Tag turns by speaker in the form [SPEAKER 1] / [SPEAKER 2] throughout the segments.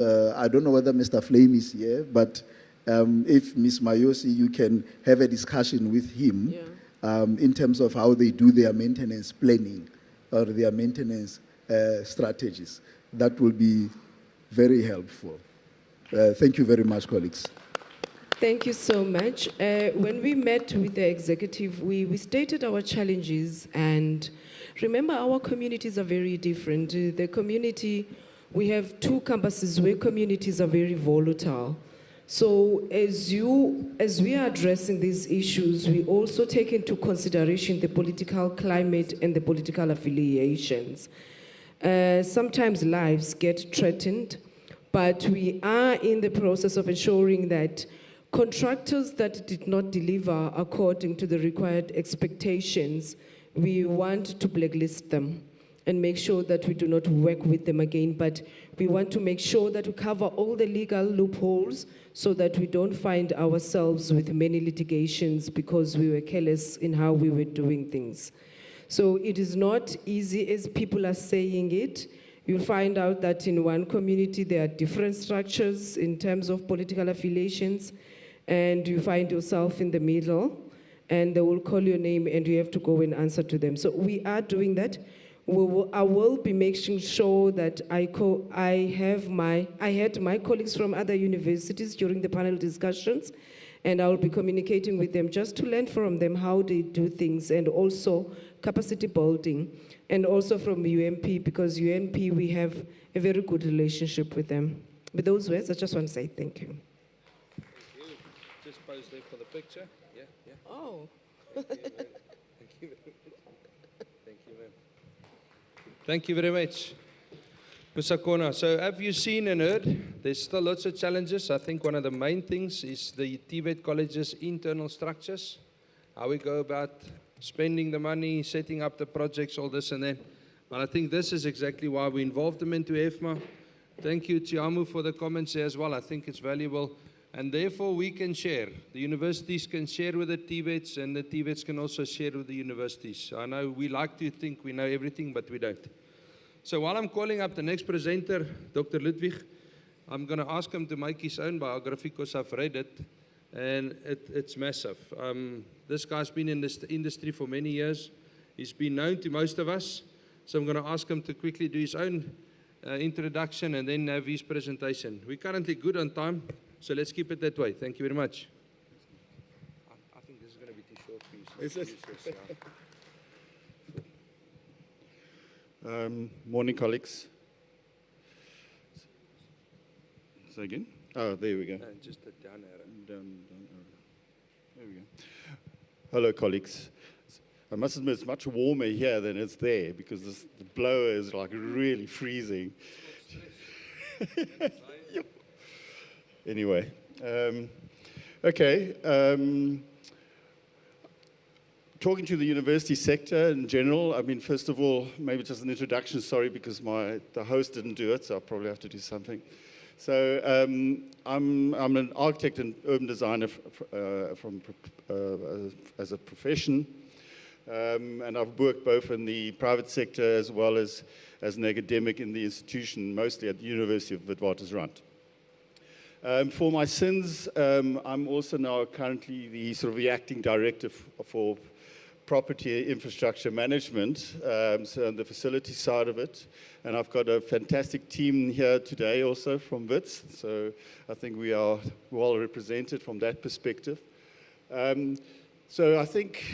[SPEAKER 1] I don't know whether Mr. Flame is here, but if Ms. Mayosi, you can have a discussion with him in terms of how they do their maintenance planning or their maintenance strategies. That will be very helpful. Thank you very much, colleagues.
[SPEAKER 2] Thank you so much. When we met with the executive, we stated our challenges, and remember, our communities are very different. The community, we have 2 campuses where communities are very volatile. So as we are addressing these issues, we also take into consideration the political climate and the political affiliations. Sometimes lives get threatened, but we are in the process of ensuring that contractors that did not deliver according to the required expectations, we want to blacklist them and make sure that we do not work with them again. But we want to make sure that we cover all the legal loopholes so that we don't find ourselves with many litigations because we were careless in how we were doing things. So it is not easy as people are saying it. You'll find out that in one community there are different structures in terms of political affiliations, and you find yourself in the middle, and they will call your name and you have to go and answer to them. So we are doing that. I will be making sure that I had my colleagues from other universities during the panel discussions, and I will be communicating with them just to learn from them how they do things, and also capacity building, and also from UMP, because UMP, we have a very good relationship with them. With those words, I just want to say thank you.
[SPEAKER 3] Thank you. Just pose there for the picture. Yeah, yeah.
[SPEAKER 2] Oh.
[SPEAKER 3] Thank you, ma'am. Thank you, ma'am. Thank you very much. Pusakona, so have you seen and heard? There's still lots of challenges. I think one of the main things is the TVET college's internal structures, how we go about spending the money, setting up the projects, all this and that. But I think this is exactly why we involved them into Hefma. Thank you, Tiamu, for the comments there as well. I think it's valuable. And therefore, we can share. The universities can share with the TVETs, and the TVETs can also share with the universities. I know we like to think we know everything, but we don't. So while I'm calling up the next presenter, Dr. Ludwig, I'm going to ask him to make his own biography because I've read it, and it's massive. This guy's been in this industry for many years. He's been known to most of us. So I'm going to ask him to quickly do his own introduction and then have his presentation. We're currently good on time, so let's keep it that way. Thank you very much. I think this is going to be too short for you.
[SPEAKER 4] Is it? Morning, colleagues. Say again? Oh, there we go.
[SPEAKER 3] Just a down arrow.
[SPEAKER 4] Down arrow. There we go. Hello, colleagues. I must admit it's much warmer here than it's there because the blower is like really freezing. Anyway, okay. Talking to the university sector in general, I mean, first of all, maybe just an introduction, sorry, because the host didn't do it, so I'll probably have to do something. So I'm an architect and urban designer as a profession, and I've worked both in the private sector as well as an academic in the institution, mostly at the University of Witwatersrand. For my sins, I'm also now currently the sort of the acting director for property infrastructure management, so on the facility side of it. And I've got a fantastic team here today also from WITS, so I think we are well represented from that perspective. So I think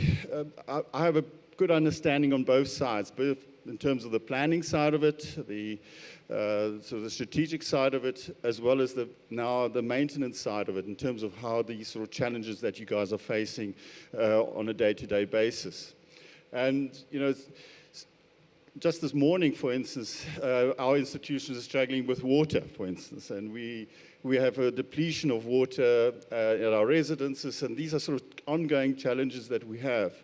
[SPEAKER 4] I have a good understanding on both sides, both in terms of the planning side of it, so the strategic side of it, as well as now the maintenance side of it, in terms of how these sort of challenges that you guys are facing on a day-to-day basis. And, you know, just this morning, for instance, our institution is struggling with water, for instance, and we have a depletion of water at our residences, and these are sort of ongoing challenges that we have.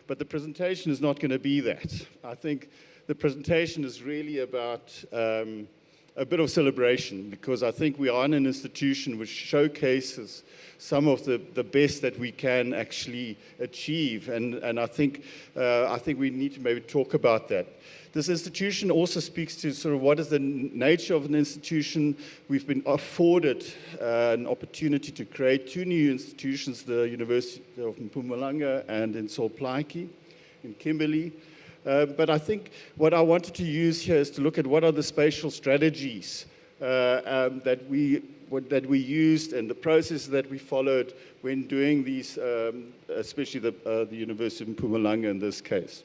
[SPEAKER 4] But the presentation is not going to be that. I think the presentation is really about a bit of celebration, because I think we are in an institution which showcases some of the best that we can actually achieve, and I think we need to maybe talk about that. This institution also speaks to sort of what is the nature of an institution. We've been afforded an opportunity to create 2 new institutions, the University of Mpumalanga and in Solplaatje, in Kimberley. But I think what I wanted to use here is to look at what are the spatial strategies that we used and the process that we followed when doing these, especially the University of Mpumalanga in this case.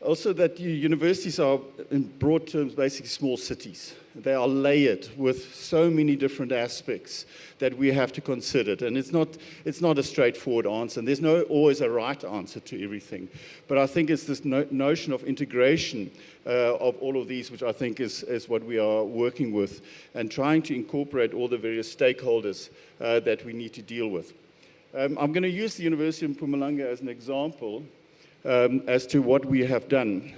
[SPEAKER 4] Also that universities are, in broad terms, basically small cities. They are layered with so many different aspects that we have to consider. And it's not a straightforward answer. And there's no always a right answer to everything. But I think it's this notion of integration of all of these, which I think is what we are working with, and trying to incorporate all the various stakeholders that we need to deal with. I'm going to use the University of Mpumalanga as an example as to what we have done.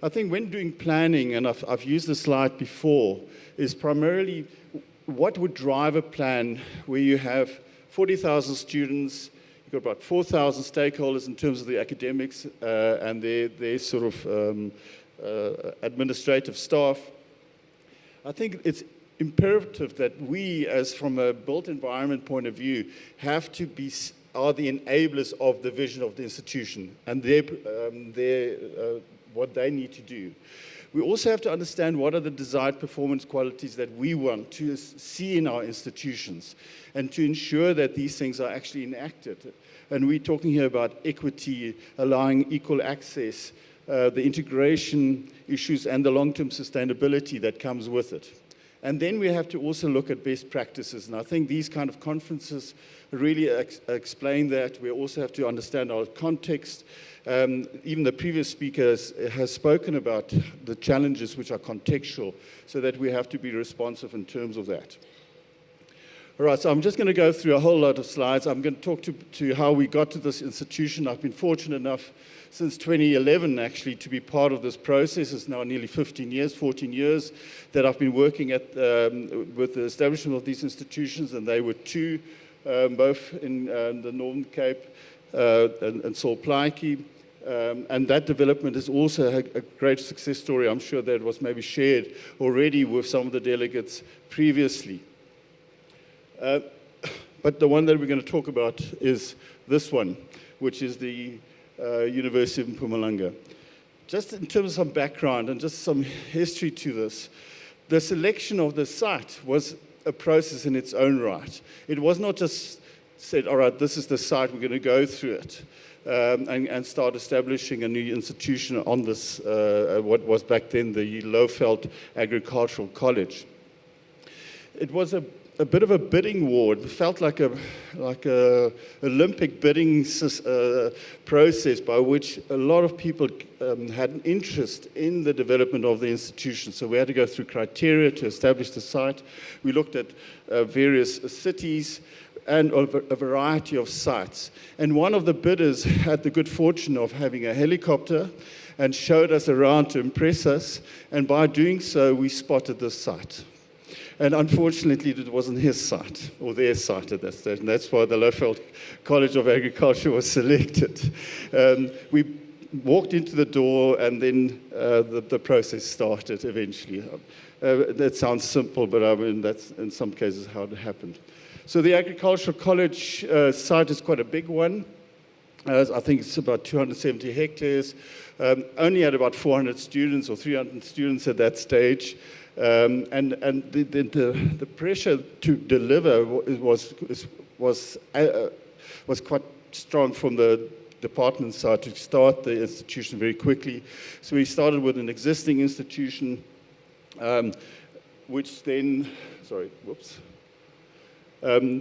[SPEAKER 4] I think when doing planning, and I've used this slide before, is primarily what would drive a plan where you have 40,000 students, you've got about 4,000 stakeholders in terms of the academics and their sort of administrative staff. I think it's imperative that we, as from a built environment point of view, are the enablers of the vision of the institution and what they need to do. We also have to understand what are the desired performance qualities that we want to see in our institutions and to ensure that these things are actually enacted. And we're talking here about equity, allowing equal access, the integration issues, and the long-term sustainability that comes with it. And then we have to also look at best practices. And I think these kind of conferences really explain that. We also have to understand our context. Even the previous speaker has spoken about the challenges which are contextual, so that we have to be responsive in terms of that. All right, so I'm just going to go through a whole lot of slides. I'm going to talk to how we got to this institution. I've been fortunate enough since 2011, actually, to be part of this process. It's now nearly 14 years that I've been working with the establishment of these institutions, and they were 2, both in the Northern Cape and Solplaatje. And that development is also a great success story. I'm sure that was maybe shared already with some of the delegates previously. But the one that we're going to talk about is this one, which is the University of Mpumalanga. Just in terms of some background and just some history to this, the selection of the site was a process in its own right. It was not just said, all right, this is the site, we're going to go through it and start establishing a new institution on this, what was back then the Lowveld Agricultural College. It was a bit of a bidding war. It felt like a Olympic bidding process by which a lot of people had an interest in the development of the institution. So we had to go through criteria to establish the site. We looked at various cities and a variety of sites. And one of the bidders had the good fortune of having a helicopter and showed us around to impress us. And by doing so, we spotted this site. And unfortunately, it wasn't his site, or their site at that stage. And that's why the Lowveld College of Agriculture was selected. We walked into the door, and then the process started eventually. That sounds simple, but I mean, that's in some cases how it happened. So the Agricultural College site is quite a big one. I think it's about 270 hectares. Only had about 400 students or 300 students at that stage. And the pressure to deliver was quite strong from the department side to start the institution very quickly. So we started with an existing institution, which then,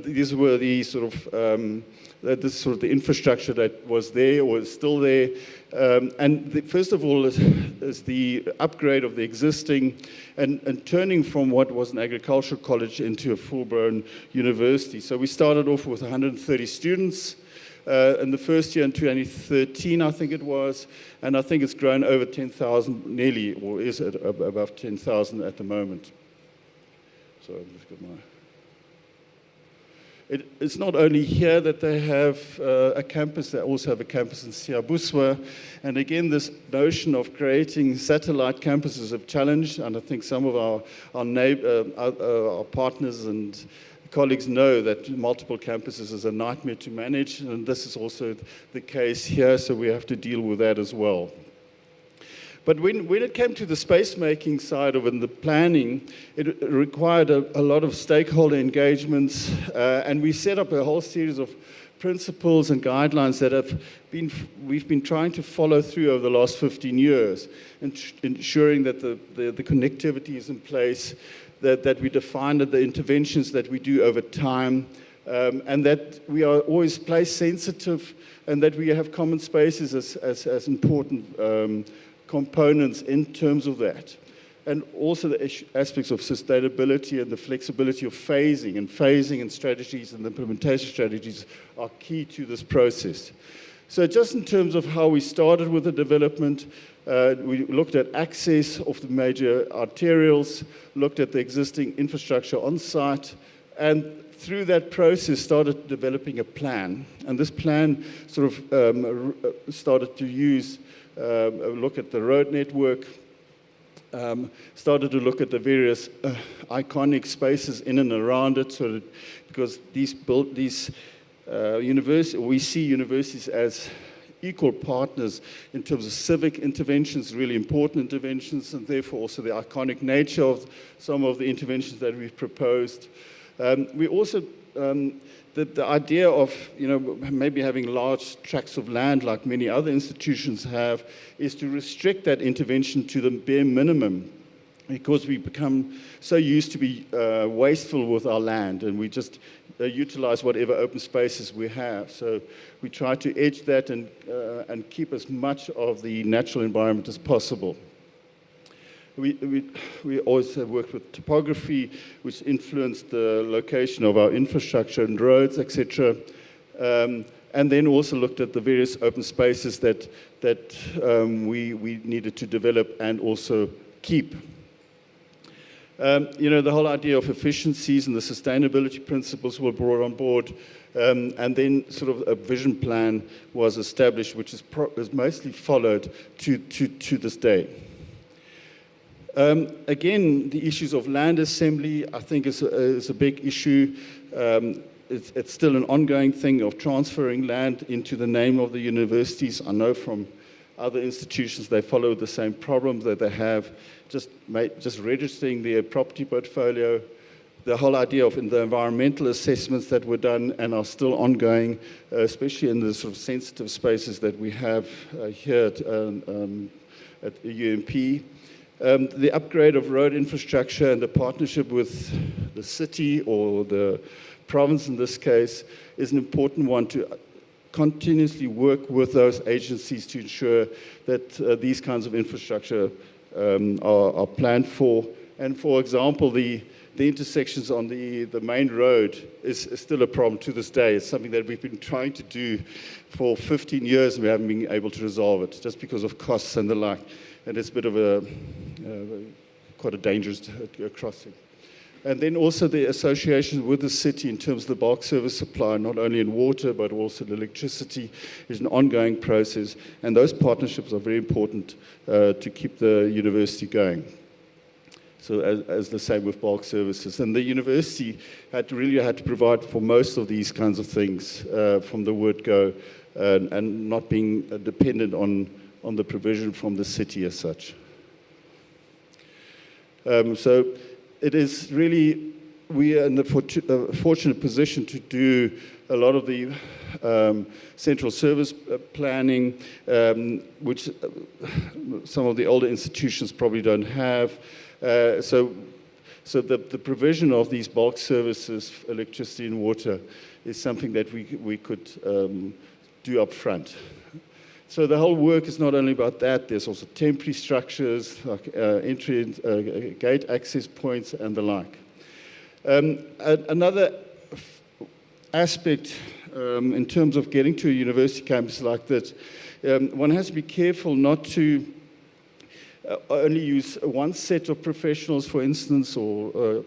[SPEAKER 4] these were the sort of the infrastructure that was there or is still there. First of all is the upgrade of the existing and turning from what was an agricultural college into a full-blown university. So we started off with 130 students in the first year in 2013, I think it was, and I think it's grown over 10,000 nearly, or is at above 10,000 at the moment. So I've just got my... It's not only here that they have a campus, they also have a campus in Siabuswa. And again, this notion of creating satellite campuses have challenged, and I think some of our partners and colleagues know that multiple campuses is a nightmare to manage, and this is also the case here, so we have to deal with that as well. But when it came to the space-making side of it and the planning, it required a lot of stakeholder engagements, and we set up a whole series of principles and guidelines that we've been trying to follow through over the last 15 years, ensuring that the connectivity is in place, that we define the interventions that we do over time, and that we are always place sensitive, and that we have common spaces as important components in terms of that. And also the aspects of sustainability and the flexibility of phasing and strategies and implementation strategies are key to this process. So just in terms of how we started with the development, we looked at access of the major arterials, looked at the existing infrastructure on site, and through that process started developing a plan. And this plan sort of started to use a look at the road network, started to look at the various iconic spaces in and around it, because we see universities as equal partners in terms of civic interventions, really important interventions, and therefore also the iconic nature of some of the interventions that we've proposed. We also the idea of maybe having large tracts of land like many other institutions have is to restrict that intervention to the bare minimum, because we become so used to be wasteful with our land, and we just utilize whatever open spaces we have. So we try to edge that and keep as much of the natural environment as possible. We always have worked with topography, which influenced the location of our infrastructure and roads, etc. And then also looked at the various open spaces that we needed to develop and also keep. The whole idea of efficiencies and the sustainability principles were brought on board, and then sort of a vision plan was established, which is mostly followed to this day. Again, the issues of land assembly, I think, is a big issue. It's still an ongoing thing of transferring land into the name of the universities. I know from other institutions they follow the same problems that they have, just registering their property portfolio. The whole idea of the environmental assessments that were done and are still ongoing, especially in the sort of sensitive spaces that we have here at UMP. The upgrade of road infrastructure and the partnership with the city or the province in this case is an important one, to continuously work with those agencies to ensure that these kinds of infrastructure are planned for. And for example, the intersections on the main road is still a problem to this day. It's something that we've been trying to do for 15 years and we haven't been able to resolve it, just because of costs and the like. And it's a bit of quite a dangerous crossing. And then also the association with the city in terms of the bulk service supply, not only in water, but also in electricity, is an ongoing process. And those partnerships are very important to keep the university going. So as the same with bulk services. And the university had to provide for most of these kinds of things from the word go, and not being dependent on the provision from the city as such. So it is really, we are in the fortunate position to do a lot of the central service planning, which some of the older institutions probably don't have. So the provision of these bulk services, electricity and water, is something that we could do up front. So the whole work is not only about that, there's also temporary structures, like entry, gate access points, and the like. Another aspect in terms of getting to a university campus like that, one has to be careful not to only use one set of professionals, for instance, or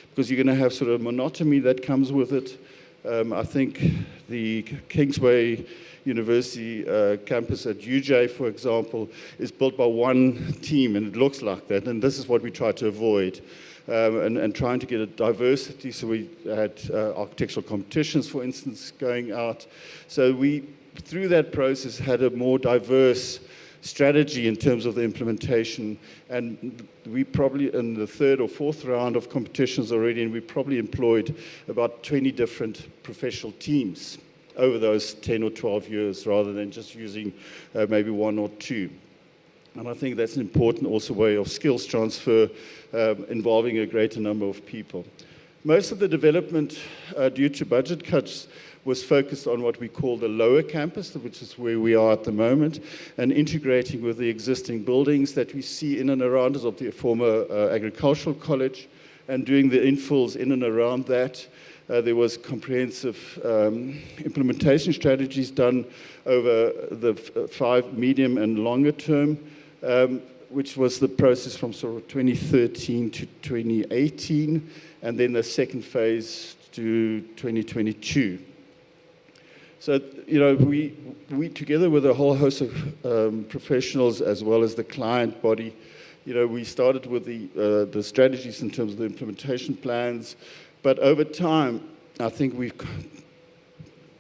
[SPEAKER 4] because you're going to have sort of monotony that comes with it. I think the Kingsway University campus at UJ, for example, is built by one team, and it looks like that. And this is what we try to avoid, and trying to get a diversity. So we had architectural competitions, for instance, going out. So we, through that process, had a more diverse strategy in terms of the implementation, and we probably in the third or fourth round of competitions already, and we probably employed about 20 different professional teams over those 10 or 12 years, rather than just using maybe one or two. And I think that's an important also way of skills transfer, involving a greater number of people. Most of the development, due to budget cuts, was focused on what we call the lower campus, which is where we are at the moment, and integrating with the existing buildings that we see in and around us of the former agricultural college, and doing the infills in and around that. There was comprehensive implementation strategies done over the 5 medium and longer term, which was the process from sort of 2013 to 2018, and then the second phase to 2022. So, you know, we together with a whole host of professionals as well as the client body, you know, we started with the strategies in terms of the implementation plans, but over time, I think we've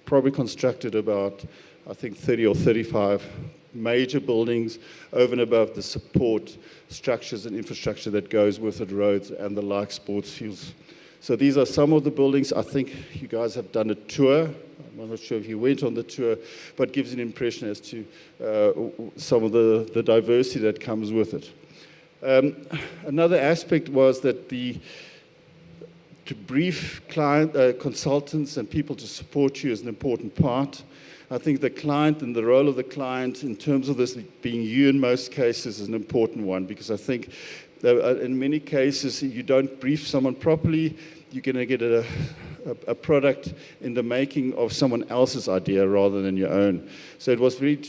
[SPEAKER 4] probably constructed about, I think, 30 or 35 major buildings over and above the support structures and infrastructure that goes with it, roads and the like, sports fields. So these are some of the buildings. I think you guys have done a tour. I'm not sure if you went on the tour, but gives an impression as to some of the diversity that comes with it. Another aspect was that to brief consultants and people to support you is an important part. I think the client and the role of the client in terms of this being you in most cases is an important one, because I think that in many cases you don't brief someone properly, you're going to get a product in the making of someone else's idea rather than your own. So it was very,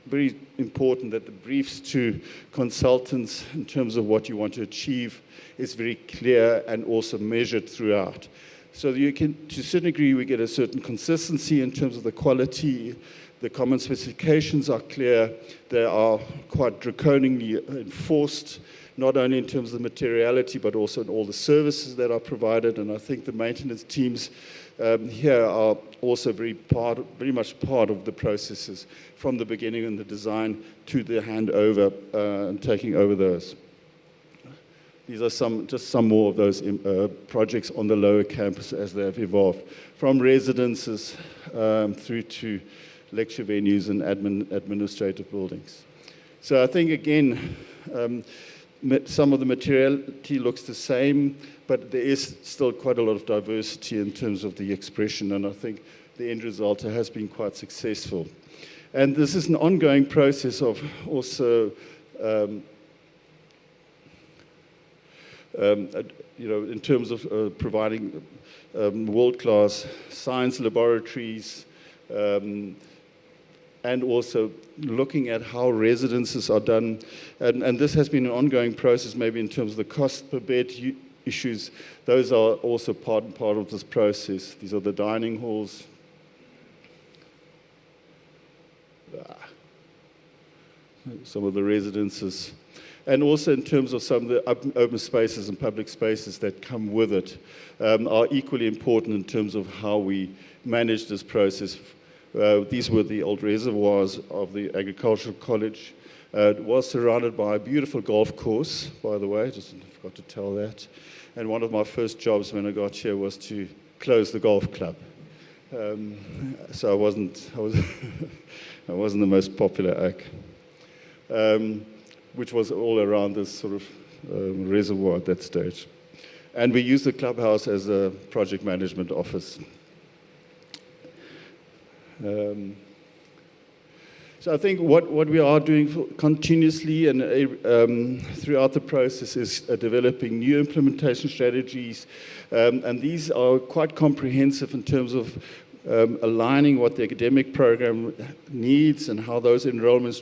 [SPEAKER 4] very important that the briefs to consultants in terms of what you want to achieve is very clear and also measured throughout. So you can, to a certain degree, we get a certain consistency in terms of the quality. The common specifications are clear. They are quite draconianly enforced, not only in terms of the materiality, but also in all the services that are provided. And I think the maintenance teams here are also very much part of the processes from the beginning in the design to the handover and taking over those. These are just some more of those projects on the lower campus as they have evolved, from residences through to lecture venues and administrative buildings. So I think, again, some of the materiality looks the same, but there is still quite a lot of diversity in terms of the expression, and I think the end result has been quite successful. And this is an ongoing process of also in terms of providing world-class science laboratories, and also looking at how residences are done. And this has been an ongoing process, maybe in terms of the cost per bed issues. Those are also part of this process. These are the dining halls. Some of the residences. And also in terms of some of the open spaces and public spaces that come with it are equally important in terms of how we manage this process. These were the old reservoirs of the agricultural college. It was surrounded by a beautiful golf course, by the way, just forgot to tell that. And one of my first jobs when I got here was to close the golf club. So I wasn't the most popular act. Which was all around this sort of reservoir at that stage. And we used the clubhouse as a project management office. So I think what we are doing continuously and throughout the process is developing new implementation strategies. And these are quite comprehensive in terms of aligning what the academic program needs and how those enrollments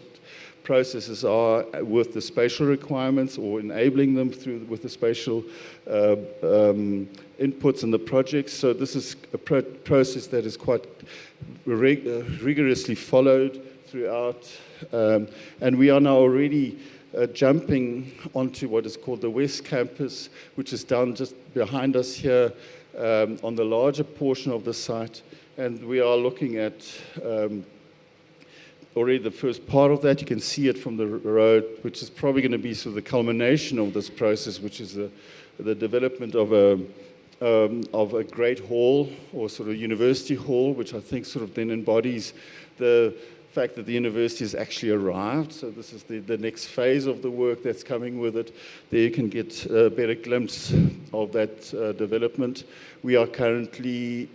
[SPEAKER 4] processes are with the spatial requirements or enabling them with the spatial inputs in the projects. So this is a process that is quite rigorously followed throughout. And we are now already jumping onto what is called the West Campus, which is down just behind us here on the larger portion of the site. And we are looking at already the first part of that. You can see it from the road, which is probably going to be sort of the culmination of this process, which is the development of a great hall or sort of university hall, which I think sort of then embodies the fact that the university has actually arrived. So this is the next phase of the work that's coming with it. There you can get a better glimpse of that development. We are currently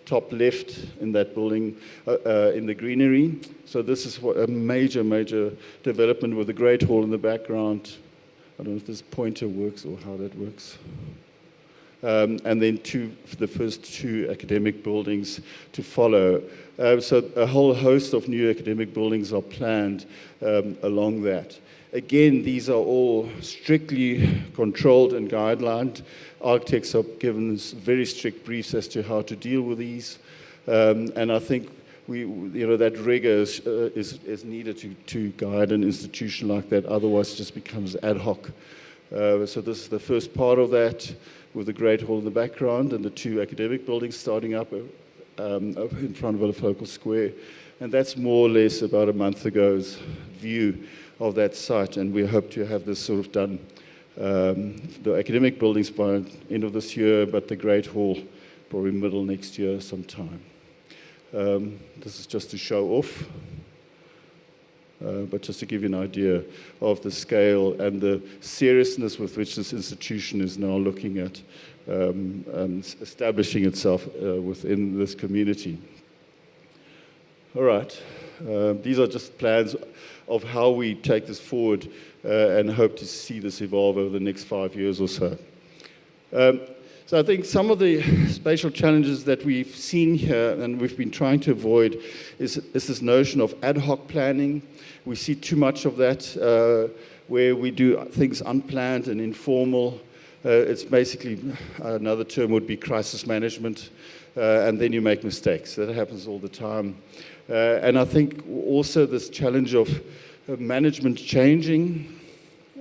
[SPEAKER 4] top left in that building, in the greenery. So this is a major, major development with a great hall in the background. I don't know if this pointer works or how that works. And then the first two academic buildings to follow. So a whole host of new academic buildings are planned along that. Again, these are all strictly controlled and guidelined. Architects are given very strict briefs as to how to deal with these. And I think that rigor is needed to guide an institution like that. Otherwise, it just becomes ad hoc. So this is the first part of that, with the Great Hall in the background and the two academic buildings starting up in front of a focal square. And that's more or less about a month ago's view of that site. And we hope to have this sort of done, the academic buildings by end of this year, but the Great Hall probably middle next year sometime. This is just to show off. But just to give you an idea of the scale and the seriousness with which this institution is now looking at establishing itself within this community. All right, these are just plans of how we take this forward and hope to see this evolve over the next 5 years or so. So I think some of the spatial challenges that we've seen here and we've been trying to avoid is this notion of ad hoc planning. We see too much of that where we do things unplanned and informal. It's basically, another term would be crisis management, and then you make mistakes. That happens all the time. And I think also this challenge of management changing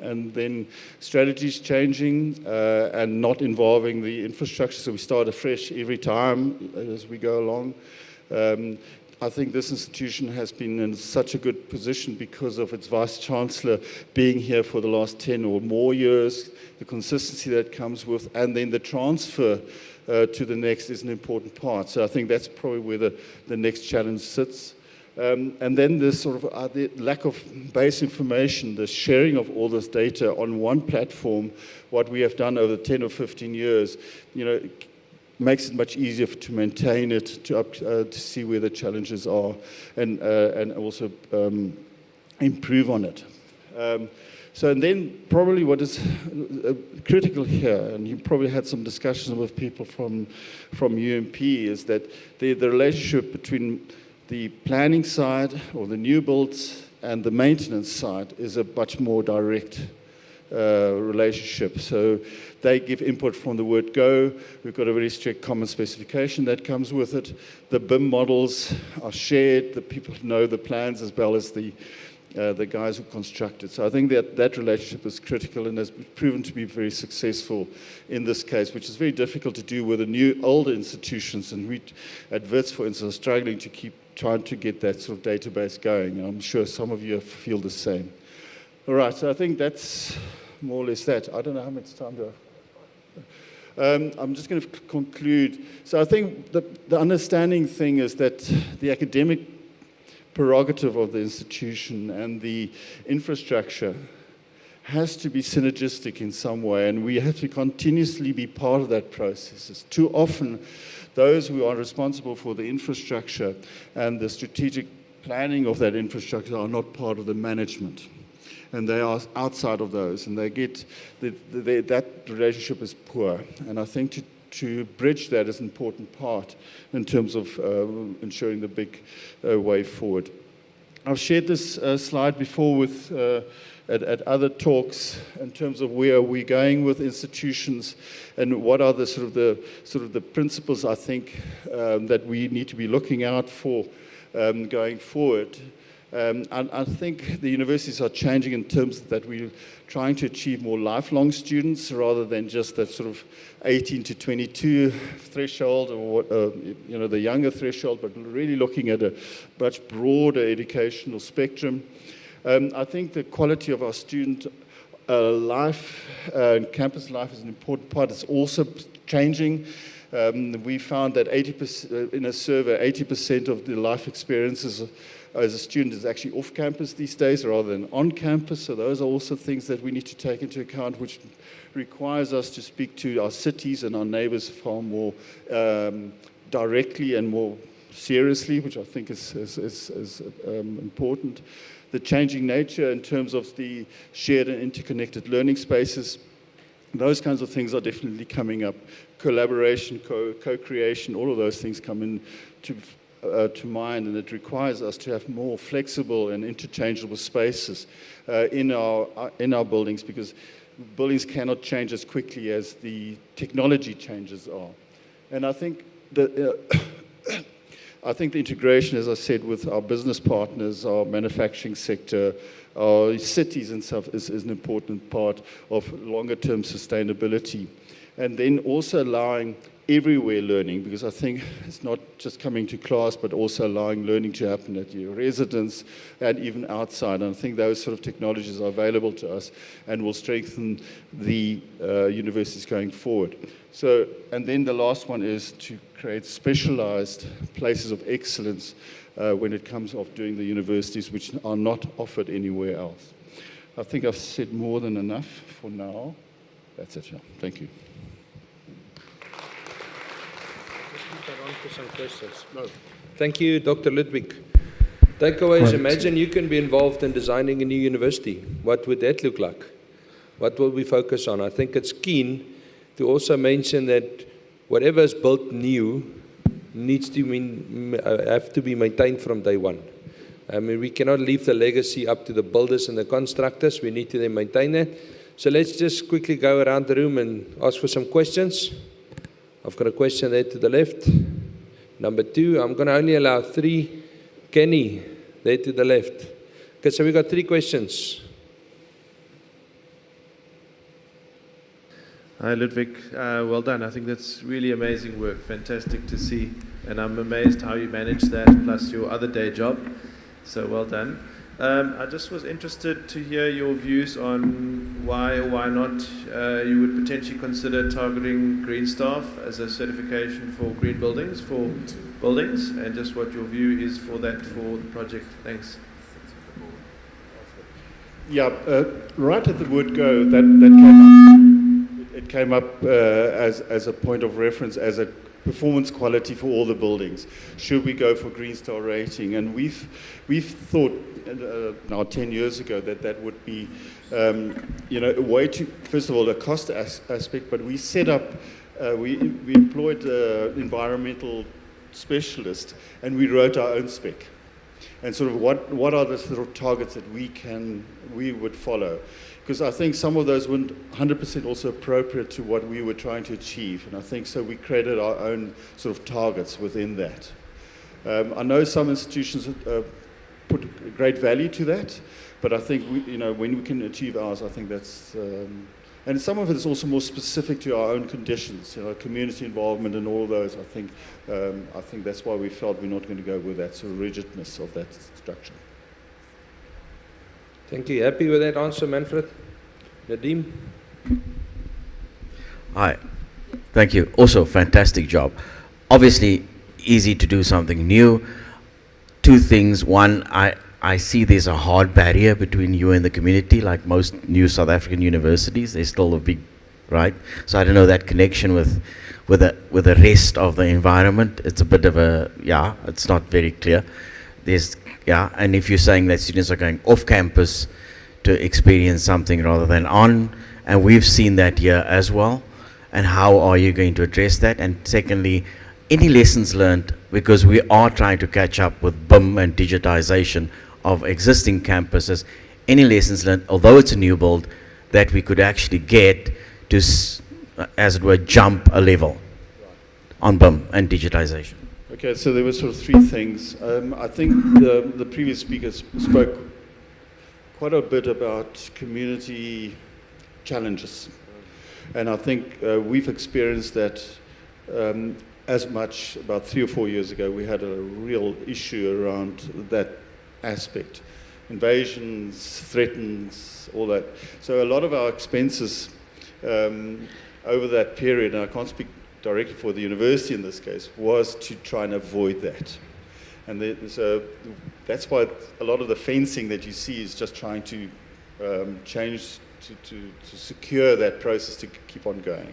[SPEAKER 4] and then strategies changing and not involving the infrastructure, so we start afresh every time as we go along. I think this institution has been in such a good position because of its Vice Chancellor being here for the last 10 or more years, the consistency that comes with, and then the transfer to the next is an important part. So I think that's probably where the next challenge sits. And then this sort of the lack of base information, the sharing of all this data on one platform, what we have done over 10 or 15 years, makes it much easier to maintain it, to see where the challenges are, and also improve on it. So and then probably what is critical here, and you probably had some discussions with people from UMP, is that the relationship between the planning side or the new builds and the maintenance side is a much more direct relationship. So they give input from the word go. We've got a very strict common specification that comes with it. The BIM models are shared. The people know the plans as well as the guys who construct it. So I think that relationship is critical and has proven to be very successful in this case, which is very difficult to do with the older institutions. And we at WITS, for instance, are struggling to keep trying to get that sort of database going. And I'm sure some of you feel the same. All right, so I think that's more or less that. I don't know how much time do I have. I'm just going to conclude. So I think the understanding thing is that the academic prerogative of the institution and the infrastructure has to be synergistic in some way, and we have to continuously be part of that process. It's too often those who are responsible for the infrastructure and the strategic planning of that infrastructure are not part of the management. And they are outside of those, and they get that relationship is poor. And I think to bridge that is an important part in terms of ensuring the big way forward. I've shared this slide before with at other talks in terms of where we're going with institutions and what are the sort of the principles I think that we need to be looking out for going forward. I think the universities are changing in terms that we're trying to achieve more lifelong students rather than just that sort of 18 to 22 threshold or the younger threshold, but really looking at a much broader educational spectrum. I think the quality of our student life and campus life is an important part. It's also changing. We found that 80% in a survey, 80% of the life experiences as a student is actually off campus these days rather than on campus. So those are also things that we need to take into account, which requires us to speak to our cities and our neighbors far more directly and more seriously, which I think is important. The changing nature in terms of the shared and interconnected learning spaces, those kinds of things are definitely coming up. Collaboration, co-creation, all of those things come in to mind, and it requires us to have more flexible and interchangeable spaces in our buildings, because buildings cannot change as quickly as the technology changes are. And I think that I think the integration, as I said, with our business partners, our manufacturing sector, our cities and stuff is an important part of longer-term sustainability. And then also allowing everywhere learning, because I think it's not just coming to class, but also allowing learning to happen at your residence and even outside. And I think those sort of technologies are available to us and will strengthen the universities going forward. So, and then the last one is to create specialized places of excellence when it comes of doing the universities, which are not offered anywhere else. I think I've said more than enough for now. That's it, yeah. Thank you.
[SPEAKER 3] For some questions. No. Thank you, Dr. Ludwig. Takeaways, imagine you can be involved in designing a new university. What would that look like? What will we focus on? I think it's keen to also mention that whatever is built new needs to have to be maintained from day one. I mean, we cannot leave the legacy up to the builders and the constructors. We need to then maintain that. So let's just quickly go around the room and ask for some questions. I've got a question there to the left. Number 2, I'm going to only allow 3. Kenny, there to the left. Okay, so we've got 3 questions.
[SPEAKER 5] Hi, Ludwig. Well done. I think that's really amazing work. Fantastic to see. And I'm amazed how you manage that, plus your other day job. So well done. I just was interested to hear your views on why or why not you would potentially consider targeting Green Staff as a certification for green buildings, and just what your view is for that for the project. Thanks.
[SPEAKER 4] Yeah, right at the word go, that came up. It came up as a point of reference, as a performance quality for all the buildings. Should we go for Green Star rating? And we've thought now 10 years ago that would be a way to, first of all, a cost aspect, but we set up, we employed an environmental specialist, and we wrote our own spec. And sort of what are the sort of targets that we would follow? Because I think some of those weren't 100% also appropriate to what we were trying to achieve. And I think so we created our own sort of targets within that. I know some institutions put great value to that, but I think when we can achieve ours, I think that's, and some of it is also more specific to our own conditions, community involvement and all of those. I think that's why we felt we're not going to go with that sort of rigidness of that structure.
[SPEAKER 3] Thank you. Happy with that answer, Manfred? Nadeem?
[SPEAKER 6] Hi. Thank you. Also, fantastic job. Obviously, easy to do something new. 2 things. One, I see there's a hard barrier between you and the community, like most new South African universities. There's still a big, right? So I don't know that connection with the rest of the environment. It's a bit of a, it's not very clear. And if you're saying that students are going off campus to experience something rather than on, and we've seen that here as well, and how are you going to address that? And secondly, any lessons learned, because we are trying to catch up with BIM and digitization of existing campuses, any lessons learned, although it's a new build, that we could actually get to, as it were, jump a level on BIM and digitization?
[SPEAKER 4] Okay, so there were sort of three things. I think the previous speaker spoke quite a bit about community challenges. And I think we've experienced that as much about 3 or 4 years ago. We had a real issue around that aspect. Invasions, threats, all that. So a lot of our expenses over that period, and I can't speak directly for the university in this case, was to try and avoid that. And so that's why a lot of the fencing that you see is just trying to change to secure that process to keep on going.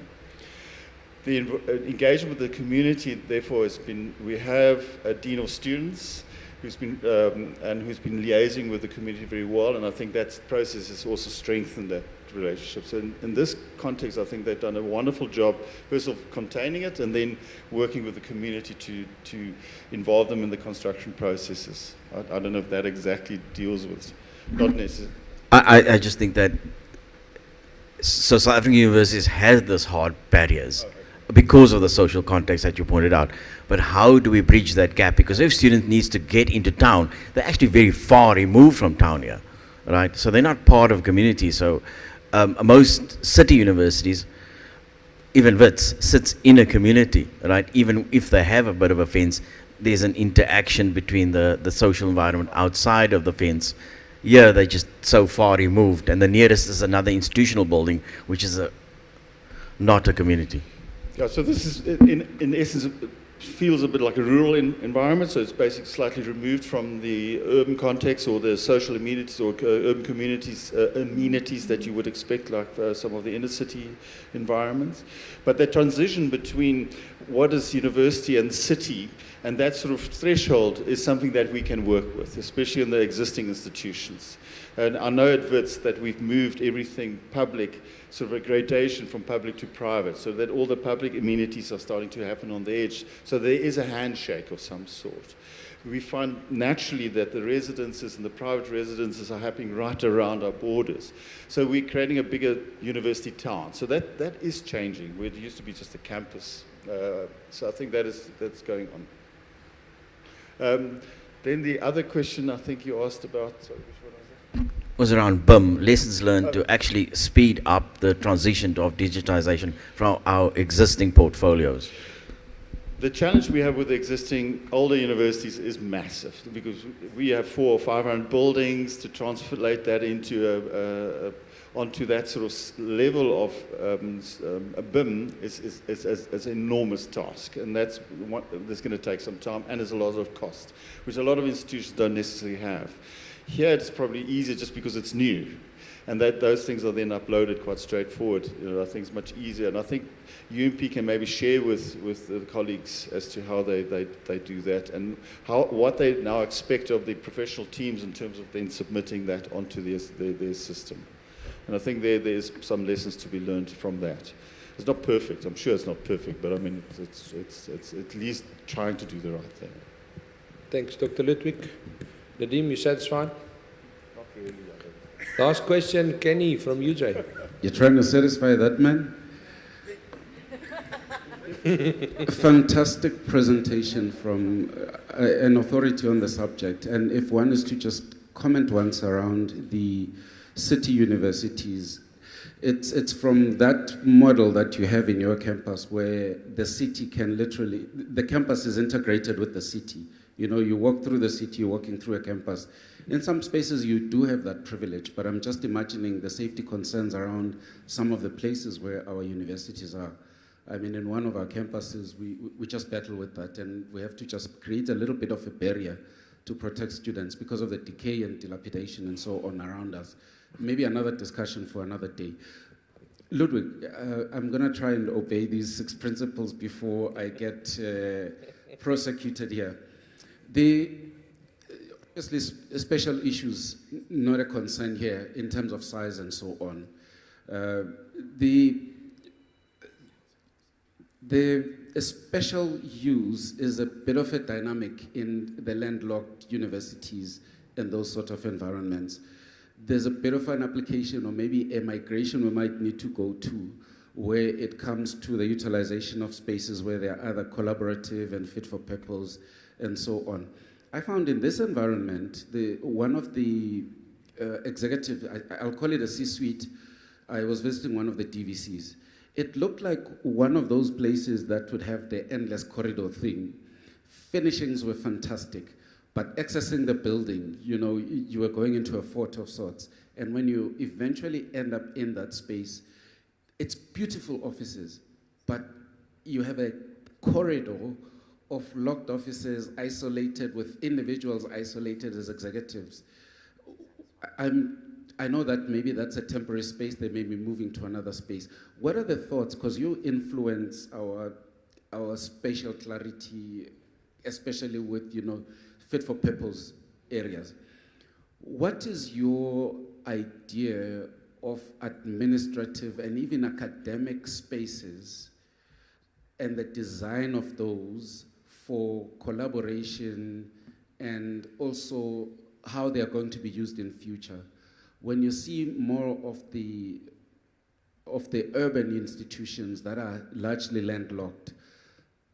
[SPEAKER 4] The engagement with the community, therefore, has been, we have a dean of students who's been liaising with the community very well, and I think that process has also strengthened that relationship. So in this context, I think they've done a wonderful job, first of containing it, and then working with the community to involve them in the construction processes. I don't know if that exactly deals with, not necessarily.
[SPEAKER 6] I just think that, so South African universities have these hard barriers because of the social context that you pointed out. But how do we bridge that gap? Because if student needs to get into town, they're actually very far removed from town here, right? So they're not part of community. So most city universities, even WITS, sits in a community, right? Even if they have a bit of a fence, there's an interaction between the social environment outside of the fence. Here, they're just so far removed, and the nearest is another institutional building, which is not a community.
[SPEAKER 4] Yeah, so this is, in essence, it feels a bit like a rural environment, so it's basically slightly removed from the urban context or the social amenities or urban communities, amenities that you would expect, like some of the inner city environments. But that transition between what is university and city, and that sort of threshold is something that we can work with, especially in the existing institutions. And I know at WITS that we've moved everything public, sort of a gradation from public to private, so that all the public amenities are starting to happen on the edge. So there is a handshake of some sort. We find naturally that the residences and the private residences are happening right around our borders. So we're creating a bigger university town. So that is changing, where it used to be just a campus. So I think that's going on. Then the other question I think you asked about, sorry, which one was that?
[SPEAKER 6] Was around BIM, lessons learned to actually speed up the transition of digitization from our existing portfolios.
[SPEAKER 4] The challenge we have with the existing older universities is massive, because we have 400 or 500 buildings. To translate that into onto that sort of level of a BIM is an enormous task, and that's going to take some time, and there's a lot of cost, which a lot of institutions don't necessarily have. Here it's probably easier just because it's new, and that those things are then uploaded quite straightforward. I think it's much easier, and I think UMP can maybe share with the colleagues as to how they do that, and what they now expect of the professional teams in terms of then submitting that onto their system. And I think there's some lessons to be learned from that. It's not perfect. I'm sure it's not perfect, but I mean, it's at least trying to do the right thing.
[SPEAKER 3] Thanks, Dr. Ludwig. Nadeem, you satisfied?
[SPEAKER 4] Not really.
[SPEAKER 3] Last question, Kenny from UJ.
[SPEAKER 7] You're trying to satisfy that man? A fantastic presentation from an authority on the subject. And if one is to just comment once around the city universities, it's from that model that you have in your campus where the city can literally, the campus is integrated with the city. You know, you walk through the city, you're walking through a campus. In some spaces you do have that privilege, but I'm just imagining the safety concerns around some of the places where our universities are. I mean, in one of our campuses, we just battle with that, and we have to just create a little bit of a barrier to protect students because of the decay and dilapidation and so on around us. Maybe another discussion for another day. Ludwig, I'm going to try and obey these 6 principles before I get prosecuted here. Obviously, special issues, not a concern here in terms of size and so on. The special use is a bit of a dynamic in the landlocked universities and those sort of environments. There's a bit of an application or maybe a migration we might need to go to where it comes to the utilization of spaces where they are either collaborative and fit for purpose and so on. I found in this environment, one of the executive, I'll call it a C-suite, I was visiting one of the DVCs. It looked like one of those places that would have the endless corridor thing. Finishings were fantastic, but accessing the building, you were going into a fort of sorts. And when you eventually end up in that space, it's beautiful offices, but you have a corridor of locked offices isolated with individuals isolated as executives. I know that maybe that's a temporary space, they may be moving to another space. What are the thoughts, because you influence our spatial clarity, especially with, fit for purpose areas. What is your idea of administrative and even academic spaces and the design of those for collaboration and also how they are going to be used in future? When you see more of the urban institutions that are largely landlocked,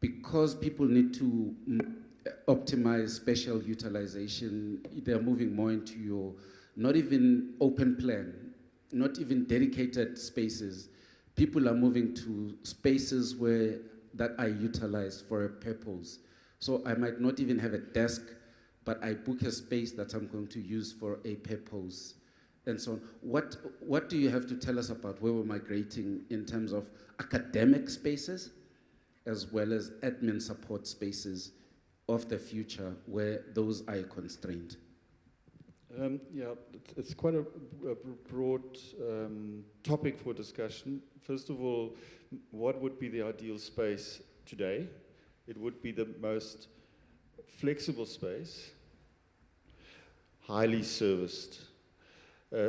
[SPEAKER 7] because people need to optimize spatial utilization, they're moving more into your, not even open plan, not even dedicated spaces. People are moving to spaces that are utilized for a purpose. So I might not even have a desk, but I book a space that I'm going to use for a purpose, and so on. What do you have to tell us about where we're migrating in terms of academic spaces, as well as admin support spaces of the future where those are constrained?
[SPEAKER 4] Yeah, it's quite a broad topic for discussion. First of all, what would be the ideal space today? It would be the most flexible space, highly serviced,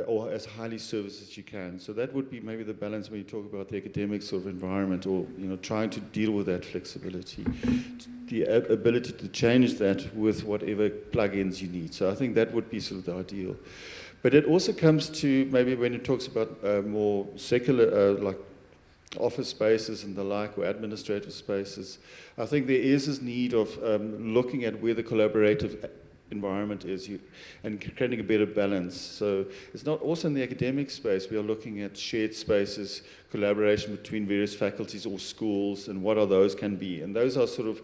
[SPEAKER 4] or as highly serviced as you can. So that would be maybe the balance when you talk about the academic sort of environment, or trying to deal with that flexibility, the ability to change that with whatever plugins you need. So I think that would be sort of the ideal. But it also comes to maybe when it talks about more secular, like office spaces and the like, or administrative spaces, I think there is this need of looking at where the collaborative environment is and creating a better balance. So it's not also in the academic space, we are looking at shared spaces, collaboration between various faculties or schools, and what are those can be. And those are sort of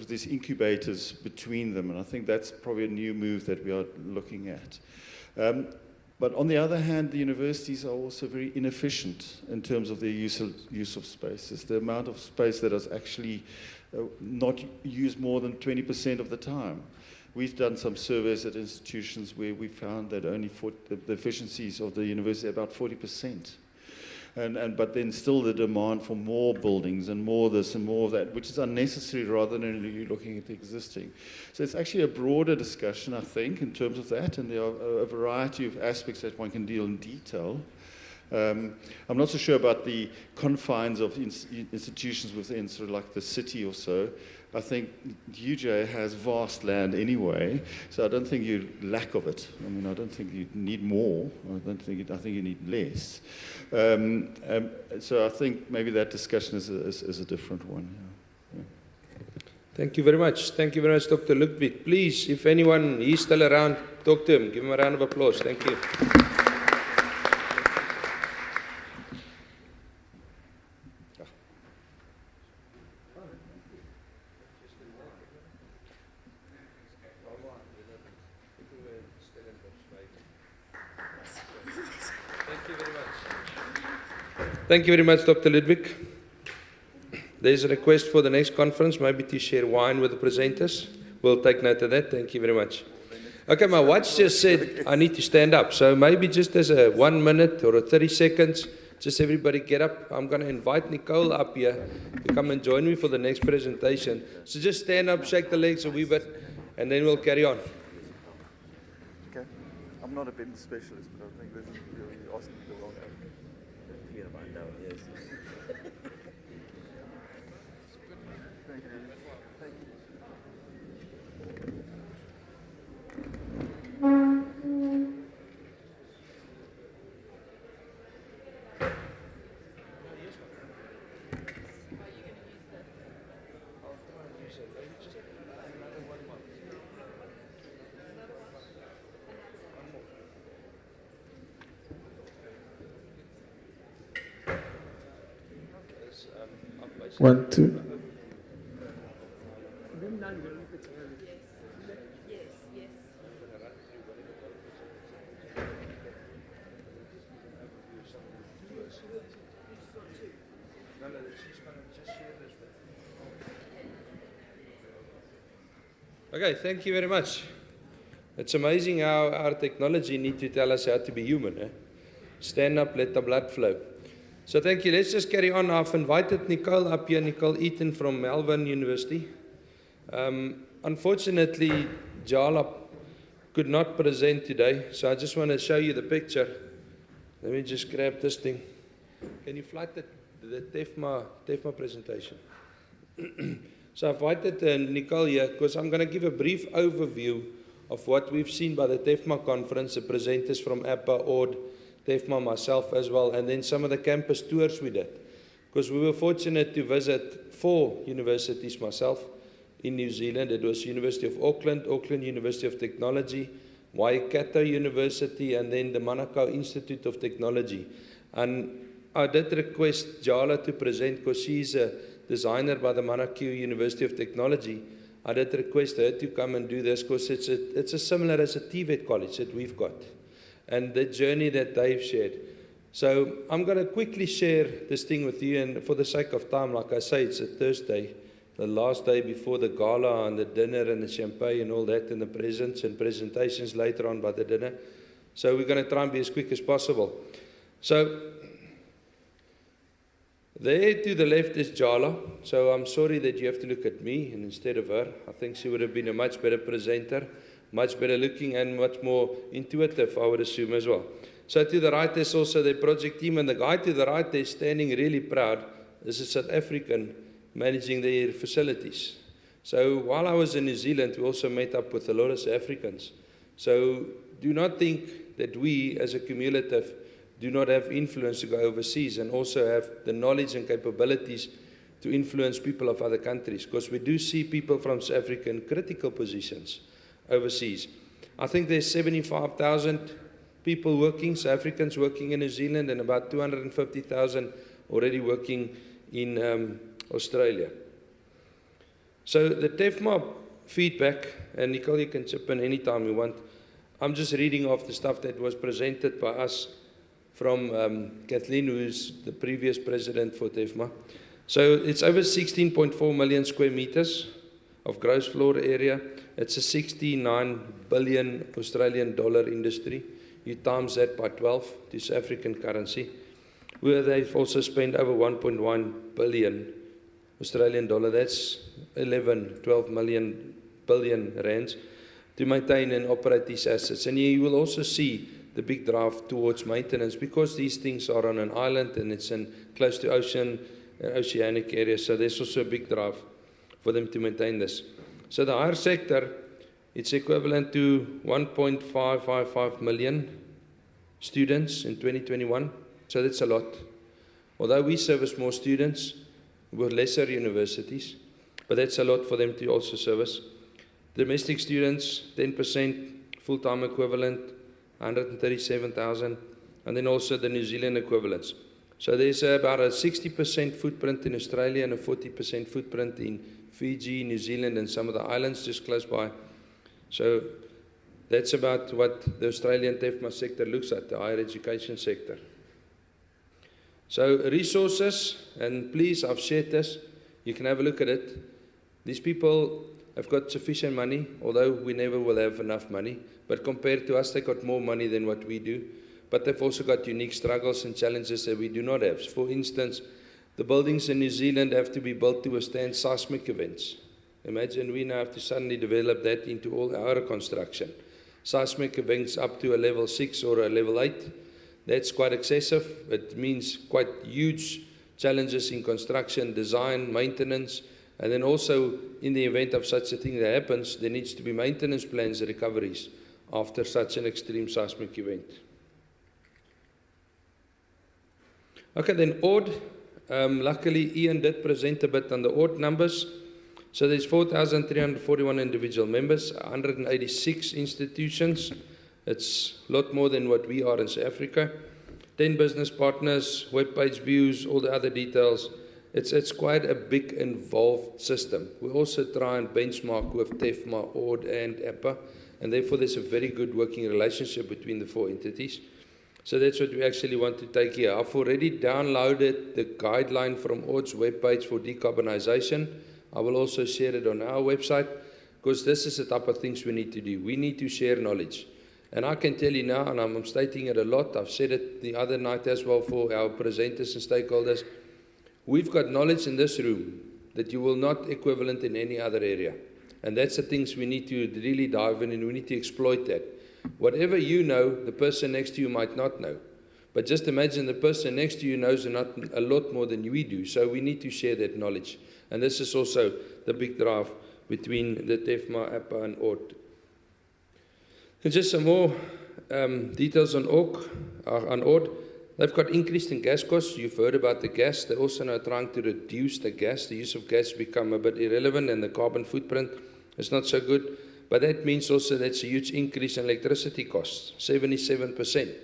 [SPEAKER 4] these incubators between them, and I think that's probably a new move that we are looking at. But on the other hand, the universities are also very inefficient in terms of their use of spaces. The amount of space that is actually not used more than 20% of the time. We've done some surveys at institutions where we found that only the efficiencies of the university are about 40%. But then still the demand for more buildings and more this and more of that, which is unnecessary rather than only looking at the existing. So it's actually a broader discussion, I think, in terms of that, and there are a variety of aspects that one can deal in detail. I'm not so sure about the confines of institutions within sort of like the city or so. I think UJ has vast land anyway, so I don't think you lack of it. I mean, I don't think you need more. I think you need less. So I think maybe that discussion is a different one. Yeah.
[SPEAKER 3] Thank you very much. Thank you very much, Dr. Ludwig. Please, if anyone is still around, talk to him. Give him a round of applause. Thank you. Thank you very much, Dr. Ludwig. There is a request for the next conference, maybe to share wine with the presenters. We'll take note of that. Thank you very much. Okay, my watch just said I need to stand up. So maybe just as a 1 minute or a 30 seconds, just everybody get up. I'm going to invite Nicole up here to come and join me for the next presentation. So just stand up, shake the legs a wee bit, and then we'll carry on.
[SPEAKER 1] Okay. I'm not a BIM specialist, but I think this is really asking the wrong area. Thank you. Thank you.
[SPEAKER 8] 1, 2.
[SPEAKER 3] Okay, thank you very much. It's amazing how our technology needs to tell us how to be human. Eh? Stand up, let the blood flow. So thank you. Let's just carry on. I've invited Nicole up here, Nicole Eaton from Melbourne University. Unfortunately, Jala could not present today, so I just want to show you the picture. Let me just grab this thing. Can you flight the TEFMA presentation? So I've invited Nicole here because I'm going to give a brief overview of what we've seen by the Hefma Conference, the presenters from APA, ORD, TEFMA, myself as well, and then some of the campus tours we did. Because we were fortunate to visit 4 universities myself in New Zealand. It was University of Auckland, Auckland University of Technology, Waikato University, and then the Manukau Institute of Technology. And I did request Jala to present because she's a designer by the Manukau University of Technology. I did request her to come and do this because it's a similar as a TVET college that we've got and the journey that they've shared. So I'm going to quickly share this thing with you, and for the sake of time, like I say, it's a Thursday, the last day before the gala and the dinner and the champagne and all that, and the presents and presentations later on by the dinner. So we're going to try and be as quick as possible. So there to the left is Jala. So I'm sorry that you have to look at me and instead of her. I think she would have been a much better presenter, much better looking and much more intuitive, I would assume as well. So to the right is also the project team, and the guy to the right there standing really proud is a South African managing their facilities. So while I was in New Zealand, we also met up with a lot of South Africans. So do not think that we as a cumulative do not have influence to go overseas and also have the knowledge and capabilities to influence people of other countries, because we do see people from South Africa in critical positions overseas. I think there's 75,000 people working, South Africans working in New Zealand, and about 250,000 already working in Australia. So the TEFMA feedback, and Nicole, you can chip in anytime you want. I'm just reading off the stuff that was presented by us from Kathleen, who's the previous president for TEFMA. So it's over 16.4 million square meters of gross floor area. It's a 69 billion Australian dollar industry. You times that by 12 to South African currency, where they've also spent over 1.1 billion Australian dollar. That's 12 million billion rands to maintain and operate these assets. And you will also see the big drive towards maintenance, because these things are on an island and it's in close to oceanic area. So there's also a big drive for them to maintain this. So the higher sector, it's equivalent to 1.555 million students in 2021. So that's a lot. Although we service more students with lesser universities, but that's a lot for them to also service. Domestic students, 10% full-time equivalent, 137,000, and then also the New Zealand equivalents. So there's about a 60% footprint in Australia and a 40% footprint in Fiji, New Zealand, and some of the islands just close by. So that's about what the Australian TEFMA sector looks at, the higher education sector. So resources, and please, I've shared this, you can have a look at it. These people have got sufficient money, although we never will have enough money, but compared to us, they got more money than what we do. But they've also got unique struggles and challenges that we do not have. For instance, the buildings in New Zealand have to be built to withstand seismic events. Imagine we now have to suddenly develop that into all our construction. Seismic events up to a level 6 or a level 8, that's quite excessive. It means quite huge challenges in construction, design, maintenance, and then also in the event of such a thing that happens, there needs to be maintenance plans and recoveries after such an extreme seismic event. Okay, then ORD. Luckily, Ian did present a bit on the ORD numbers. So there's 4,341 individual members, 186 institutions. It's a lot more than what we are in South Africa. 10 business partners, web page views, all the other details. It's quite a big involved system. We also try and benchmark with TEFMA, ORD and EPA, and therefore there's a very good working relationship between the four entities. So that's what we actually want to take here. I've already downloaded the guideline from ORD's webpage for decarbonization. I will also share it on our website, because this is the type of things we need to do. We need to share knowledge. And I can tell you now, and I'm stating it a lot, I've said it the other night as well for our presenters and stakeholders, we've got knowledge in this room that you will not equivalent in any other area. And that's the things we need to really dive in, and we need to exploit that. Whatever you know, the person next to you might not know. But just imagine the person next to you knows a lot more than we do. So we need to share that knowledge. And this is also the big drive between the TEFMA, APA and ORD. And just some more details on ORD. They've got increased in gas costs. You've heard about the gas. They're also now trying to reduce the gas. The use of gas become a bit irrelevant, and the carbon footprint is not so good. But that means also that's a huge increase in electricity costs, 77%.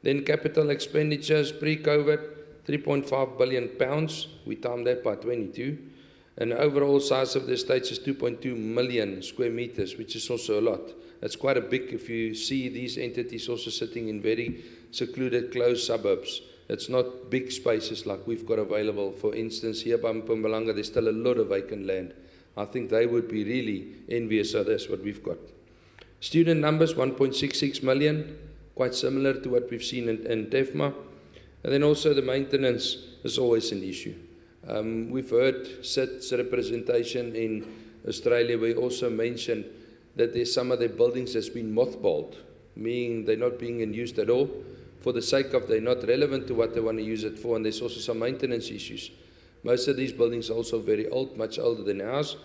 [SPEAKER 3] Then capital expenditures pre-COVID, 3.5 billion pounds. We timed that by 22. And the overall size of the estates is 2.2 million square meters, which is also a lot. That's quite a big, if you see these entities also sitting in very secluded, closed suburbs. It's not big spaces like we've got available. For instance, here by Mpumalanga, there's still a lot of vacant land. I think they would be really envious of this, what we've got. Student numbers, 1.66 million, quite similar to what we've seen in TEFMA. And then also the maintenance is always an issue. We've heard SIT's representation in Australia. We also mentioned that there's some of their buildings that's been mothballed, meaning they're not being used at all for the sake of they're not relevant to what they want to use it for, and there's also some maintenance issues. Most of these buildings are also very old, much older than ours.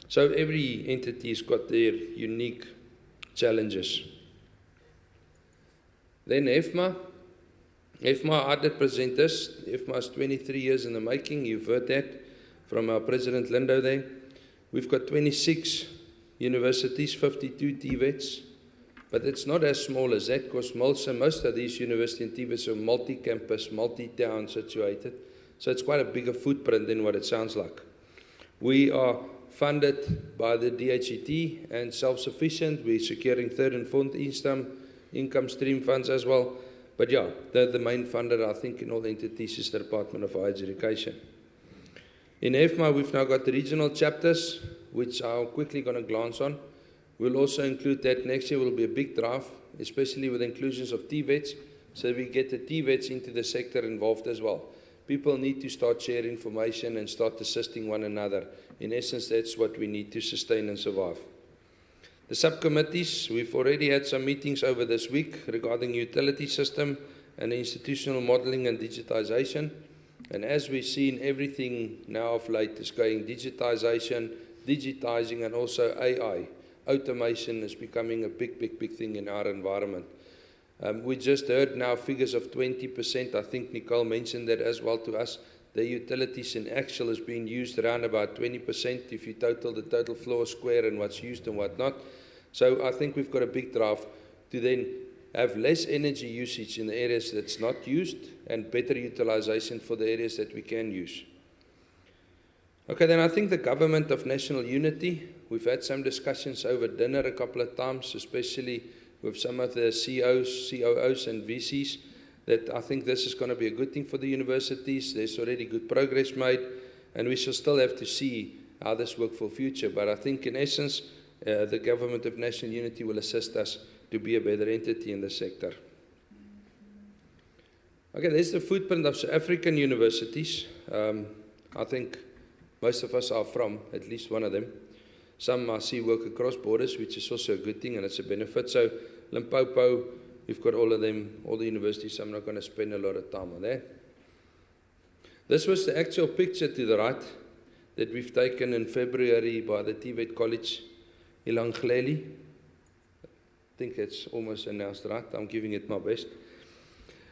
[SPEAKER 3] So every entity has got their unique challenges. Then Hefma. Hefma, I did present this. Hefma is 23 years in the making. You've heard that from our President Lindo there. We've got 26 universities, 52 TVETs. But it's not as small as that, because most of these universities and TVETs are multi-campus, multi-town situated. So it's quite a bigger footprint than what it sounds like. We are funded by the DHET and self-sufficient. We're securing third and fourth income stream funds as well. But yeah, the main funder, I think, in all entities is the Department of Higher Education. In Hefma, we've now got the regional chapters, which I'm quickly going to glance on. We'll also include that next year will be a big drive, especially with inclusions of TVETs, so we get the TVETs into the sector involved as well. People need to start sharing information and start assisting one another. In essence, that's what we need to sustain and survive. The subcommittees, we've already had some meetings over this week regarding utility system and institutional modeling and digitization. And as we've seen, everything now of late is going digitization, digitizing, and also AI. Automation is becoming a big thing in our environment. We just heard now figures of 20%. I think Nicole mentioned that as well to us. The utilities in actual is being used around about 20% if you total the total floor square and what's used and what not. So I think we've got a big drive to then have less energy usage in the areas that's not used and better utilization for the areas that we can use. Okay, then I think the government of national unity, we've had some discussions over dinner a couple of times, especially with some of the COs, COOs and VCs, that I think this is going to be a good thing for the universities. There's already good progress made, and we shall still have to see how this works for future. But I think in essence, the government of national unity will assist us to be a better entity in the sector. Okay, there's the footprint of South African universities. I think most of us are from at least one of them. Some I see work across borders, which is also a good thing and it's a benefit. So Limpopo, we've got all of them, all the universities. I'm not going to spend a lot of time on that. This was the actual picture to the right that we've taken in February by the TVET College, Ilangleli. I think it's almost announced right. I'm giving it my best.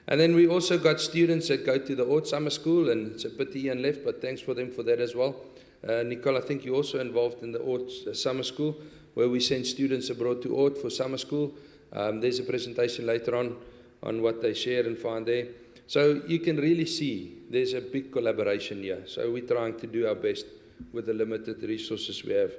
[SPEAKER 3] And then we also got students that go to the ORD summer school, and it's a pity Ian left, but thanks for them for that as well. Nicole, I think you're also involved in the Oort summer school, where we send students abroad to Oort for summer school. There's a presentation later on what they share and find there. So you can really see there's a big collaboration here. So we're trying to do our best with the limited resources we have.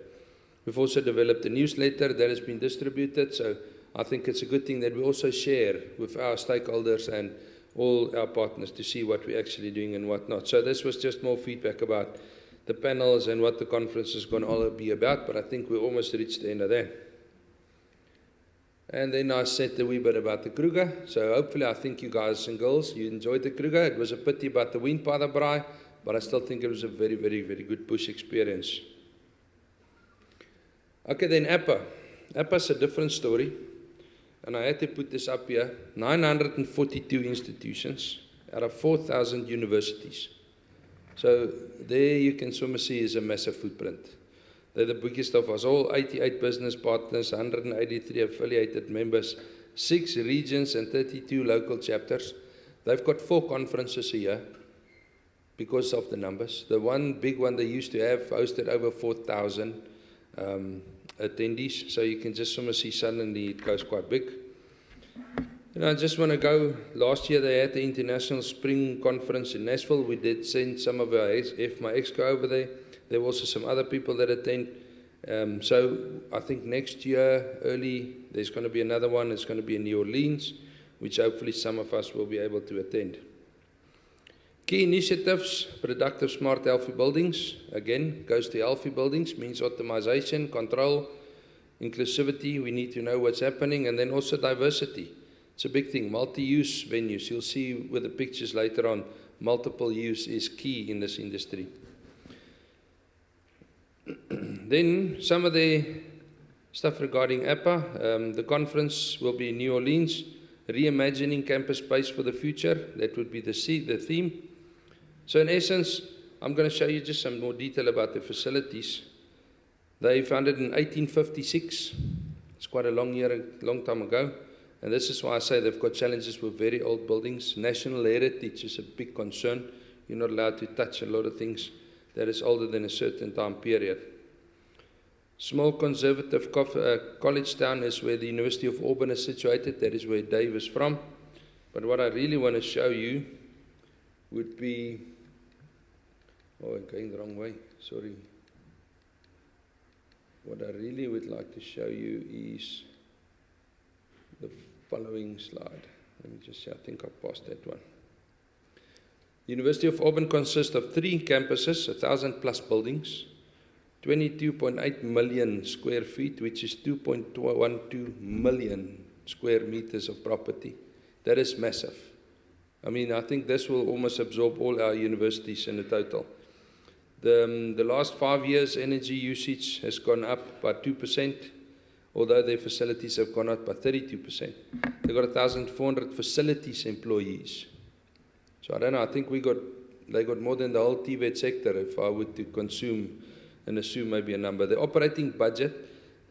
[SPEAKER 3] We've also developed a newsletter that has been distributed. So I think it's a good thing that we also share with our stakeholders and all our partners to see what we're actually doing and what not. So this was just more feedback about the panels and what the conference is going to all be about, but I think we almost reached the end of that. And then I said a wee bit about the Kruger. So hopefully I think you guys and girls, you enjoyed the Kruger. It was a pity about the wind by the braai, but I still think it was a very, very, very good bush experience. Okay, then APA. APA's a different story. And I had to put this up here. 942 institutions out of 4,000 universities. So there you can see is a massive footprint. They're the biggest of us all, 88 business partners, 183 affiliated members, 6 regions and 32 local chapters. They've got 4 conferences a year because of the numbers. The one big one they used to have hosted over 4,000 attendees. So you can just see suddenly it goes quite big. I just want to go, last year they had the International Spring Conference in Nashville. We did send some of our Hefma Exco over there. There were also some other people that attend. So I think next year, early, there's going to be another one. It's going to be in New Orleans, which hopefully some of us will be able to attend. Key initiatives, productive, smart, healthy buildings. Again, goes to healthy buildings, means optimization, control, inclusivity. We need to know what's happening. And then also diversity. It's a big thing. Multi-use venues. You'll see with the pictures later on, multiple use is key in this industry. Then some of the stuff regarding APA. The conference will be in New Orleans. Reimagining campus space for the future. That would be the theme. So in essence, I'm going to show you just some more detail about the facilities. They founded in 1856. It's quite a long time ago. And this is why I say they've got challenges with very old buildings. National heritage is a big concern. You're not allowed to touch a lot of things that is older than a certain time period. Small conservative college town is where the University of Auburn is situated. That is where Dave is from. But what I really want to show you would be... Oh, I'm going the wrong way. Sorry. What I really would like to show you is the following slide. Let me just see, I think I passed that one. The University of Auburn consists of 3 campuses, 1,000 plus buildings, 22.8 million square feet, which is 2.12 million square meters of property. That is massive. I mean, I think this will almost absorb all our universities in the total. The last 5 years, energy usage has gone up by 2%. Although their facilities have gone up by 32%. They've got 1,400 facilities employees. So I don't know, I think they got more than the whole TVET sector if I were to consume and assume maybe a number. The operating budget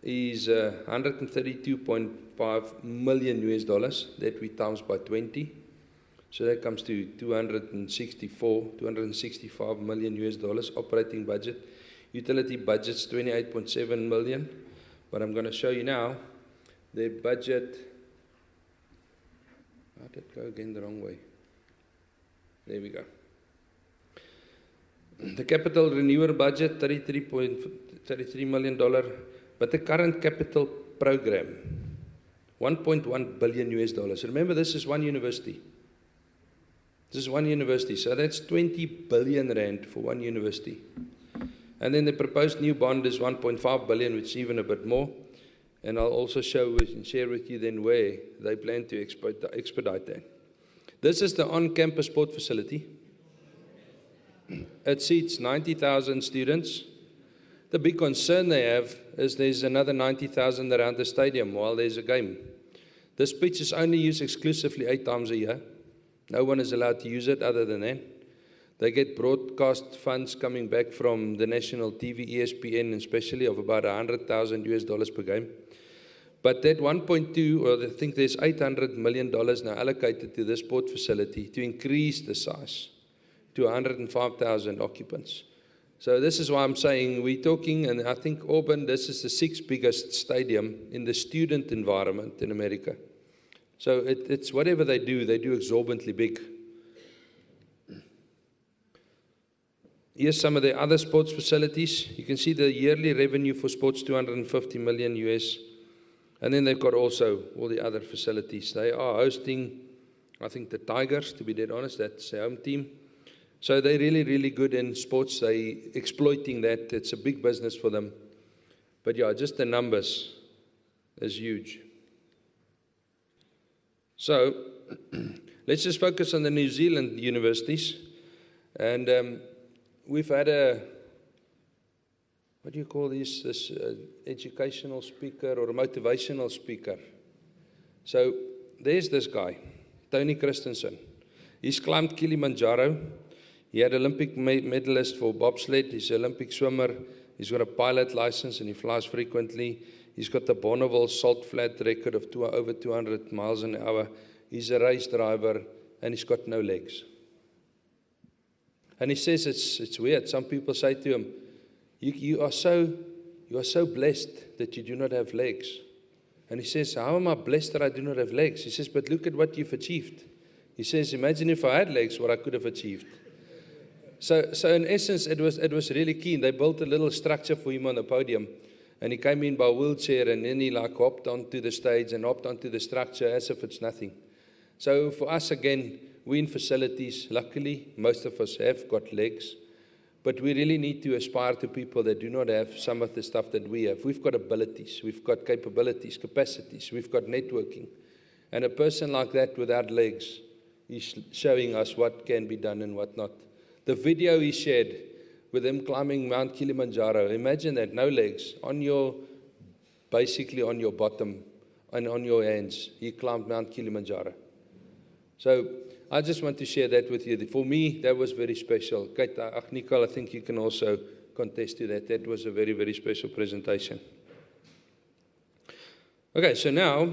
[SPEAKER 3] is $132.5 million US dollars that we times by 20. So that comes to 265 million US dollars operating budget. Utility budget's 28.7 million. But I'm going to show you now their budget. How did it go again the wrong way? There we go. The capital renewal budget, $33 million. But the current capital program, $1.1 billion US dollars. Remember, this is one university. This is one university. So that's 20 billion rand for one university. And then the proposed new bond is 1.5 billion, which is even a bit more. And I'll also share with you then where they plan to expedite that. This is the on-campus sport facility. It seats 90,000 students. The big concern they have is there's another 90,000 around the stadium while there's a game. This pitch is only used exclusively 8 times a year. No one is allowed to use it other than that. They get broadcast funds coming back from the national TV, ESPN, especially of about $100,000 US dollars per game. But that 1.2, or I think there's $800 million now allocated to this sport facility to increase the size to 105,000 occupants. So this is why I'm saying we're talking, and I think Auburn, this is the 6th biggest stadium in the student environment in America. So it's whatever they do exorbitantly big. Here's some of the other sports facilities. You can see the yearly revenue for sports, 250 million US. And then they've got also all the other facilities. They are hosting, I think, the Tigers, to be dead honest, that's their home team. So they're really, really good in sports. They're exploiting that. It's a big business for them. But yeah, just the numbers is huge. So let's just focus on the New Zealand universities. And we've had what do you call this educational speaker or a motivational speaker. So there's this guy, Tony Christensen. He's climbed Kilimanjaro. He had Olympic medalist for bobsled. He's an Olympic swimmer. He's got a pilot license and he flies frequently. He's got the Bonneville salt flat record of over 200 miles an hour. He's a race driver and he's got no legs. And he says it's weird. Some people say to him, you are so blessed that you do not have legs. And he says, how am I blessed that I do not have legs? He says, but look at what you've achieved. He says, imagine if I had legs, what I could have achieved. So in essence, it was really keen. They built a little structure for him on the podium. And he came in by wheelchair and then he hopped onto the stage and hopped onto the structure as if it's nothing. So for us, again, we're in facilities. Luckily, most of us have got legs. But we really need to aspire to people that do not have some of the stuff that we have. We've got abilities. We've got capabilities, capacities. We've got networking. And a person like that without legs is showing us what can be done and what not. The video he shared with him climbing Mount Kilimanjaro, imagine that, no legs, basically on your bottom and on your hands. He climbed Mount Kilimanjaro. So I just want to share that with you. For me, that was very special. Nicole, I think you can also contest to that. That was a very, very special presentation. Okay, so now,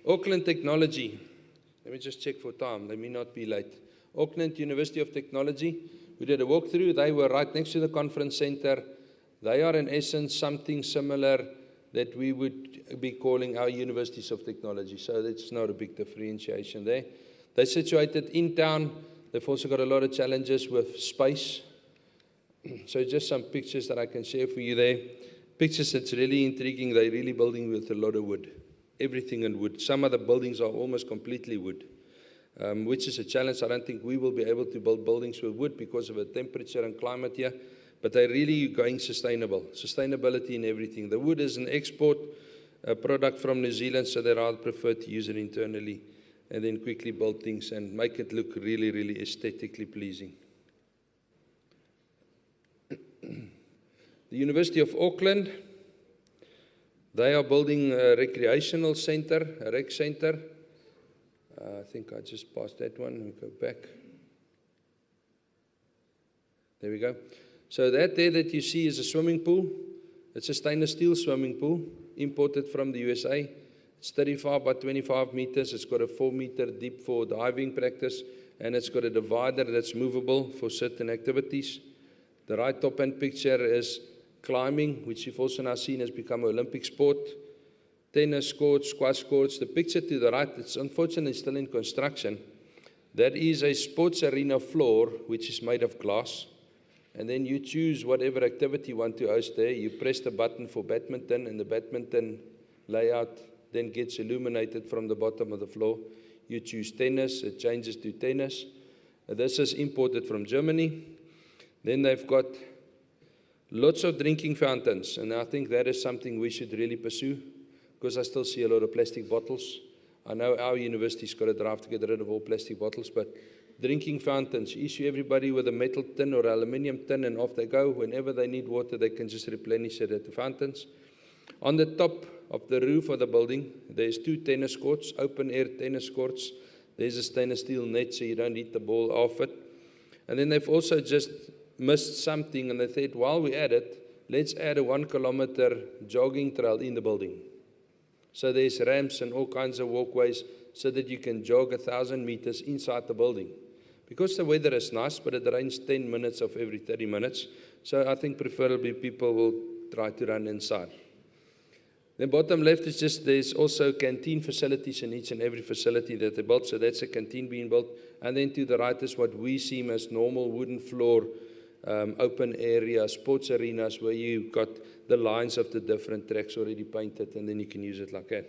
[SPEAKER 3] Auckland Technology. Let me just check for time. Let me not be late. Auckland University of Technology. We did a walkthrough. They were right next to the conference center. They are in essence something similar that we would be calling our universities of technology. So that's not a big differentiation there. They're situated in town. They've also got a lot of challenges with space. So just some pictures that I can share for you there. Pictures that's really intriguing. They're really building with a lot of wood. Everything in wood. Some of the buildings are almost completely wood. Which is a challenge. I don't think we will be able to build buildings with wood because of the temperature and climate here, but they're really going sustainable. Sustainability in everything. The wood is an export product from New Zealand, so they rather prefer to use it internally and then quickly build things and make it look really, really aesthetically pleasing. The University of Auckland, they are building a recreational center, a rec center. I think I just passed that one. We go back. There we go. So that there that you see is a swimming pool. It's a stainless steel swimming pool imported from the USA. It's 35 by 25 meters. It's got a 4-meter deep for diving practice, and it's got a divider that's movable for certain activities. The right top-hand picture is climbing, which you've also now seen has become an Olympic sport. Tennis courts, squash courts. The picture to the right, it's unfortunately still in construction. That is a sports arena floor, which is made of glass. And then you choose whatever activity you want to host there. You press the button for badminton, and the badminton layout then gets illuminated from the bottom of the floor. You choose tennis, it changes to tennis. This is imported from Germany. Then they've got lots of drinking fountains, and I think that is something we should really pursue, because I still see a lot of plastic bottles. I know our university's got a drive to get rid of all plastic bottles, but drinking fountains, you issue everybody with a metal tin or aluminium tin, and off they go. Whenever they need water, they can just replenish it at the fountains. On the top of the roof of the building, there's 2 tennis courts, open-air tennis courts. There's a stainless steel net, so you don't hit the ball off it. And then they've also just missed something, and they thought, while we're at it, let's add a 1-kilometer jogging trail in the building. So there's ramps and all kinds of walkways so that you can jog 1,000 meters inside the building. Because the weather is nice, but it rains 10 minutes of every 30 minutes. So I think preferably people will try to run inside. Then bottom left is just, there's also canteen facilities in each and every facility that they built. So that's a canteen being built. And then to the right is what we see as normal wooden floor, open area, sports arenas where you've got the lines of the different tracks already painted, and then you can use it like that.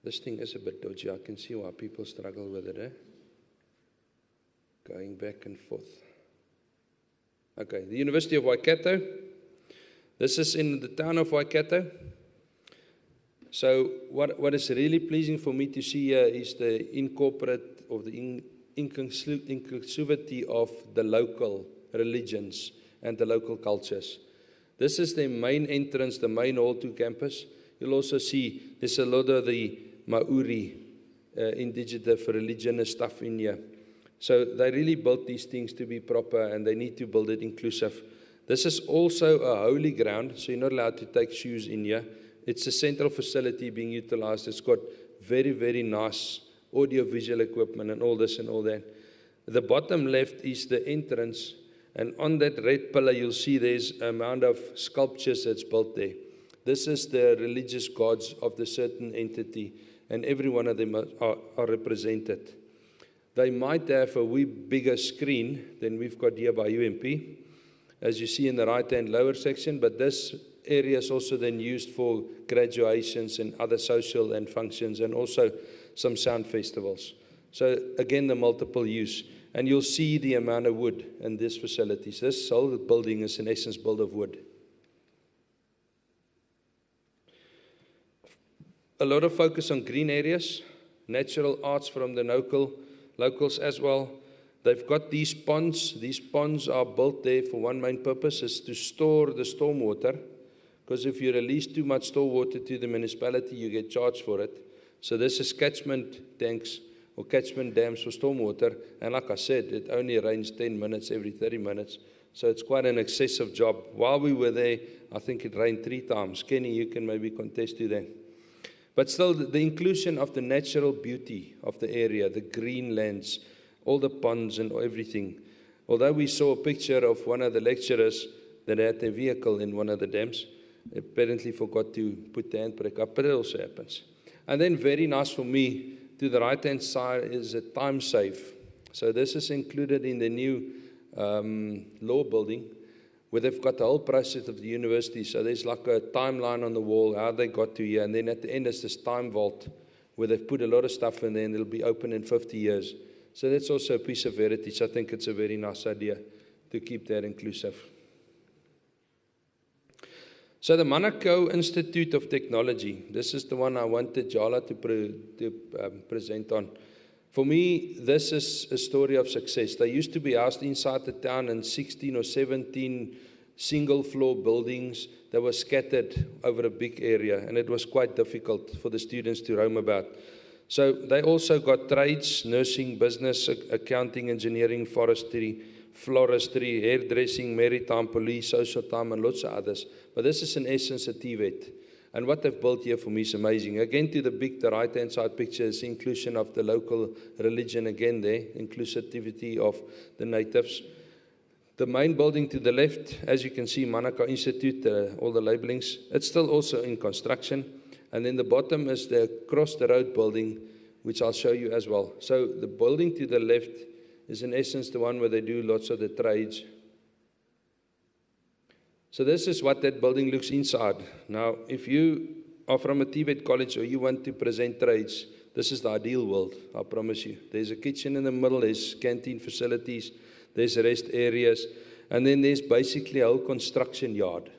[SPEAKER 3] This thing is a bit dodgy. I can see why people struggle with it, Going back and forth. Okay, the University of Waikato. This is in the town of Waikato. So what is really pleasing for me to see here is the incorporate of the inclusivity of the local religions and the local cultures. This is the main entrance, the main hall to campus. You'll also see there's a lot of the Maori indigenous religion and stuff in here. So they really built these things to be proper, and they need to build it inclusive. This is also a holy ground, so you're not allowed to take shoes in here. It's a central facility being utilized. It's got very, very nice audio-visual equipment and all this and all that. The bottom left is the entrance, and on that red pillar you'll see there's an amount of sculptures that's built there. This is the religious gods of the certain entity, and every one of them are represented. They might have a wee bigger screen than we've got here by UMP, as you see in the right-hand lower section, but this area is also then used for graduations and other social and functions, and also some sound festivals. So again, the multiple use. And you'll see the amount of wood in these facilities. This whole building is in essence built of wood. A lot of focus on green areas, natural arts from the locals as well. They've got these ponds. These ponds are built there for one main purpose, is to store the stormwater. Because if you release too much stormwater to the municipality, you get charged for it. So this is catchment tanks or catchment dams for stormwater. And like I said, it only rains 10 minutes every 30 minutes. So it's quite an excessive job. While we were there, I think it rained 3 times. Kenny, you can maybe contest to that. But still, the inclusion of the natural beauty of the area, the green lands, all the ponds and everything. Although we saw a picture of one of the lecturers that had a vehicle in one of the dams, apparently forgot to put the handbrake up, but it also happens. And then very nice for me, to the right-hand side is a time safe. So this is included in the new law building, where they've got the whole process of the university. So there's like a timeline on the wall, how they got to here. And then at the end is this time vault, where they've put a lot of stuff in there, and it'll be open in 50 years. So that's also a piece of heritage. I think it's a very nice idea to keep that inclusive. So the Manukau Institute of Technology, this is the one I wanted Jala to present on. For me, this is a story of success. They used to be housed inside the town in 16 or 17 single-floor buildings that were scattered over a big area, and it was quite difficult for the students to roam about. So they also got trades, nursing, business, accounting, engineering, forestry, floristry, hairdressing, maritime, police, social time, and lots of others. But this is in essence a TVET. And what they've built here for me is amazing. Again, to the right-hand side picture is the inclusion of the local religion again there, inclusivity of the natives. The main building to the left, as you can see, Manukau Institute, all the labelings, it's still also in construction. And then the bottom is the across the road building, which I'll show you as well. So the building to the left is in essence the one where they do lots of the trades. So this is what that building looks inside. Now, if you are from a TVET college or you want to present trades, this is the ideal world, I promise you. There's a kitchen in the middle, there's canteen facilities, there's rest areas, and then there's basically a whole construction yard.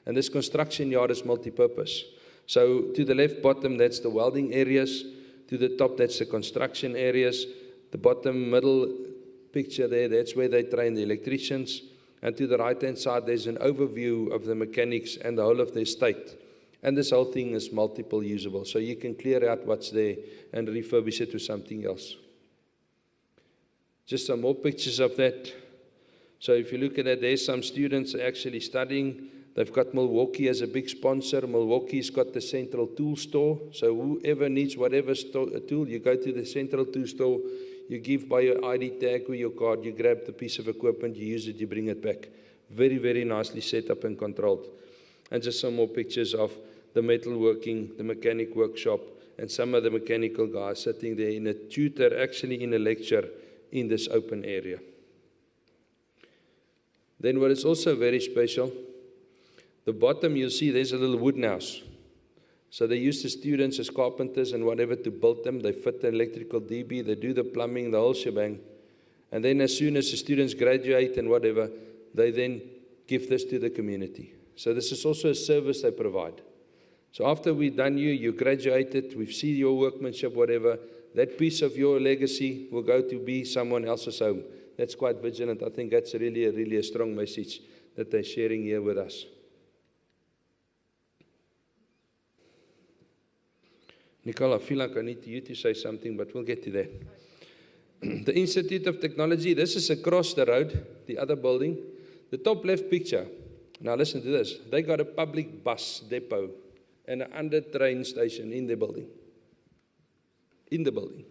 [SPEAKER 3] And this construction yard is multi-purpose. So to the left bottom, that's the welding areas. To the top, that's the construction areas. The bottom middle picture there, that's where they train the electricians. And to the right-hand side, there's an overview of the mechanics and the whole of the estate. And this whole thing is multiple usable. So you can clear out what's there and refurbish it to something else. Just some more pictures of that. So if you look at that, there's some students actually studying. They've got Milwaukee as a big sponsor. Milwaukee's got the central tool store. So whoever needs whatever tool, you go to the central tool store, you give by your ID tag or your card, you grab the piece of equipment, you use it, you bring it back. Very, very nicely set up and controlled. And just some more pictures of the metalworking, the mechanic workshop, and some of the mechanical guys sitting there in a tutor, actually in a lecture in this open area. Then what is also very special, the bottom you'll see there's a little wooden house. So they use the students as carpenters and whatever to build them. They fit the electrical DB, they do the plumbing, the whole shebang. And then as soon as the students graduate and whatever, they then give this to the community. So this is also a service they provide. So after we've done you graduated, we've seen your workmanship, whatever, that piece of your legacy will go to be someone else's home. That's quite vigilant. I think that's really a strong message that they're sharing here with us. Nicole, I feel like I need you to say something, but we'll get to that. The Institute of Technology, this is across the road, the other building. The top left picture, now listen to this. They got a public bus depot and an under train station in the building. In the building.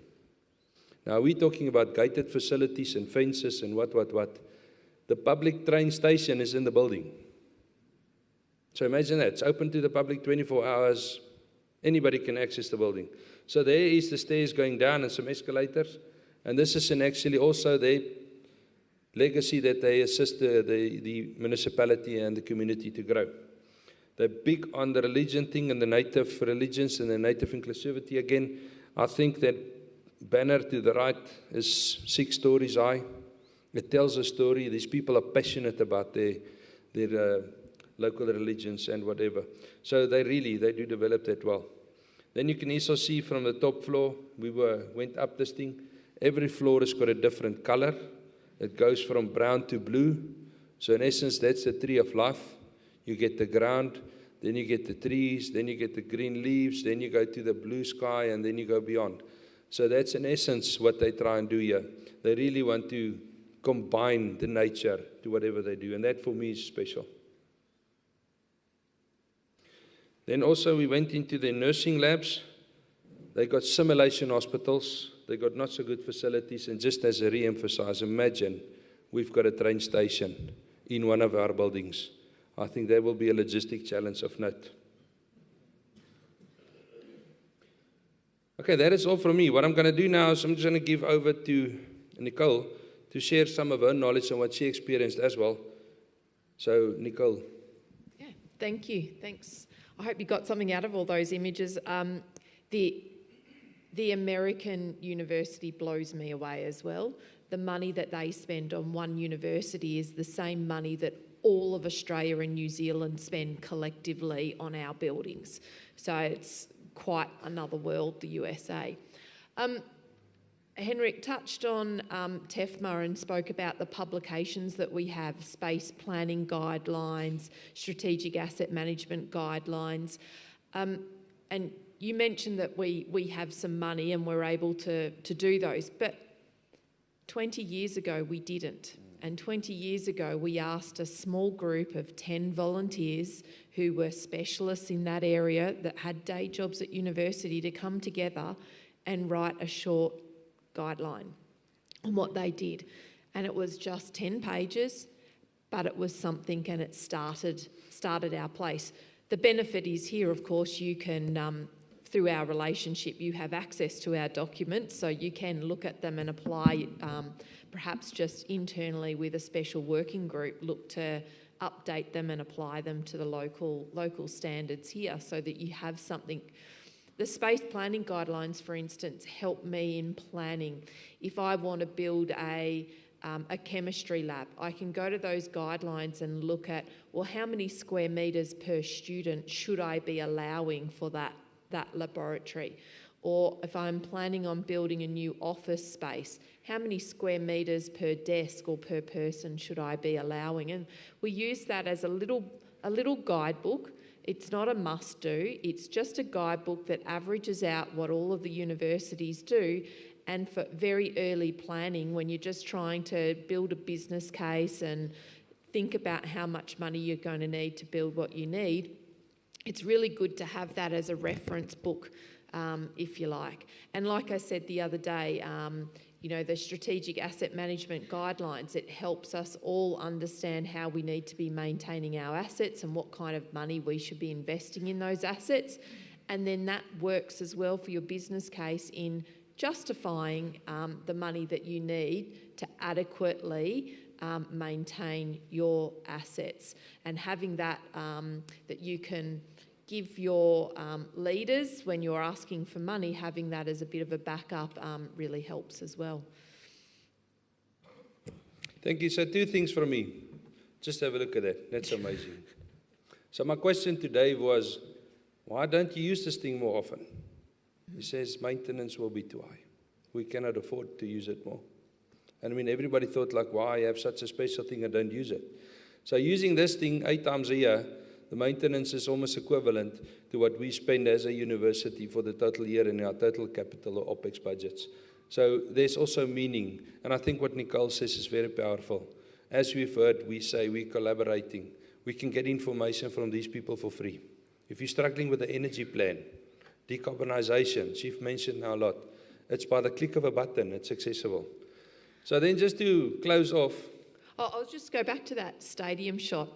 [SPEAKER 3] Now we're talking about gated facilities and fences and what. The public train station is in the building. So imagine that, it's open to the public 24 hours. Anybody can access the building. So there is the stairs going down and some escalators. And this is actually also their legacy that they assist the municipality and the community to grow. They're big on the religion thing and the native religions and the native inclusivity again. I think that banner to the right is 6 stories high. It tells a story. These people are passionate about their local religions and whatever. So they do develop that well. Then you can also see from the top floor, we went up this thing. Every floor has got a different color. It goes from brown to blue. So in essence, that's the tree of life. You get the ground, then you get the trees, then you get the green leaves, then you go to the blue sky, and then you go beyond. So that's in essence what they try and do here. They really want to combine the nature to whatever they do, and that for me is special. Then also we went into the nursing labs. They got simulation hospitals. They got not so good facilities. And just as a re-emphasize, imagine we've got a train station in one of our buildings. I think that will be a logistic challenge of note. Okay, that is all from me. What I'm going to do now is I'm just going to give over to Nicole to share some of her knowledge and what she experienced as well. So, Nicole.
[SPEAKER 8] Yeah, thank you. Thanks. I hope you got something out of all those images. The American university blows me away as well. The money that they spend on one university is the same money that all of Australia and New Zealand spend collectively on our buildings. So it's quite another world, the USA. Henrik touched on TEFMA and spoke about the publications that we have, space planning guidelines, strategic asset management guidelines. And you mentioned that we have some money and we're able to do those, but 20 years ago we didn't. And 20 years ago we asked a small group of 10 volunteers who were specialists in that area that had day jobs at university to come together and write a short guideline on what they did. And it was just 10 pages, but it was something, and it started our place. The benefit is here, of course, you can, through our relationship, you have access to our documents, so you can look at them and apply, perhaps just internally with a special working group, look to update them and apply them to the local standards here so that you have something. The space planning guidelines, for instance, help me in planning. If I want to build a chemistry lab, I can go to those guidelines and look at, well, how many square metres per student should I be allowing for that laboratory? Or if I'm planning on building a new office space, how many square metres per desk or per person should I be allowing? And we use that as a little guidebook. It's not a must-do, it's just a guidebook that averages out what all of the universities do, and for very early planning when you're just trying to build a business case and think about how much money you're going to need to build what you need, it's really good to have that as a reference book, if you like. And like I said the other day, the strategic asset management guidelines, it helps us all understand how we need to be maintaining our assets and what kind of money we should be investing in those assets. And then that works as well for your business case in justifying the money that you need to adequately maintain your assets, and having that that you can give your leaders when you're asking for money, having that as a bit of a backup really helps as well.
[SPEAKER 3] Thank you. So 2 things from me. Just have a look at that. That's amazing. So my question to Dave was, why don't you use this thing more often? He says maintenance will be too high. We cannot afford to use it more. And I mean, everybody thought like, why I have such a special thing and don't use it? So using this thing 8 times a year, the maintenance is almost equivalent to what we spend as a university for the total year in our total capital or OPEX budgets. So there's also meaning. And I think what Nicole says is very powerful. As we've heard, we say we're collaborating. We can get information from these people for free. If you're struggling with the energy plan, decarbonization, Chief mentioned now a lot, it's by the click of a button, it's accessible. So then just to close off.
[SPEAKER 8] I'll just go back to that stadium shot.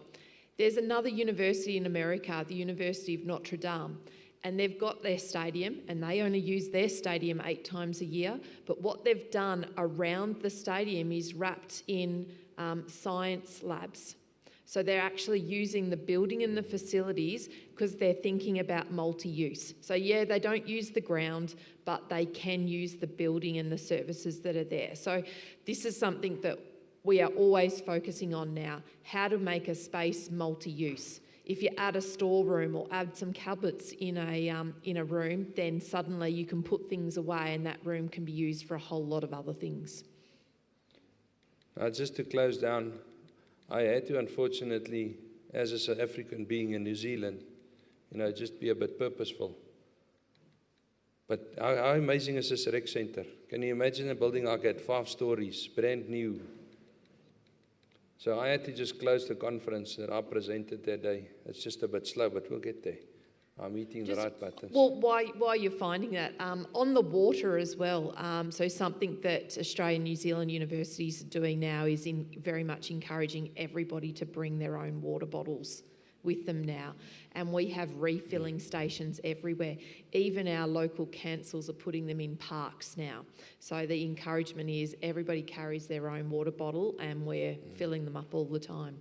[SPEAKER 8] There's another university in America, the University of Notre Dame, and they've got their stadium, and they only use their stadium 8 times a year. But what they've done around the stadium is wrapped in science labs. So they're actually using the building and the facilities because they're thinking about multi-use. So yeah, they don't use the ground, but they can use the building and the services that are there. So this is something that we are always focusing on now, how to make a space multi-use. If you add a storeroom or add some cupboards in a room, then suddenly you can put things away and that room can be used for a whole lot of other things.
[SPEAKER 3] Just to close down, I had to, unfortunately, as a South African being in New Zealand, just be a bit purposeful. But how amazing is this rec center? Can you imagine a building like that, 5 stories, brand new? So I had to just close the conference that I presented that day. It's just a bit slow, but we'll get there. I'm eating the right buttons.
[SPEAKER 8] Well, why you're finding that, on the water as well, so something that Australia and New Zealand universities are doing now is very much encouraging everybody to bring their own water bottles with them now. And we have refilling stations everywhere. Even our local councils are putting them in parks now. So the encouragement is everybody carries their own water bottle and we're filling them up all the time.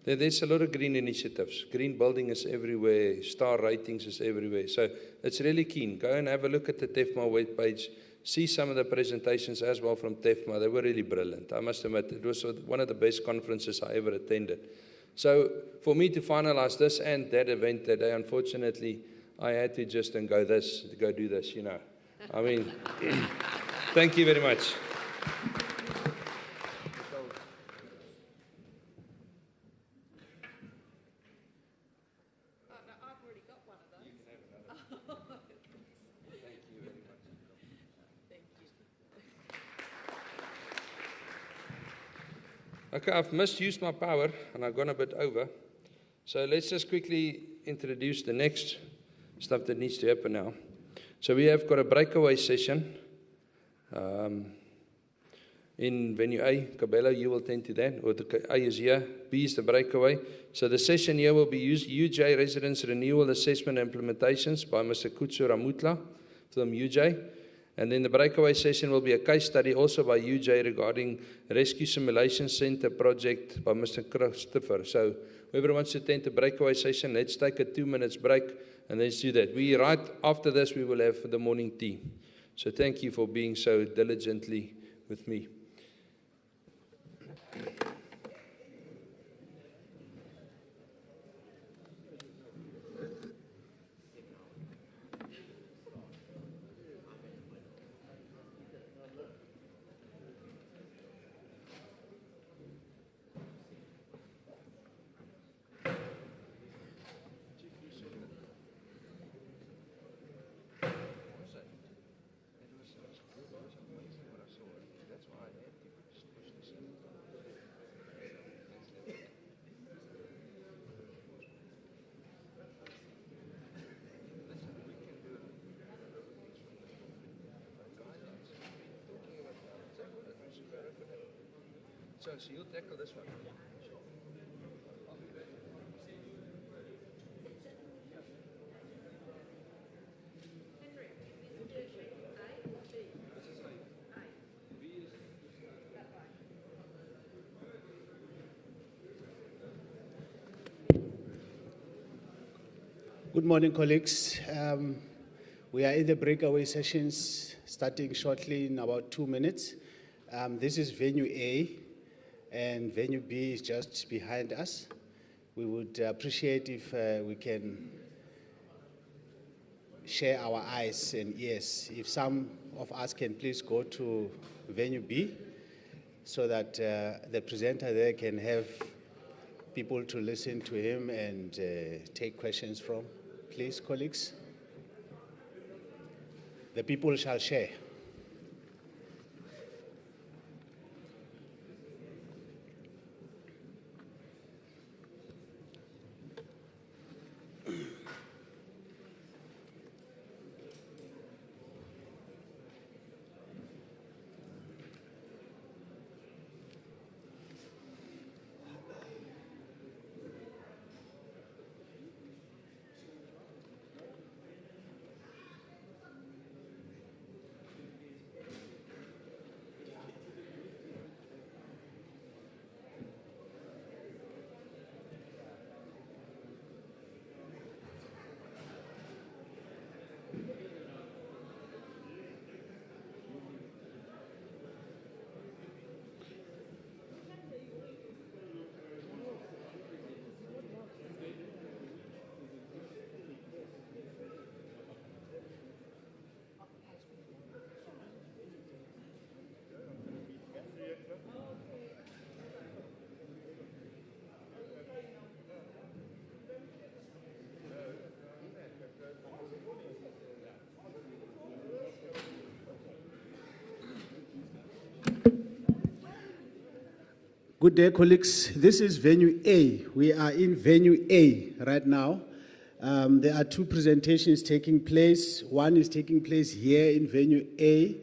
[SPEAKER 3] There's a lot of green initiatives. Green building is everywhere. Star ratings is everywhere. So it's really keen. Go and have a look at the TEFMA webpage. See some of the presentations as well from TEFMA. They were really brilliant. I must admit, it was one of the best conferences I ever attended. So for me to finalize this and that event that day, unfortunately, I had to just go do this, I mean, thank you very much. Okay, I've misused my power and I've gone a bit over. So let's just quickly introduce the next stuff that needs to happen now. So we have got a breakaway session in venue A. Cabello, you will tend to that. Or the A is here, B is the breakaway. So the session here will be UJ Residence Renewal Assessment Implementations by Mr. Kutsu Ramutla from UJ. And then the breakaway session will be a case study also by UJ regarding Rescue Simulation Center project by Mr. Christopher. So whoever wants to attend the breakaway session, let's take a 2 minutes break and let's do that. Right after this, we will have the morning tea. So thank you for being so diligently with me. That's why Chelsea, you'll tackle this one.
[SPEAKER 9] Good morning, colleagues. We are in the breakaway sessions starting shortly in about 2 minutes. This is venue A, and venue B is just behind us. We would appreciate if we can share our eyes and ears. If some of us can please go to venue B so that the presenter there can have people to listen to him and take questions from. Please, colleagues. The people shall share. Good day, colleagues. This is venue A. We are in venue A right now. There are two presentations taking place. One is taking place here in venue A,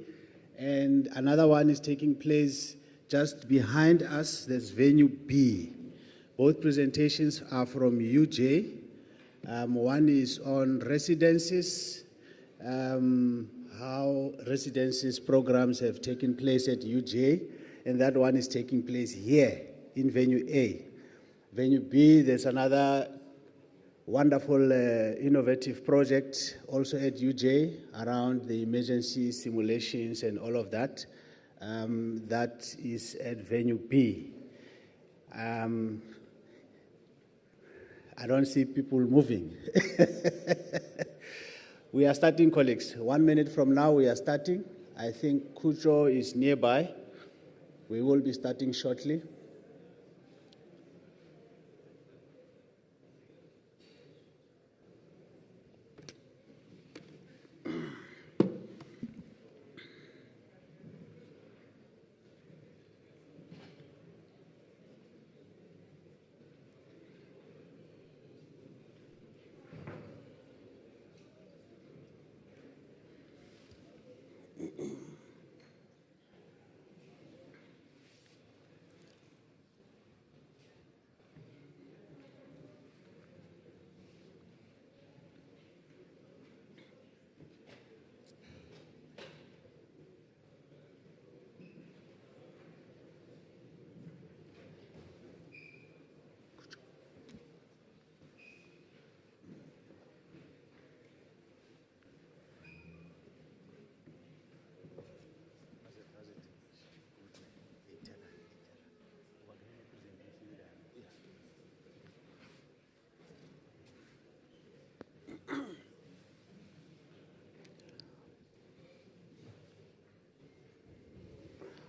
[SPEAKER 9] and another one is taking place just behind us. There's venue B. Both presentations are from UJ. One is on residences, how residences programs have taken place at UJ, and that one is taking place here in venue A. Venue B, there's another wonderful innovative project also at UJ around the emergency simulations and all of that. That is at venue B. I don't see people moving. We are starting, colleagues. 1 minute from now, we are starting. I think Kucho is nearby. We will be starting shortly.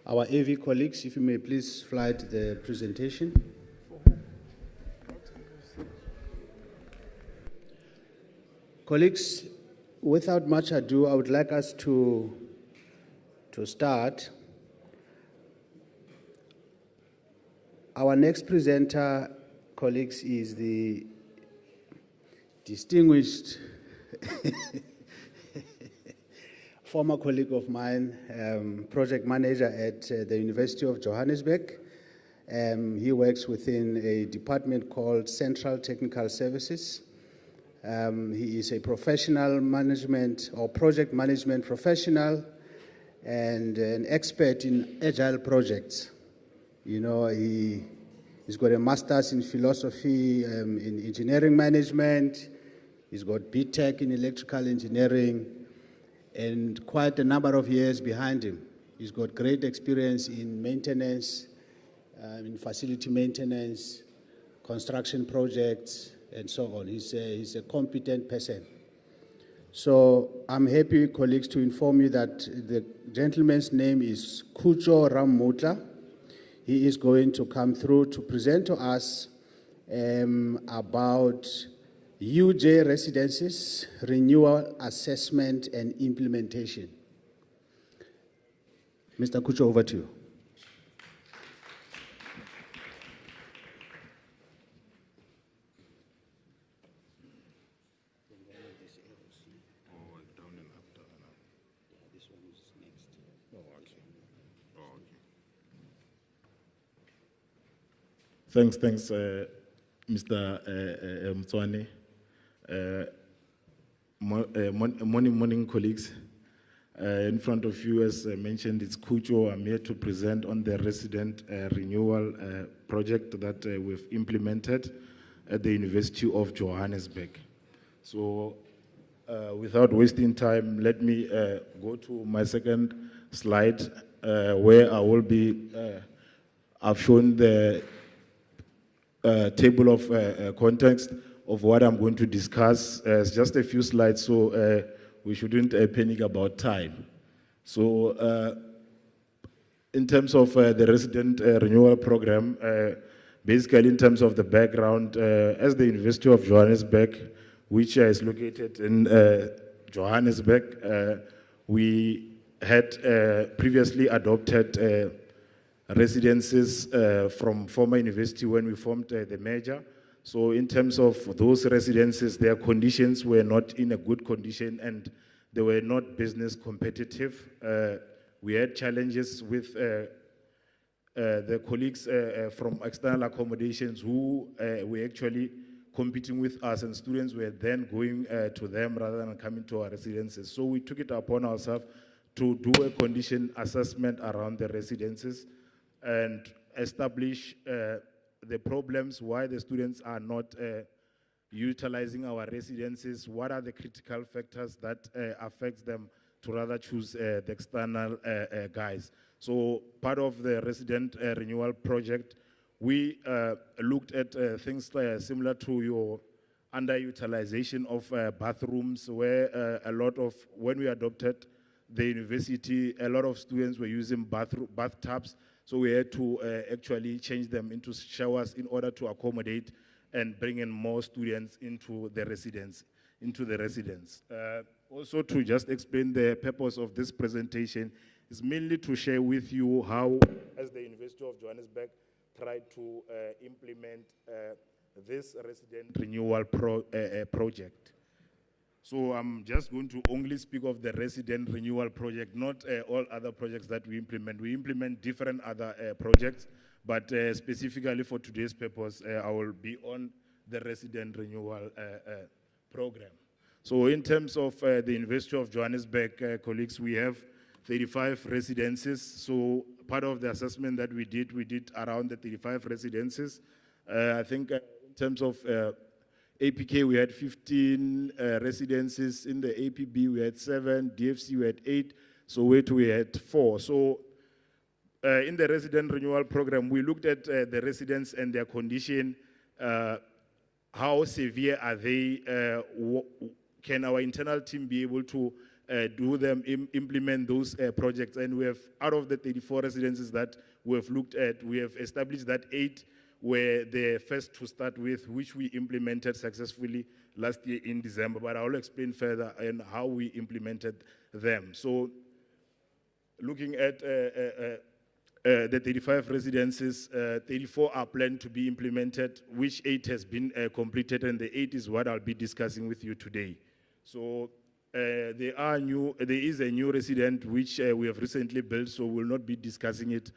[SPEAKER 9] Our AV colleagues, if you may please fly to the presentation. Colleagues, without much ado, I would like us to start. Our next presenter, colleagues, is the distinguished former colleague of mine, project manager at the University of Johannesburg, He works within a department called Central Technical Services. He is a professional management or project management professional and an expert in agile projects. You know, he's got a master's in philosophy, in engineering management. He's got BTech in electrical engineering and quite a number of years behind him. He's got great experience in maintenance, in facility maintenance, construction projects, and so on. He's a competent person. So I'm happy, colleagues, to inform you that the gentleman's name is Kucho Ramutla. He is going to come through to present to us about UJ residences, renewal, assessment, and implementation. Mr. Kucho, over to you.
[SPEAKER 10] Thanks, Mr. Mtswane. Morning, colleagues. In front of you, as mentioned, it's Kucho. I'm here to present on the resident renewal project that we've implemented at the University of Johannesburg. So, without wasting time, let me go to my second slide, where I will be, I've shown the table of context of what I'm going to discuss. It's just a few slides, so we shouldn't panic about time. So in terms of the resident renewal program, basically in terms of the background, as the University of Johannesburg, which is located in Johannesburg, we had previously adopted residences from former university when we formed the merger. So in terms of those residences, their conditions were not in a good condition and they were not business competitive. We had challenges with the colleagues from external accommodations who were actually competing with us, and students were then going to them rather than coming to our residences. So we took it upon ourselves to do a condition assessment around the residences and establish the problems, why the students are not utilizing our residences, what are the critical factors that affects them to rather choose the external guys. So part of the resident renewal project, we looked at things similar to your underutilization of bathrooms, where a lot of, when we adopted the university, a lot of students were using bathtubs. So we had to actually change them into showers in order to accommodate and bring in more students into the residence. Also, to just explain the purpose of this presentation is mainly to share with you how, as the University of Johannesburg, tried to implement this resident renewal project. So I'm just going to only speak of the resident renewal project, not all other projects that we implement. We implement different other projects, but specifically for today's purpose, I will be on the resident renewal program. So in terms of the University of Johannesburg, colleagues, we have 35 residences. So part of the assessment that we did around the 35 residences. I think in terms of APK, we had 15 residences. In the APB, we had 7. DFC, we had 8. Soweto, we had 4. So in the resident renewal program, we looked at the residents and their condition. How severe are they? Can our internal team be able to implement those projects? And we have, out of the 34 residences that we have looked at, we have established that 8 were the first to start with, which we implemented successfully last year in December. But I will explain further on how we implemented them. So looking at the 35 residences, 34 are planned to be implemented, which 8 has been completed, and the 8 is what I'll be discussing with you today. So there is a new resident which we have recently built, so we'll not be discussing it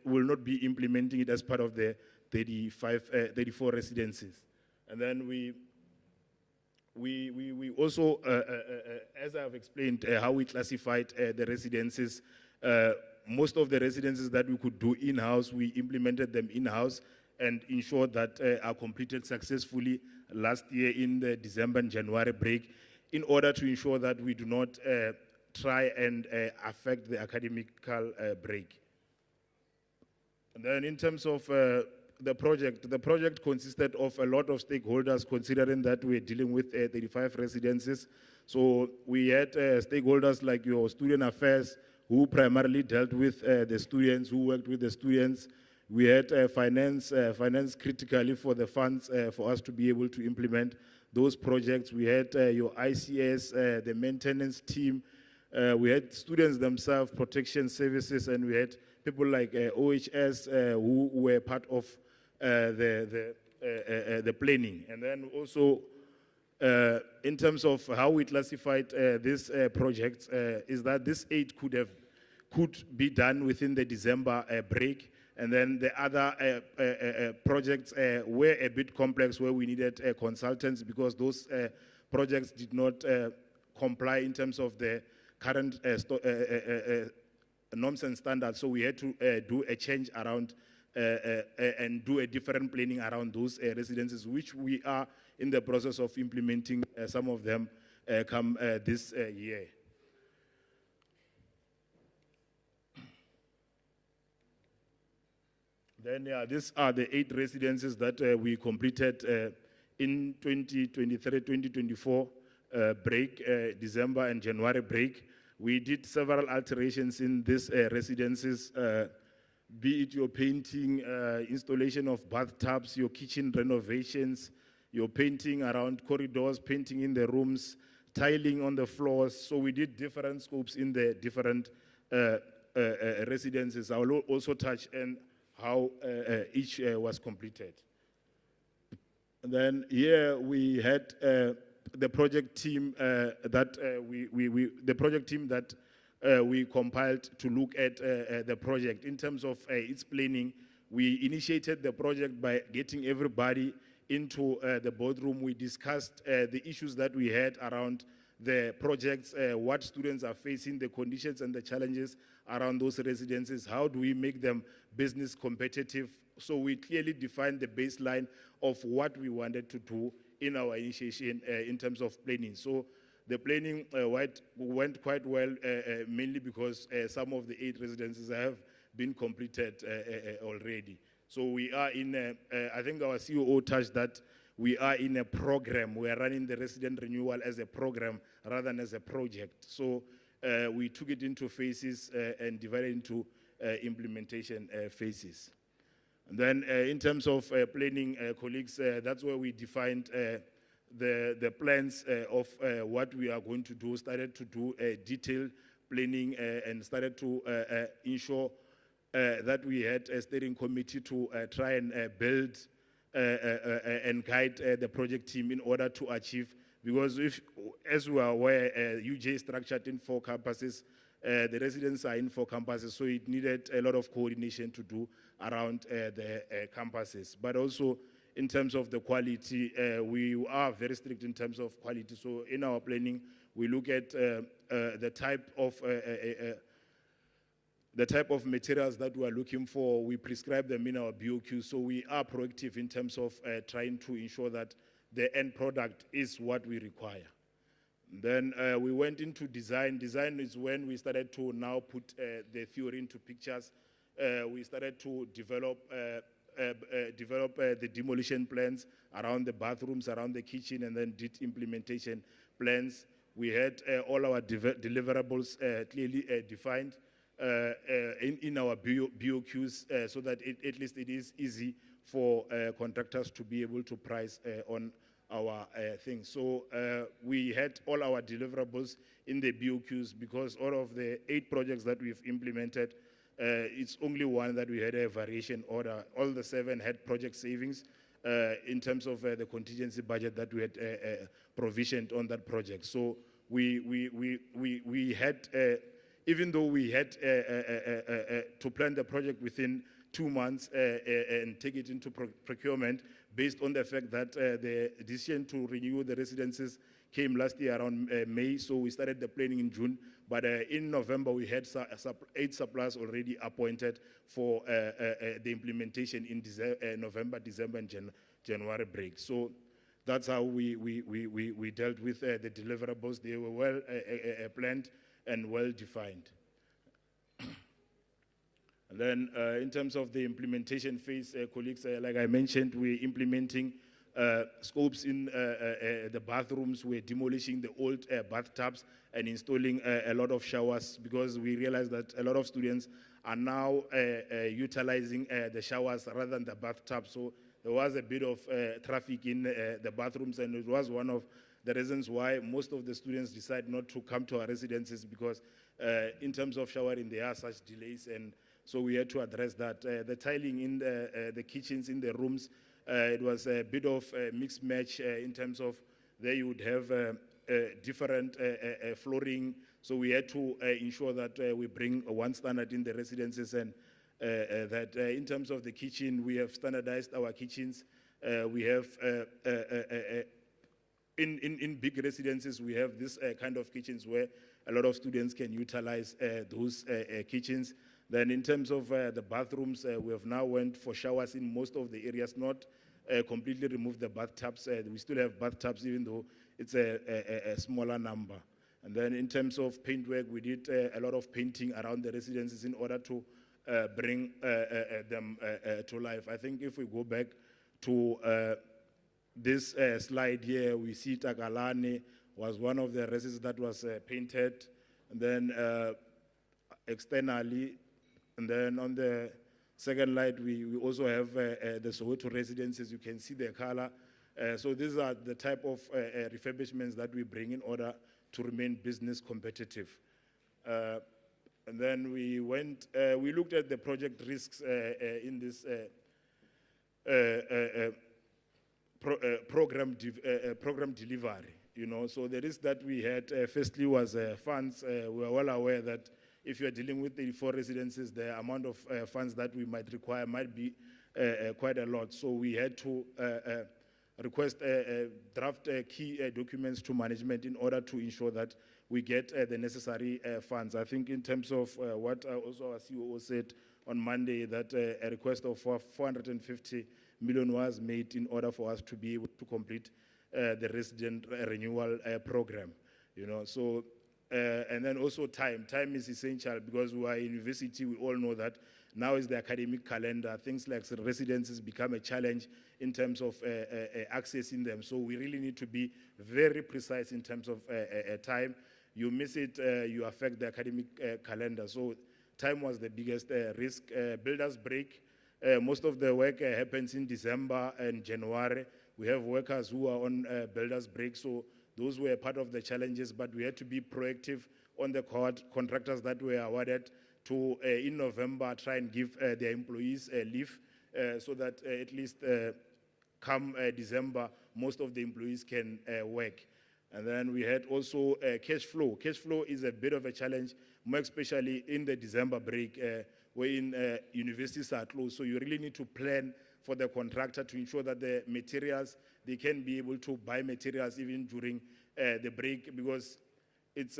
[SPEAKER 10] will not be implementing it as part of the 34 residencies. And then we also, as I've explained, how we classified the residences. Most of the residences that we could do in-house, we implemented them in-house and ensured that are completed successfully last year in the December and January break, in order to ensure that we do not try and affect the academical break. And then in terms of the project consisted of a lot of stakeholders, considering that we're dealing with 35 residences. So we had stakeholders like your student affairs, who primarily dealt with the students, who worked with the students. We had finance critically for the funds for us to be able to implement those projects. We had your ICS, the maintenance team. We had students themselves, protection services, and we had people like OHS who were part of the planning. And then also, in terms of how we classified this project, is that this 8 could be done within the December break, and then the other projects were a bit complex, where we needed consultants, because those projects did not comply in terms of the current norms and standards. So we had to do a change around and do a different planning around those residences, which we are in the process of implementing. Some of them come this year. Then these are the 8 residences that we completed in 2023-2024 break, December and January break. We did several alterations in these residences, be it your painting, installation of bathtubs, your kitchen renovations, your painting around corridors, painting in the rooms, tiling on the floors. So we did different scopes in the different residences. I will also touch on how each was completed. And then here we had the project team that we compiled to look at the project. In terms of its planning, we initiated the project by getting everybody into the boardroom. We discussed the issues that we had around the projects, what students are facing, the conditions and the challenges around those residences. How do we make them business competitive? So we clearly defined the baseline of what we wanted to do in our initiation in terms of planning. So the planning went quite well, mainly because some of the 8 residences have been completed already. So we are in, I think our COO touched that, we are in a program. We are running the resident renewal as a program rather than as a project. So we took it into phases and divided into implementation phases. And then in terms of planning, colleagues, that's where we defined the plans of what we are going to do, started to do detailed planning and started to ensure that we had a steering committee to try and build and guide the project team in order to achieve, because as we are aware, UJ is structured in 4 campuses, the residents are in 4 campuses, so it needed a lot of coordination to do around the campuses. But also in terms of the quality, we are very strict in terms of quality. So in our planning, we look at the type of materials that we are looking for. We prescribe them in our BOQ. So we are proactive in terms of trying to ensure that the end product is what we require. Then we went into design. Design is when we started to now put the theory into pictures. We started to develop the demolition plans around the bathrooms, around the kitchen, and then did implementation plans. We had all our deliverables clearly defined in our BOQs, so that at least it is easy for contractors to be able to price on our things. So we had all our deliverables in the BOQs, because all of the 8 projects that we've implemented, it's only one that we had a variation order. All the 7 had project savings in terms of the contingency budget that we had provisioned on that project. So we had even though we had to plan the project within 2 months and take it into procurement, based on the fact that the decision to renew the residences came last year around May, so we started the planning in June. But in November, we had 8 suppliers already appointed for the implementation in November, December, and January break. So that's how we dealt with the deliverables. They were well planned and well defined. And then in terms of the implementation phase, colleagues, like I mentioned, we're implementing scopes in the bathrooms. We're demolishing the old bathtubs and installing a lot of showers, because we realize that a lot of students are now utilizing the showers rather than the bathtub. So there was a bit of traffic in the bathrooms, and it was one of the reasons why most of the students decide not to come to our residences, because in terms of showering, there are such delays, and so we had to address that. The tiling in the kitchens, in the rooms, it was a bit of a mixed match in terms of there you would have different flooring. So we had to ensure that we bring one standard in the residences, and that in terms of the kitchen, we have standardized our kitchens. We have, in big residences, we have this kind of kitchens where a lot of students can utilize those kitchens. Then in terms of the bathrooms, we have now went for showers in most of the areas, not completely removed the bathtubs. We still have bathtubs, even though it's a smaller number. And then in terms of paintwork, we did a lot of painting around the residences in order to bring them to life. I think if we go back to this slide here, we see Takalane was one of the residences that was painted, and then externally. And then on the second slide, we also have the Soweto residences. You can see the color. So these are the type of refurbishments that we bring in order to remain business competitive. And then we looked at the project risks in this program delivery. You know, so the risk that we had firstly was funds. We were well aware that if you are dealing with 84 residences, the amount of funds that we might require might be quite a lot. So we had to request draft key documents to management in order to ensure that we get the necessary funds. I think in terms of what also our COO said on Monday, that a request of 450 million was made in order for us to be able to complete the resident renewal program. You know, so. And then also time. Time is essential, because we are in university. We all know that now is the academic calendar. Things like residences become a challenge in terms of accessing them. So we really need to be very precise in terms of time. You miss it, you affect the academic calendar. So time was the biggest risk. Builders break. Most of the work happens in December and January. We have workers who are on builders break. So those were part of the challenges, but we had to be proactive on the contractors that were awarded to, in November, try and give their employees leave so that at least come December, most of the employees can work. And then we had also cash flow. Cash flow is a bit of a challenge, more especially in the December break, wherein universities are closed. So you really need to plan for the contractor to ensure that the materials, they can be able to buy materials even during the break, because it's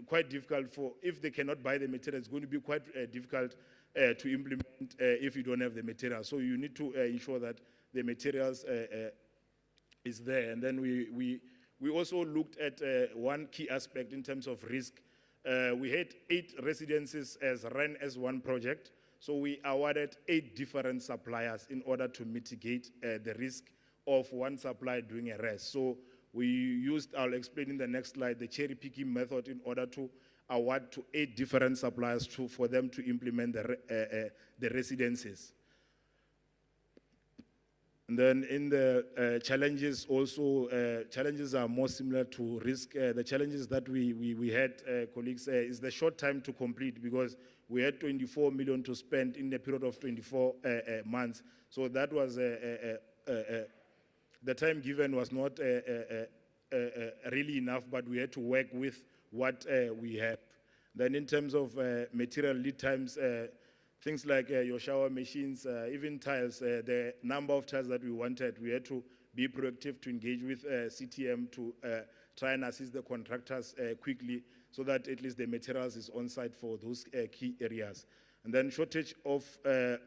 [SPEAKER 10] quite difficult if they cannot buy the materials, it's going to be quite difficult to implement if you don't have the materials. So you need to ensure that the materials is there. And then we also looked at one key aspect in terms of risk. We had 8 residences as run as one project. So we awarded 8 different suppliers in order to mitigate the risk of one supplier doing a rest. So we used, I'll explain in the next slide, the cherry picking method in order to award to 8 different suppliers for them to implement the residences. And then in the challenges also, challenges are more similar to risk. The challenges that we had, colleagues, is the short time to complete, because we had 24 million to spend in a period of 24 months. So that was the time given was not really enough, but we had to work with what we had. Then in terms of material lead times, things like your shower machines, even tiles, the number of tiles that we wanted, we had to be proactive to engage with CTM to try and assist the contractors quickly so that at least the materials is on site for those key areas. And then shortage of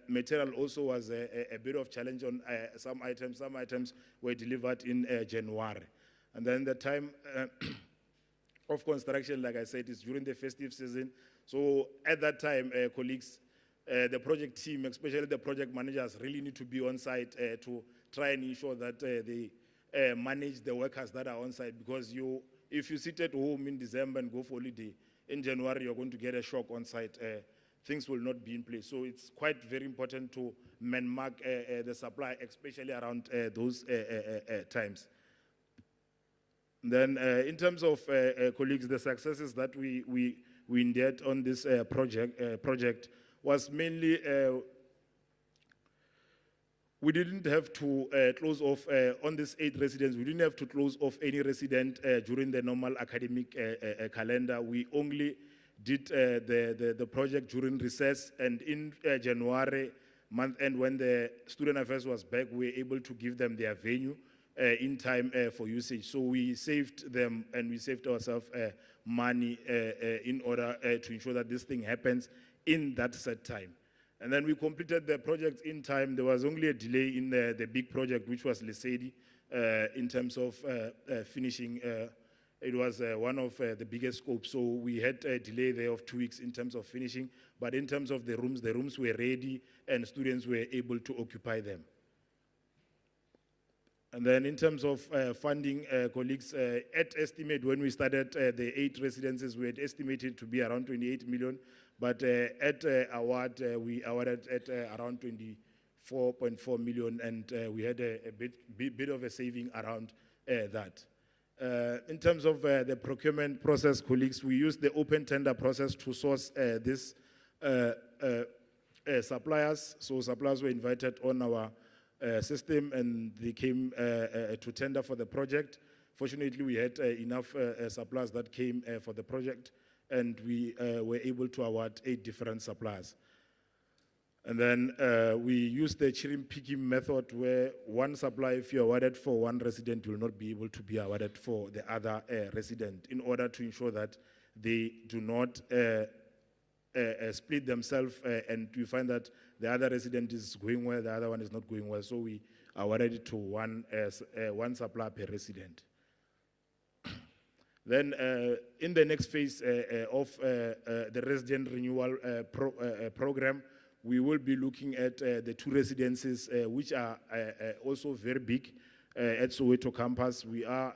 [SPEAKER 10] material also was a bit of challenge on some items. Some items were delivered in January. And then the time of construction, like I said, is during the festive season. So at that time, colleagues, the project team, especially the project managers, really need to be on site to try and ensure that they manage the workers that are on site, because if you sit at home in December and go for holiday, in January you're going to get a shock on site. Things will not be in place. So it's quite very important to man-mark the supply, especially around those times. Then in terms of colleagues, the successes that we endured on this project was mainly we didn't have to close off on these 8 residents. We didn't have to close off any resident during the normal academic calendar. We only did the project during recess, and in January month end, when the student affairs was back, we were able to give them their venue in time for usage. So we saved them and we saved ourselves money in order to ensure that this thing happens in that set time. And then we completed the project in time. There was only a delay in the big project, which was Lesedi, in terms of finishing. It was one of the biggest scopes, so we had a delay there of 2 weeks in terms of finishing. But in terms of the rooms were ready and students were able to occupy them. And then in terms of funding, colleagues, at estimate when we started the 8 residences, we had estimated to be around 28 million, but at award, we awarded at around 24.4 million, and we had a bit of a saving around that. In terms of the procurement process, colleagues, we used the open tender process to source these suppliers. So suppliers were invited on our system, and they came to tender for the project. Fortunately, we had enough suppliers that came for the project, and we were able to award 8 different suppliers. And then we used the cherry picking method, where one supplier, if you're awarded for one resident, will not be able to be awarded for the other resident, in order to ensure that they do not split themselves and you find that the other resident is going well, the other one is not going well. So we awarded it to one supplier per resident. Then in the next phase of the resident renewal program, we will be looking at the 2 residences, which are also very big at Soweto campus. We are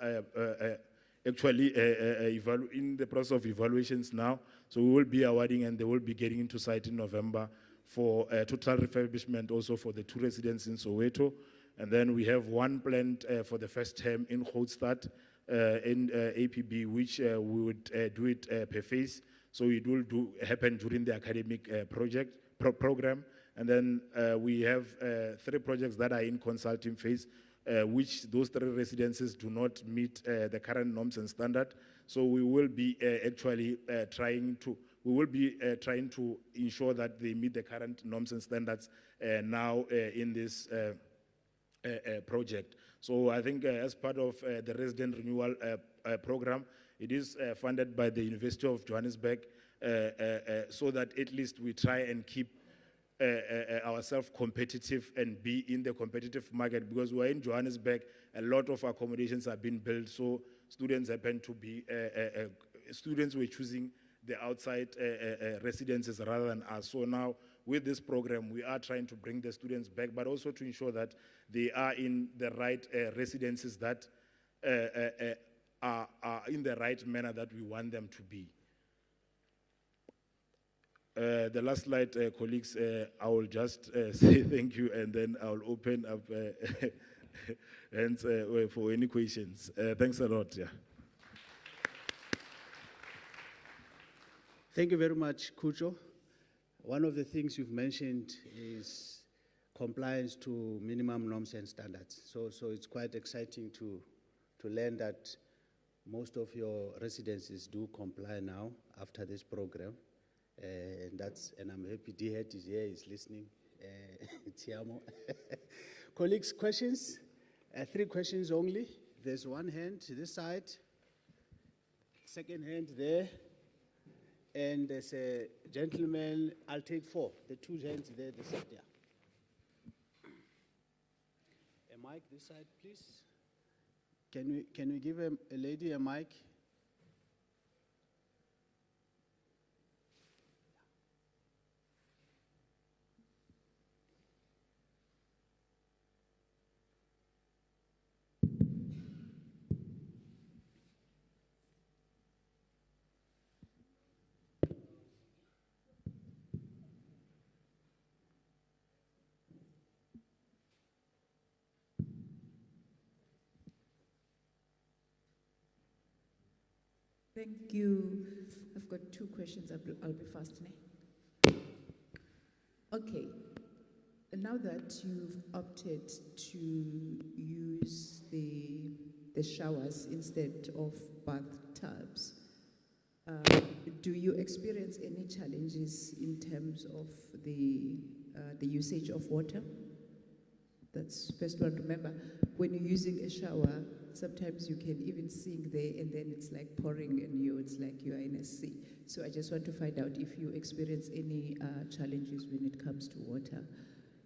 [SPEAKER 10] actually in the process of evaluations now. So we will be awarding, and they will be getting into site in November for total refurbishment also for the 2 residents in Soweto. And then we have one planned for the first term in Grootstad in APB, which we would do it per phase. So it will happen during the academic program. And then we have 3 projects that are in consulting phase, which those 3 residences do not meet the current norms and standard. So we will be actually trying to ensure that they meet the current norms and standards now in this project. So I think as part of the resident renewal program, it is funded by the University of Johannesburg, so that at least we try and keep ourselves competitive and be in the competitive market, because we're in Johannesburg, a lot of accommodations have been built, so students happen to be, students were choosing the outside residences rather than us. So now with this program, we are trying to bring the students back, but also to ensure that they are in the right residences that are in the right manner that we want them to be. The last slide, colleagues, I will just say thank you, and then I'll open up hands for any questions. Thanks a lot. Yeah.
[SPEAKER 9] Thank you very much, Kucho. One of the things you've mentioned is compliance to minimum norms and standards. So it's quite exciting to learn that most of your residences do comply now after this program. And I'm happy D-Head is here, is listening. Tiamo. Colleagues, questions? 3 questions only. There's one hand to this side, second hand there, and there's a gentleman, I'll take 4. The 2 hands there, this side, yeah. A mic this side, please. Can we give a lady a mic?
[SPEAKER 11] Thank you. I've got 2 questions. I'll be fast now. Okay. Now that you've opted to use the showers instead of bathtubs, do you experience any challenges in terms of the usage of water? That's first one. Remember, when you're using a shower, sometimes you can even sink there and then it's like pouring on you. It's like you are in a sea. So I just want to find out if you experience any challenges when it comes to water.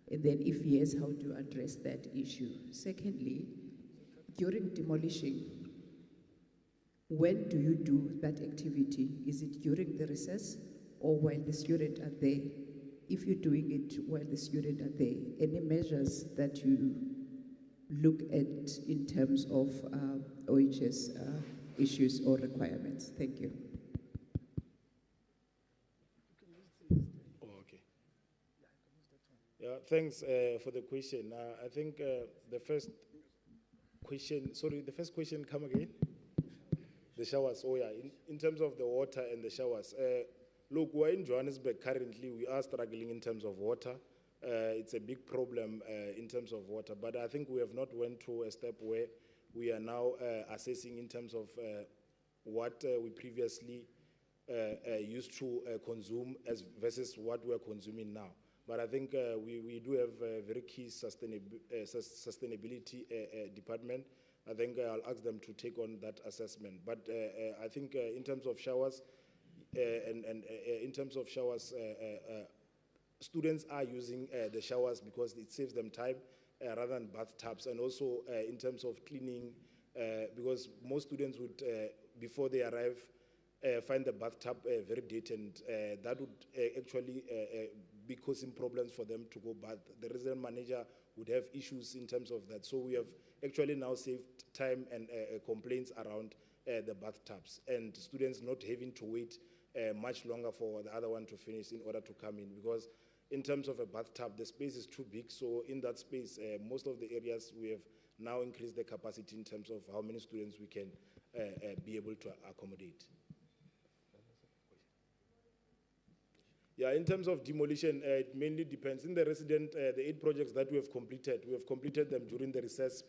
[SPEAKER 11] And then if yes, how do you address that issue? Secondly, during demolishing, when do you do that activity? Is it during the recess or while the students are there? If you're doing it while the students are there, any measures that you look at in terms of OHS issues or requirements? Thank you.
[SPEAKER 10] Oh, okay. Yeah, thanks for the question. I think the first question, come again? The showers, oh yeah, in terms of the water and the showers. Look, we're in Johannesburg currently, we are struggling in terms of water. It's a big problem in terms of water, but I think we have not went to a step where we are now assessing in terms of what we previously used to consume as versus what we're consuming now. But I think we do have a very key sustainability department. I think I'll ask them to take on that assessment. But I think in terms of showers, in terms of showers, students are using the showers because it saves them time rather than bathtubs. And also in terms of cleaning, because most students would, before they arrive, find the bathtub very dirty, and that would actually be causing problems for them to go bath. The resident manager would have issues in terms of that. So we have actually now saved time and complaints around the bathtubs, and students not having to wait much longer for the other one to finish in order to come in, because in terms of a bathtub, the space is too big. So in that space, most of the areas we have now increased the capacity in terms of how many students we can be able to accommodate. Yeah, in terms of demolition, it mainly depends. In the resident, the 8 projects that we have completed them during the recess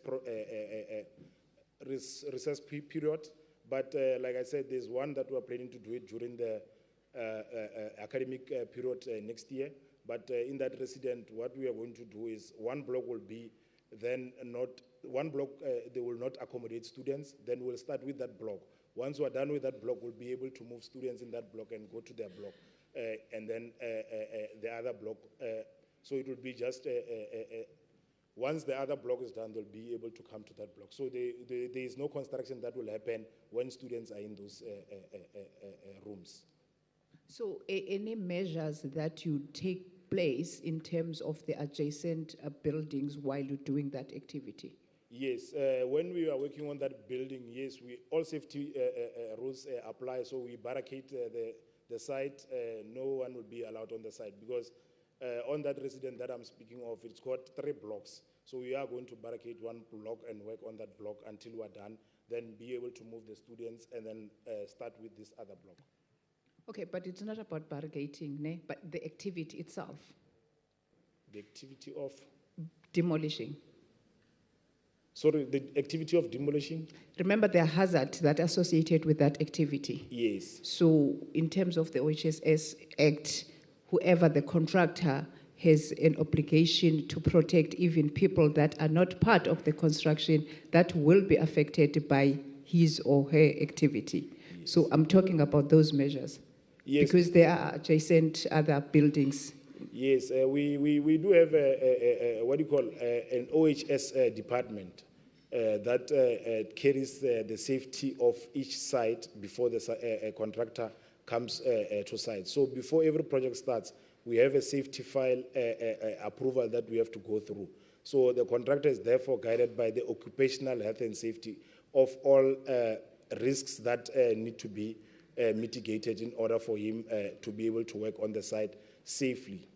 [SPEAKER 10] period. But like I said, there's one that we're planning to do it during the academic period next year. But in that resident, what we are going to do is one block will be then not, one block, they will not accommodate students. Then we'll start with that block. Once we're done with that block, we'll be able to move students in that block and go to their block. And then the other block, so it will be just, once the other block is done, they'll be able to come to that block. So there is no construction that will happen when students are in those rooms.
[SPEAKER 11] So any measures that you take place in terms of the adjacent buildings while you're doing that activity?
[SPEAKER 10] Yes, when we are working on that building, yes, all safety rules apply. So we barricade the site. No one will be allowed on the site, because on that resident that I'm speaking of, it's got 3 blocks. So we are going to barricade one block and work on that block until we're done, then be able to move the students and then start with this other block.
[SPEAKER 11] Okay, but it's not about barricading, ne? But the activity itself.
[SPEAKER 10] The activity of?
[SPEAKER 11] Demolishing.
[SPEAKER 10] Sorry, the activity of demolition?
[SPEAKER 11] Remember the hazard that associated with that activity.
[SPEAKER 10] Yes.
[SPEAKER 11] So in terms of the OHSS Act, whoever the contractor has an obligation to protect even people that are not part of the construction that will be affected by his or her activity. Yes. So I'm talking about those measures.
[SPEAKER 10] Yes.
[SPEAKER 11] Because there are adjacent other buildings.
[SPEAKER 10] Yes, we do have what do you call an OHS department that carries the safety of each site before the contractor comes to site. So before every project starts, we have a safety file approval that we have to go through. So the contractor is therefore guided by the occupational health and safety of all risks that need to be mitigated in order for him to be able to work on the site safely.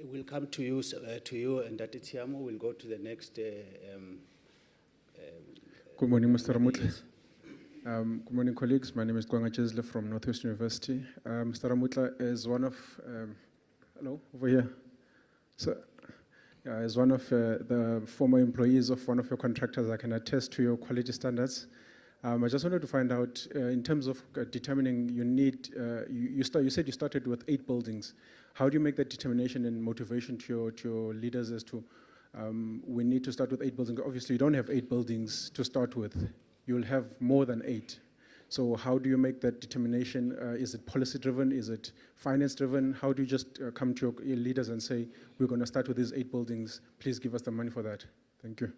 [SPEAKER 9] We'll come to you, and that Tiamo will go to the next.
[SPEAKER 12] Good morning, Mr. Ramutla. Good morning, colleagues. My name is Gwanga Chesle from Northwest University. Mr. Ramutla is one of, hello, over here. So, as one of the former employees of one of your contractors, I can attest to your quality standards. I just wanted to find out, in terms of determining you need, you said you started with 8 buildings. How do you make that determination and motivation to your leaders as to, we need to start with 8 buildings? Obviously, you don't have 8 buildings to start with. You'll have more than 8. So how do you make that determination? Is it policy-driven? Is it finance-driven? How do you just come to your leaders and say, we're going to start with these 8 buildings, please give us the money for that? Thank you.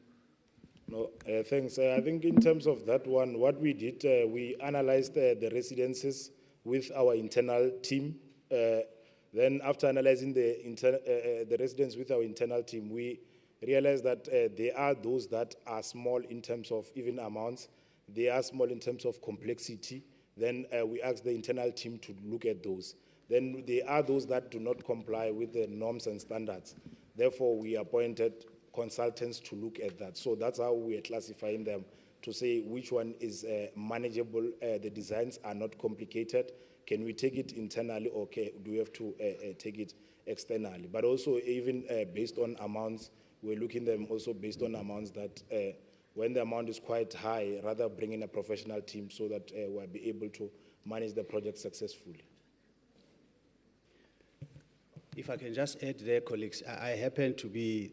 [SPEAKER 10] No, thanks. I think in terms of that one, what we did, we analyzed the residences with our internal team. Then after analyzing the residents with our internal team, we realized that there are those that are small in terms of even amounts. They are small in terms of complexity. Then we asked the internal team to look at those. Then there are those that do not comply with the norms and standards. Therefore, we appointed consultants to look at that. So that's how we are classifying them, to say which one is manageable. The designs are not complicated. Can we take it internally, or do we have to take it externally? But also even based on amounts, we're looking at them also based on amounts that when the amount is quite high, rather bring in a professional team so that we'll be able to manage the project successfully.
[SPEAKER 9] If I can just add there, colleagues, I happen to be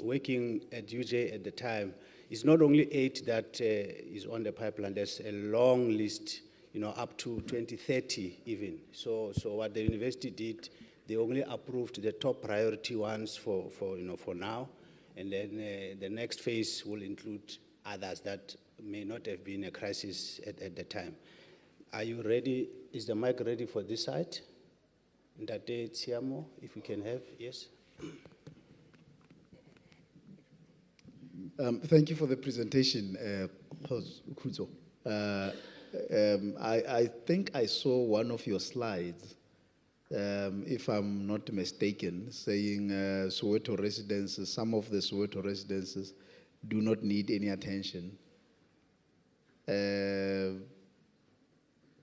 [SPEAKER 9] working at UJ at the time. It's not only 8 that is on the pipeline. There's a long list, up to 2030 even. So what the university did, they only approved the top priority ones for now, and then the next phase will include others that may not have been a crisis at the time. Are you ready? Is the mic ready for this side? Ndate Tsiamo, if we can have, yes.
[SPEAKER 1] Thank you for the presentation, Kuzo. I think I saw one of your slides, if I'm not mistaken, saying Soweto residences, some of the Soweto residences do not need any attention.
[SPEAKER 10] Yes.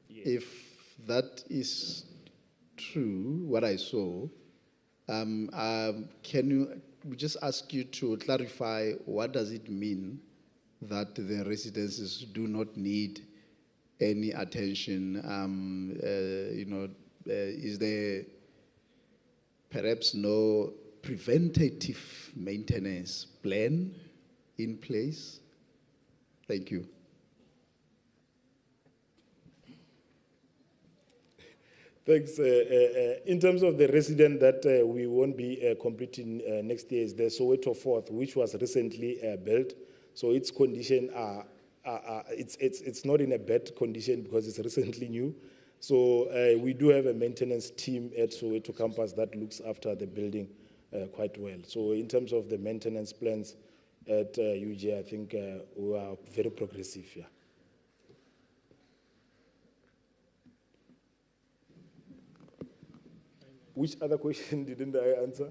[SPEAKER 1] If that is true, what I saw, can we just ask you to clarify what does it mean that the residences do not need any attention? Is there perhaps no preventative maintenance plan in place? Thank you.
[SPEAKER 10] Thanks. In terms of the resident that we won't be completing next year is the Soweto 4th, which was recently built. So its condition it's not in a bad condition because it's recently new. So we do have a maintenance team at Soweto campus that looks after the building quite well. So in terms of the maintenance plans at UJ, I think we are very progressive here. Which other question didn't I answer?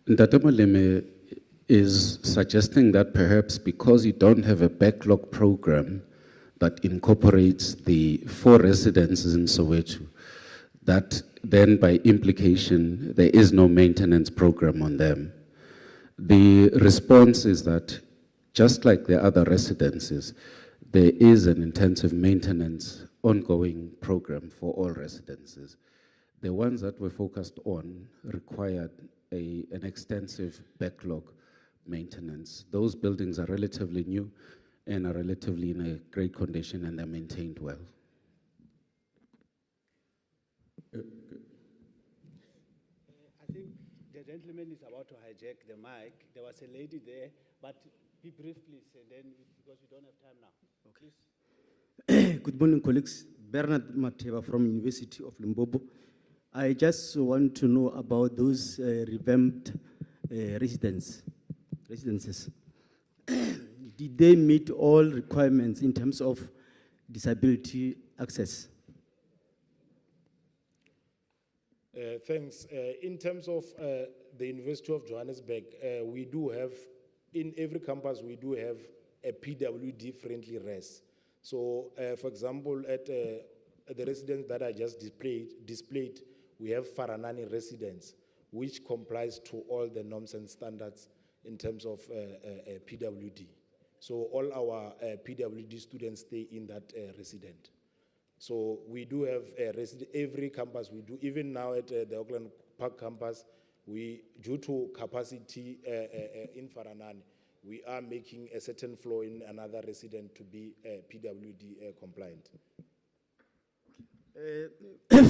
[SPEAKER 7] Ndate Moleme is suggesting that perhaps because you don't have a backlog program that incorporates the 4 residences in Soweto, that then by implication, there is no maintenance program on them. The response is that, just like the other residences, there is an intensive maintenance ongoing program for all residences. The ones that were focused on required an extensive backlog maintenance. Those buildings are relatively new and are relatively in a great condition, and they're maintained well.
[SPEAKER 9] I think the gentleman is about to hijack the mic. There was a lady there, but be brief, please, and then because we don't have time now. Okay.
[SPEAKER 13] Good morning, colleagues. Bernard Mateba from University of Limpopo. I just want to know about those revamped residences. Did they meet all requirements in terms of disability access?
[SPEAKER 10] Thanks. In terms of the University of Johannesburg, we do have, in every campus, we do have a PWD-friendly res. So, for example, at the residence that I just displayed, we have Faranani residence, which complies to all the norms and standards in terms of PWD. So all our PWD students stay in that resident. So we do have every campus we do, even now at the Auckland Park campus, due to capacity in Faranani, we are making a certain floor in another resident to be PWD compliant.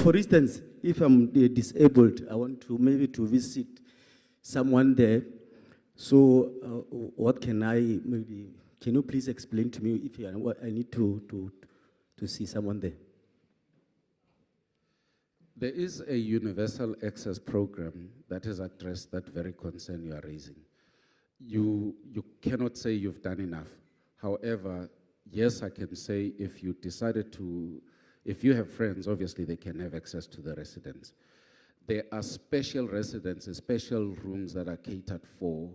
[SPEAKER 13] For instance, if I'm disabled, I want to maybe to visit someone there. So what can you please explain to me if I need to see someone there?
[SPEAKER 7] There is a universal access program that has addressed that very concern you are raising. You cannot say you've done enough. However, yes, I can say if you decided to, if you have friends, obviously they can have access to the residence. There are special residences, special rooms that are catered for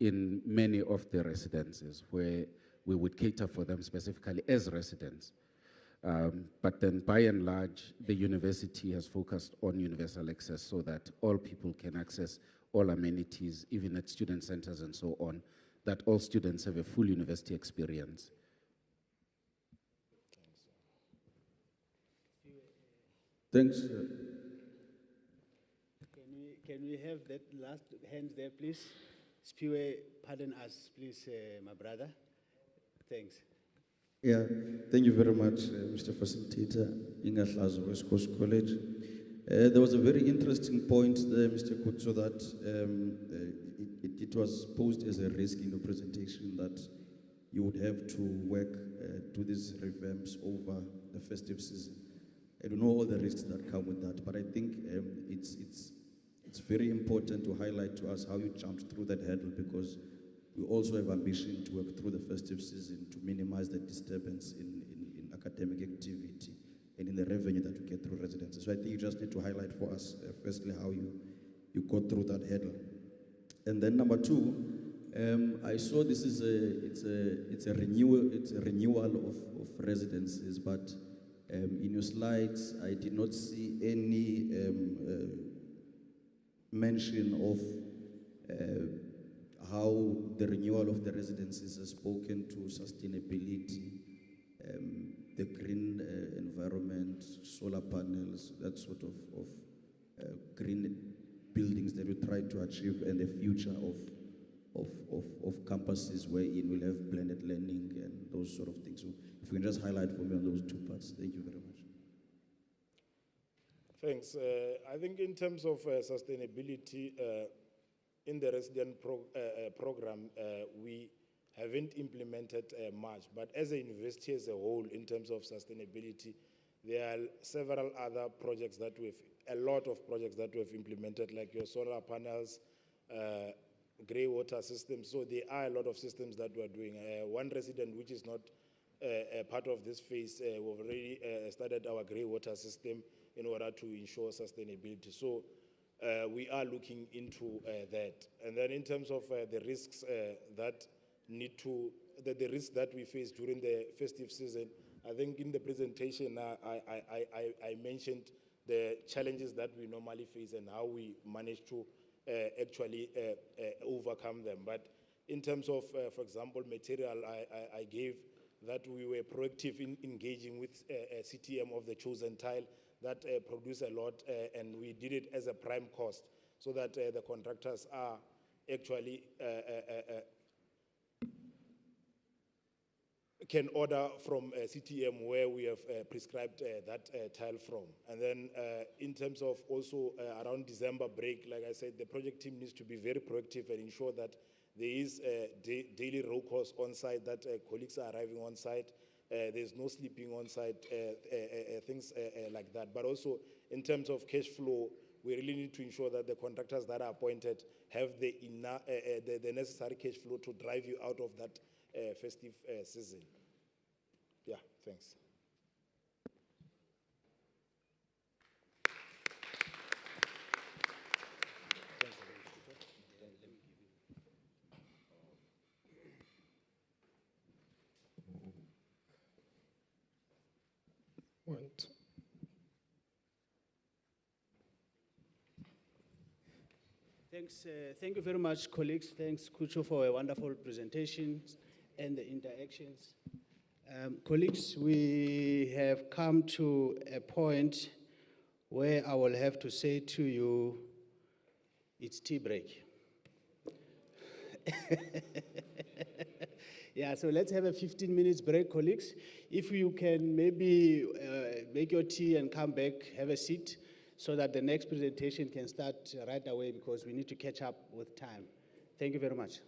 [SPEAKER 7] in many of the residences where we would cater for them specifically as residents. But then by and large, the university has focused on universal access so that all people can access all amenities, even at student centers and so on, that all students have a full university experience.
[SPEAKER 13] Thanks.
[SPEAKER 9] Can we have that last hand there, please? Spiwe, pardon us, please, my brother. Thanks.
[SPEAKER 14] Yeah, thank you very much, Mr. Facilitator, Ingahlazo, West Coast College. There was a very interesting point there, Mr. Kutso, that it was posed as a risk in your presentation that you would have to work to these revamps over the festive season. I don't know all the risks that come with that, but I think it's very important to highlight to us how you jumped through that hurdle, because we also have ambition to work through the festive season to minimize the disturbance in academic activity and in the revenue that we get through residences. So I think you just need to highlight for us, firstly, how you got through that hurdle. And then number two, I saw this is it's a renewal of residences, but in your slides, I did not see any mention of how the renewal of the residences has spoken to sustainability, the green environment, solar panels, that sort of green buildings that we try to achieve, and the future of campuses wherein we'll have blended learning and those sort of things. So if you can just highlight for me on those two parts. Thank you very much.
[SPEAKER 10] Thanks. I think in terms of sustainability, in the resident program, we haven't implemented much, but as a university as a whole, in terms of sustainability, there are several other projects that a lot of projects that we've implemented, like your solar panels, grey water systems. So there are a lot of systems that we're doing. One resident, which is not a part of this phase, we've already started our grey water system in order to ensure sustainability. So we are looking into that. And then in terms of the risks the risks that we face during the festive season, I think in the presentation I mentioned the challenges that we normally face and how we manage to actually overcome them. But in terms of, for example, material, I gave that we were proactive in engaging with CTM of the chosen tile that produce a lot, and we did it as a prime cost so that the contractors are actually can order from CTM where we have prescribed that tile from. And then in terms of also around December break, like I said, the project team needs to be very proactive and ensure that there is daily roll calls on site, that colleagues are arriving on site, there's no sleeping on site, things like that. But also in terms of cash flow, we really need to ensure that the contractors that are appointed have the necessary cash flow to drive you out of that festive season. Yeah, thanks.
[SPEAKER 9] Thanks, thank you very much, colleagues. Thanks, Kucho, for a wonderful presentation and the interactions. Colleagues, we have come to a point where I will have to say to you, it's tea break. Yeah, so let's have a 15 minutes break, colleagues. If you can maybe make your tea and come back, have a seat, so that the next presentation can start right away because we need to catch up with time. Thank you very much.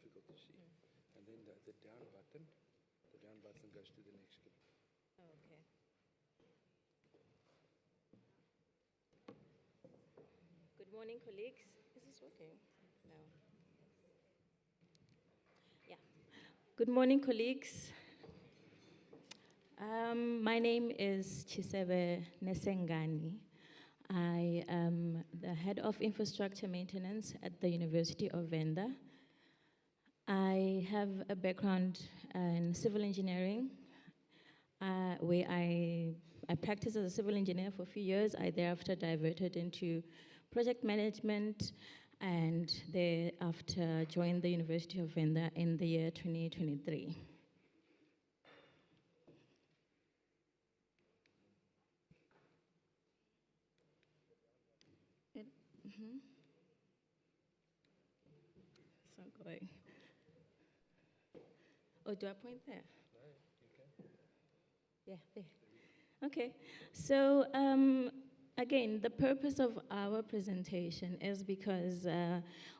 [SPEAKER 3] difficult to see. And then the down button goes to the next clip.
[SPEAKER 15] Okay. Good morning, colleagues. Is this working? No. Yeah. Good morning, colleagues. My name is Chisebe Nesengani. I am the head of infrastructure maintenance at the University of Venda. I have a background in civil engineering, where I practiced as a civil engineer for a few years. I thereafter diverted into project management, and thereafter joined the University of Venda in the year 2023. It's not going. Oh, do I point there?
[SPEAKER 3] No, you can.
[SPEAKER 15] Yeah, there. Okay. So, again, the purpose of our presentation is because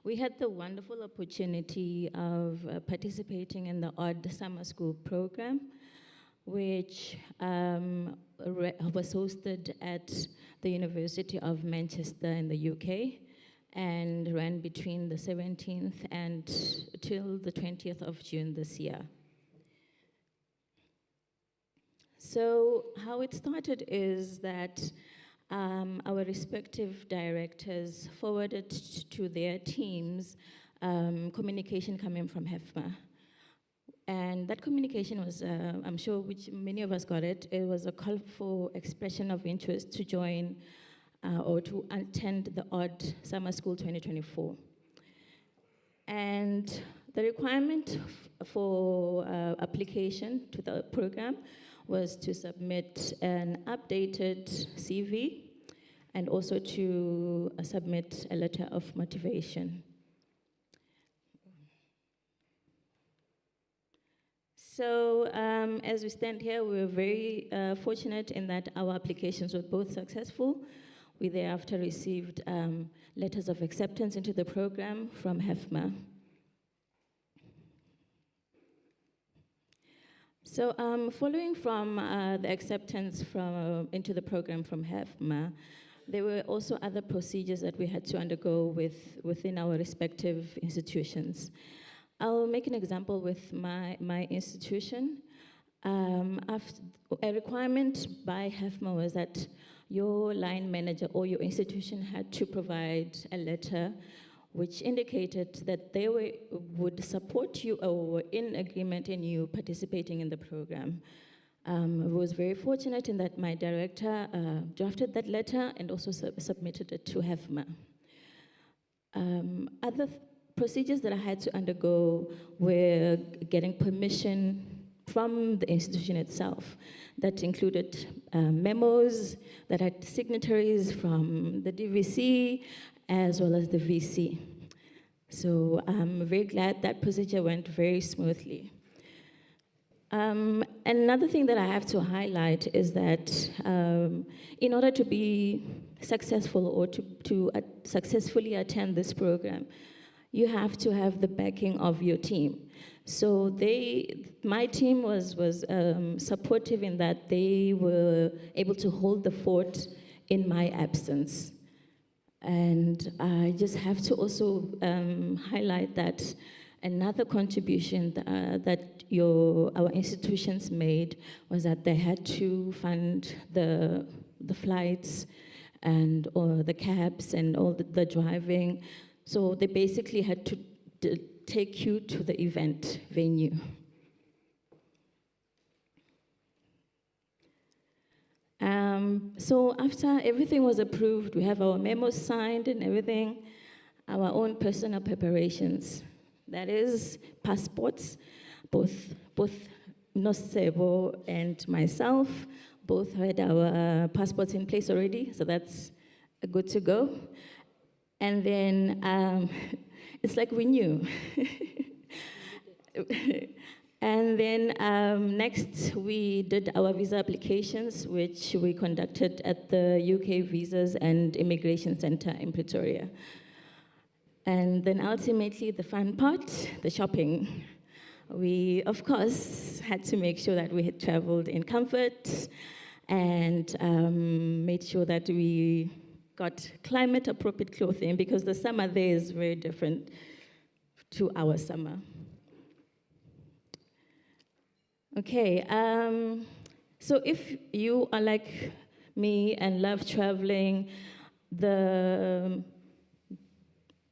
[SPEAKER 15] we had the wonderful opportunity of participating in the Odd Summer School program, which was hosted at the University of Manchester in the UK and ran between the 17th and till the 20th of June this year. So how it started is that our respective directors forwarded to their teams communication coming from Hefma. And that communication was, I'm sure which many of us got it, it was a call for expression of interest to join or to attend the Odd Summer School 2024. And the requirement for application to the program was to submit an updated CV and also to submit a letter of motivation. So as we stand here, we're very fortunate in that our applications were both successful. We thereafter received letters of acceptance into the program from Hefma. So following from the acceptance into the program from Hefma, there were also other procedures that we had to undergo within our respective institutions. I'll make an example with my institution. A requirement by Hefma was that your line manager or your institution had to provide a letter which indicated that they would support you or were in agreement in you participating in the program. I was very fortunate in that my director drafted that letter and also submitted it to Hefma. Other procedures that I had to undergo were getting permission from the institution itself. That included memos that had signatories from the DVC as well as the VC. So I'm very glad that procedure went very smoothly. Another thing that I have to highlight is that in order to be successful or to successfully attend this program, you have to have the backing of your team. So my team was supportive in that they were able to hold the fort in my absence. And I just have to also highlight that another contribution that our institutions made was that they had to fund the flights or the cabs and all the driving. So they basically had to take you to the event venue. So after everything was approved, we have our memos signed and everything, our own personal preparations. That is passports, both Nosebo and myself, both had our passports in place already, so that's good to go. And then it's like we knew. And then next we did our visa applications, which we conducted at the UK Visas and Immigration Centre in Pretoria. And then ultimately, the fun part, the shopping. We, of course, had to make sure that we had traveled in comfort and made sure that we got climate-appropriate clothing because the summer there is very different to our summer. Okay, so if you are like me and love traveling, the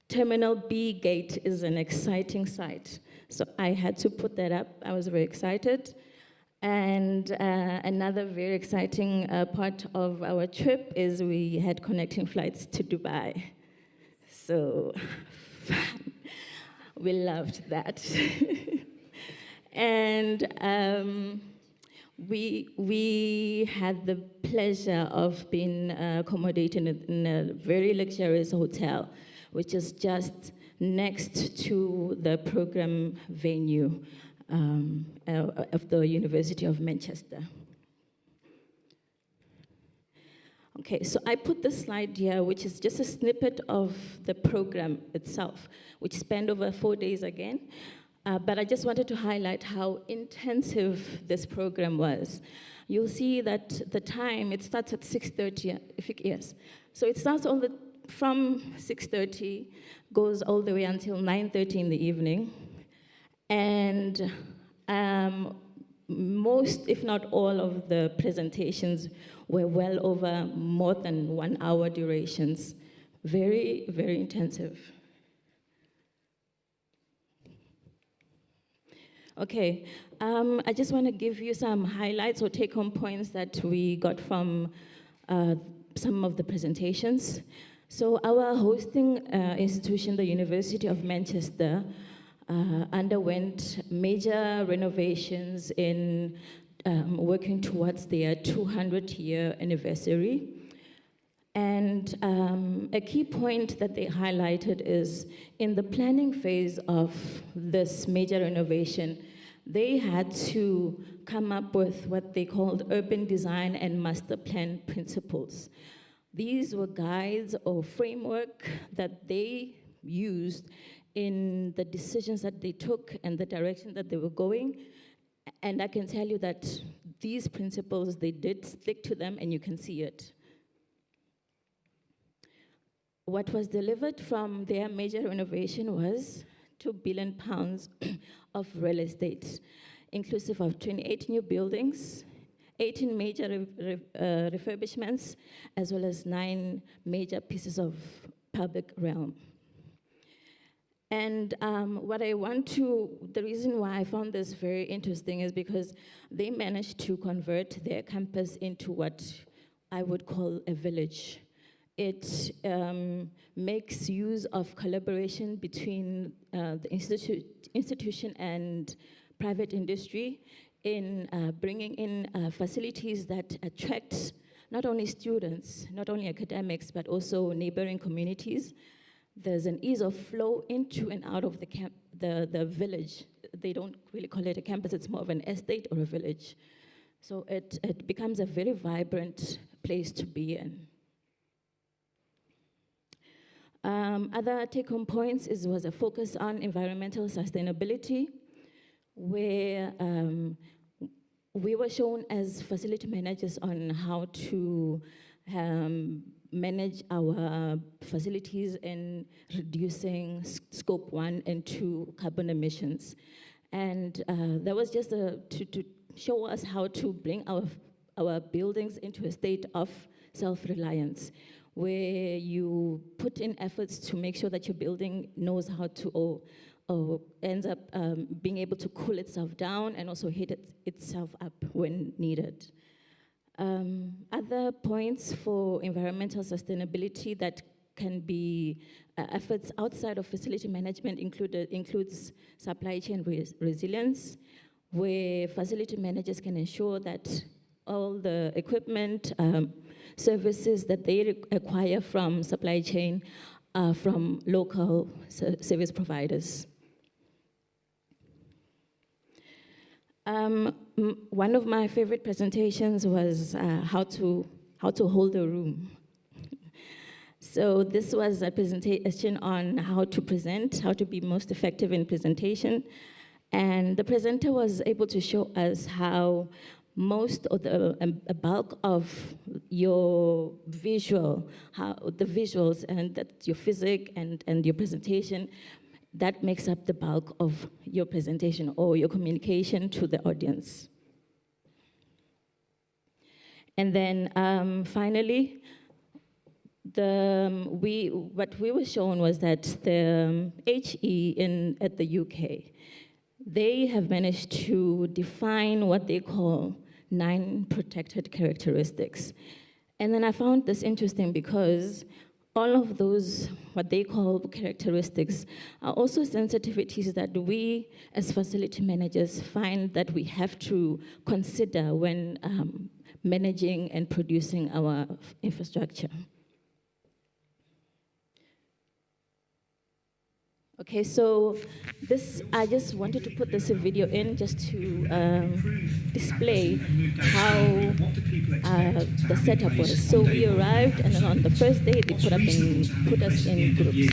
[SPEAKER 15] Terminal B gate is an exciting site. So I had to put that up. I was very excited. And another very exciting part of our trip is we had connecting flights to Dubai. So we loved that. And we had the pleasure of being accommodated in a very luxurious hotel, which is just next to the program venue of the University of Manchester. Okay, so I put this slide here, which is just a snippet of the program itself, which spanned over 4 days again. But I just wanted to highlight how intensive this program was. You'll see that the time, it starts at 6:30, yes. So it starts from 6:30, goes all the way until 9:30 in the evening. And most, if not all, of the presentations were well over more than 1 hour durations. Very, very intensive. Okay, I just want to give you some highlights or take-home points that we got from some of the presentations. So our hosting institution, the University of Manchester, underwent major renovations in working towards their 200-year anniversary. And a key point that they highlighted is in the planning phase of this major renovation, they had to come up with what they called urban design and master plan principles. These were guides or framework that they used in the decisions that they took and the direction that they were going. And I can tell you that these principles, they did stick to them, and you can see it. What was delivered from their major renovation was £2 billion of real estate, inclusive of 28 new buildings, 18 major refurbishments, as well as 9 major pieces of public realm. And the reason why I found this very interesting is because they managed to convert their campus into what I would call a village. It makes use of collaboration between the institution and private industry in bringing in facilities that attract not only students, not only academics, but also neighboring communities. There's an ease of flow into and out of the village. They don't really call it a campus, it's more of an estate or a village. So it becomes a very vibrant place to be in. Other take-home points was a focus on environmental sustainability, where we were shown as facility managers on how to manage our facilities in reducing scope 1 and 2 carbon emissions. And that was just to show us how to bring our buildings into a state of self-reliance, where you put in efforts to make sure that your building knows how to, or ends up being able to cool itself down and also heat itself up when needed. Other points for environmental sustainability that can be efforts outside of facility management includes supply chain resilience, where facility managers can ensure that all the equipment, services that they acquire from supply chain are from local service providers. One of my favorite presentations was how to hold a room. So this was a presentation on how to present, how to be most effective in presentation. And the presenter was able to show us how most of a bulk of your visual, how the visuals and that your physics and your presentation, that makes up the bulk of your presentation or your communication to the audience. And then finally, what we were shown was that the HE at the UK, they have managed to define what they call 9 protected characteristics. And then I found this interesting because all of those, what they call characteristics, are also sensitivities that we as facility managers find that we have to consider when managing and producing our infrastructure. Okay, so I just wanted to put this video in just to display how the setup was. So we arrived, and then on the first day, they put us in groups.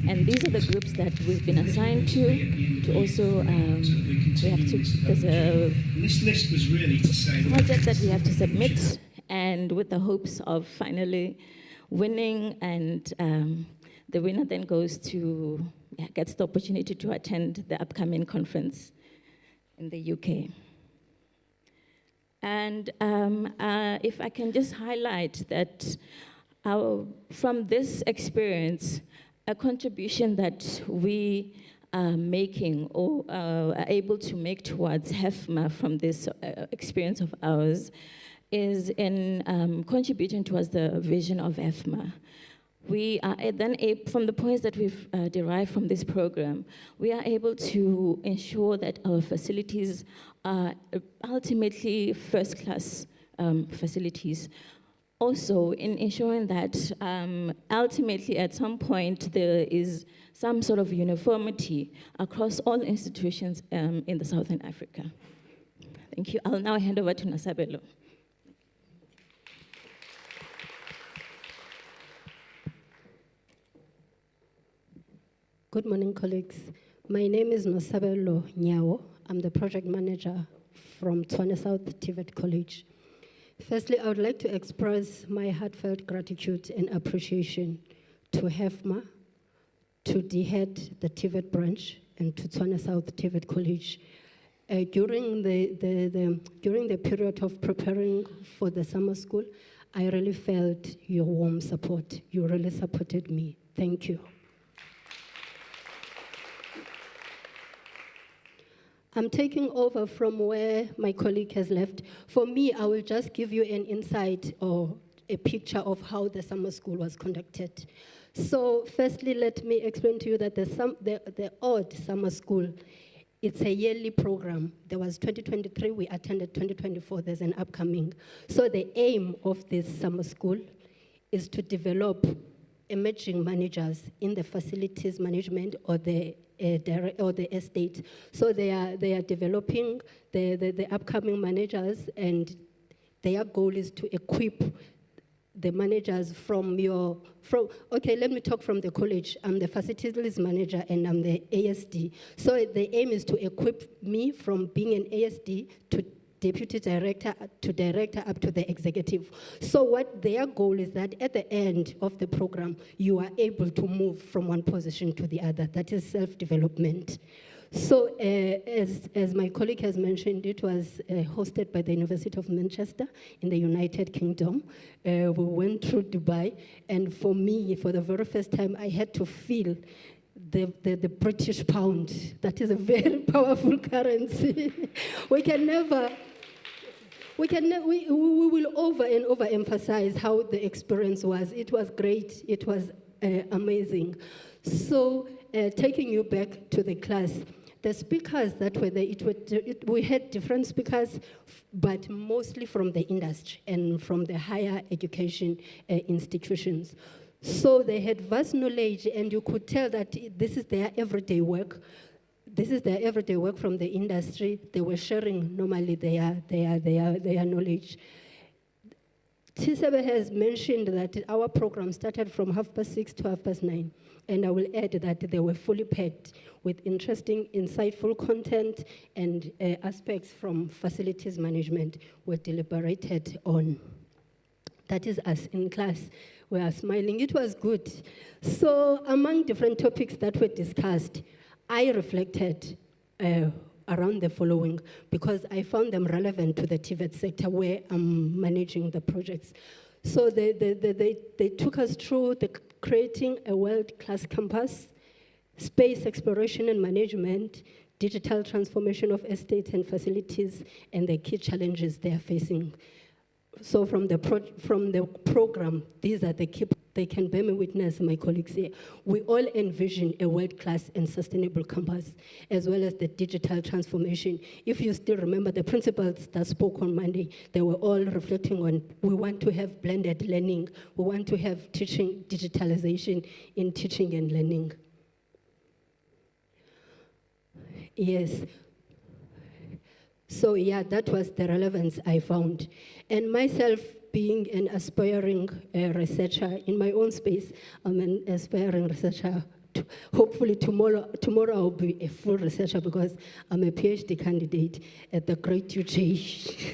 [SPEAKER 15] And these are the groups that we've been assigned to also, there's a project that we have to submit, and with the hopes of finally winning, and the winner then gets the opportunity to attend the upcoming conference in the UK. And if I can just highlight that from this experience, a contribution that we are making or are able to make towards Hefma from this experience of ours is in contributing towards the vision of Hefma. We are then from the points that we've derived from this program, we are able to ensure that our facilities are ultimately first-class facilities. Also, in ensuring that ultimately at some point there is some sort of uniformity across all institutions in the Southern Africa. Thank you. I'll now hand over to Nosabelo.
[SPEAKER 16] Good morning, colleagues. My name is Nosabelo Nyawo. I'm the project manager from Tshwane South TVET College. Firstly, I would like to express my heartfelt gratitude and appreciation to Hefma, to the head, the TVET branch, and to Tshwane South TVET College. During the period of preparing for the summer school, I really felt your warm support. You really supported me. Thank you. I'm taking over from where my colleague has left. For me, I will just give you an insight or a picture of how the summer school was conducted. So firstly, let me explain to you that the odd summer school, it's a yearly program. There was 2023, we attended 2024, there's an upcoming. So the aim of this summer school is to develop emerging managers in the facilities management or the estate. So they are developing the upcoming managers, and their goal is to equip the managers okay, let me talk from the college. I'm the facilities manager and I'm the ASD. So the aim is to equip me from being an ASD to deputy director to director up to the executive. So what their goal is that at the end of the program, you are able to move from one position to the other. That is self-development. So as my colleague has mentioned, it was hosted by the University of Manchester in the United Kingdom. We went through Dubai, and for me, for the very first time, I had to feel the British pound. That is a very powerful currency. We will over and over emphasize how the experience was. It was great. It was amazing. So taking you back to the class, the speakers that were there, we had different speakers, but mostly from the industry and from the higher education institutions. So they had vast knowledge, and you could tell that this is their everyday work. This is their everyday work from the industry. They were sharing normally their knowledge. Tisebe has mentioned that our program started from 6:30 to 9:30, and I will add that they were fully packed with interesting, insightful content and aspects from facilities management were deliberated on. That is us in class. We are smiling. It was good. So among different topics that were discussed, I reflected around the following because I found them relevant to the TVET sector where I'm managing the projects. So they took us through creating a world-class campus, space exploration and management, digital transformation of estates and facilities, and the key challenges they are facing. So from the program, these are the key. They can bear me witness, my colleagues here. We all envision a world-class and sustainable campus, as well as the digital transformation. If you still remember the principals that spoke on Monday, they were all reflecting on, we want to have blended learning. We want to have teaching digitalization in teaching and learning. Yes. So yeah, that was the relevance I found. And myself, being an aspiring researcher in my own space, I'm an aspiring researcher. Hopefully tomorrow I'll be a full researcher because I'm a PhD candidate at the Great UJ.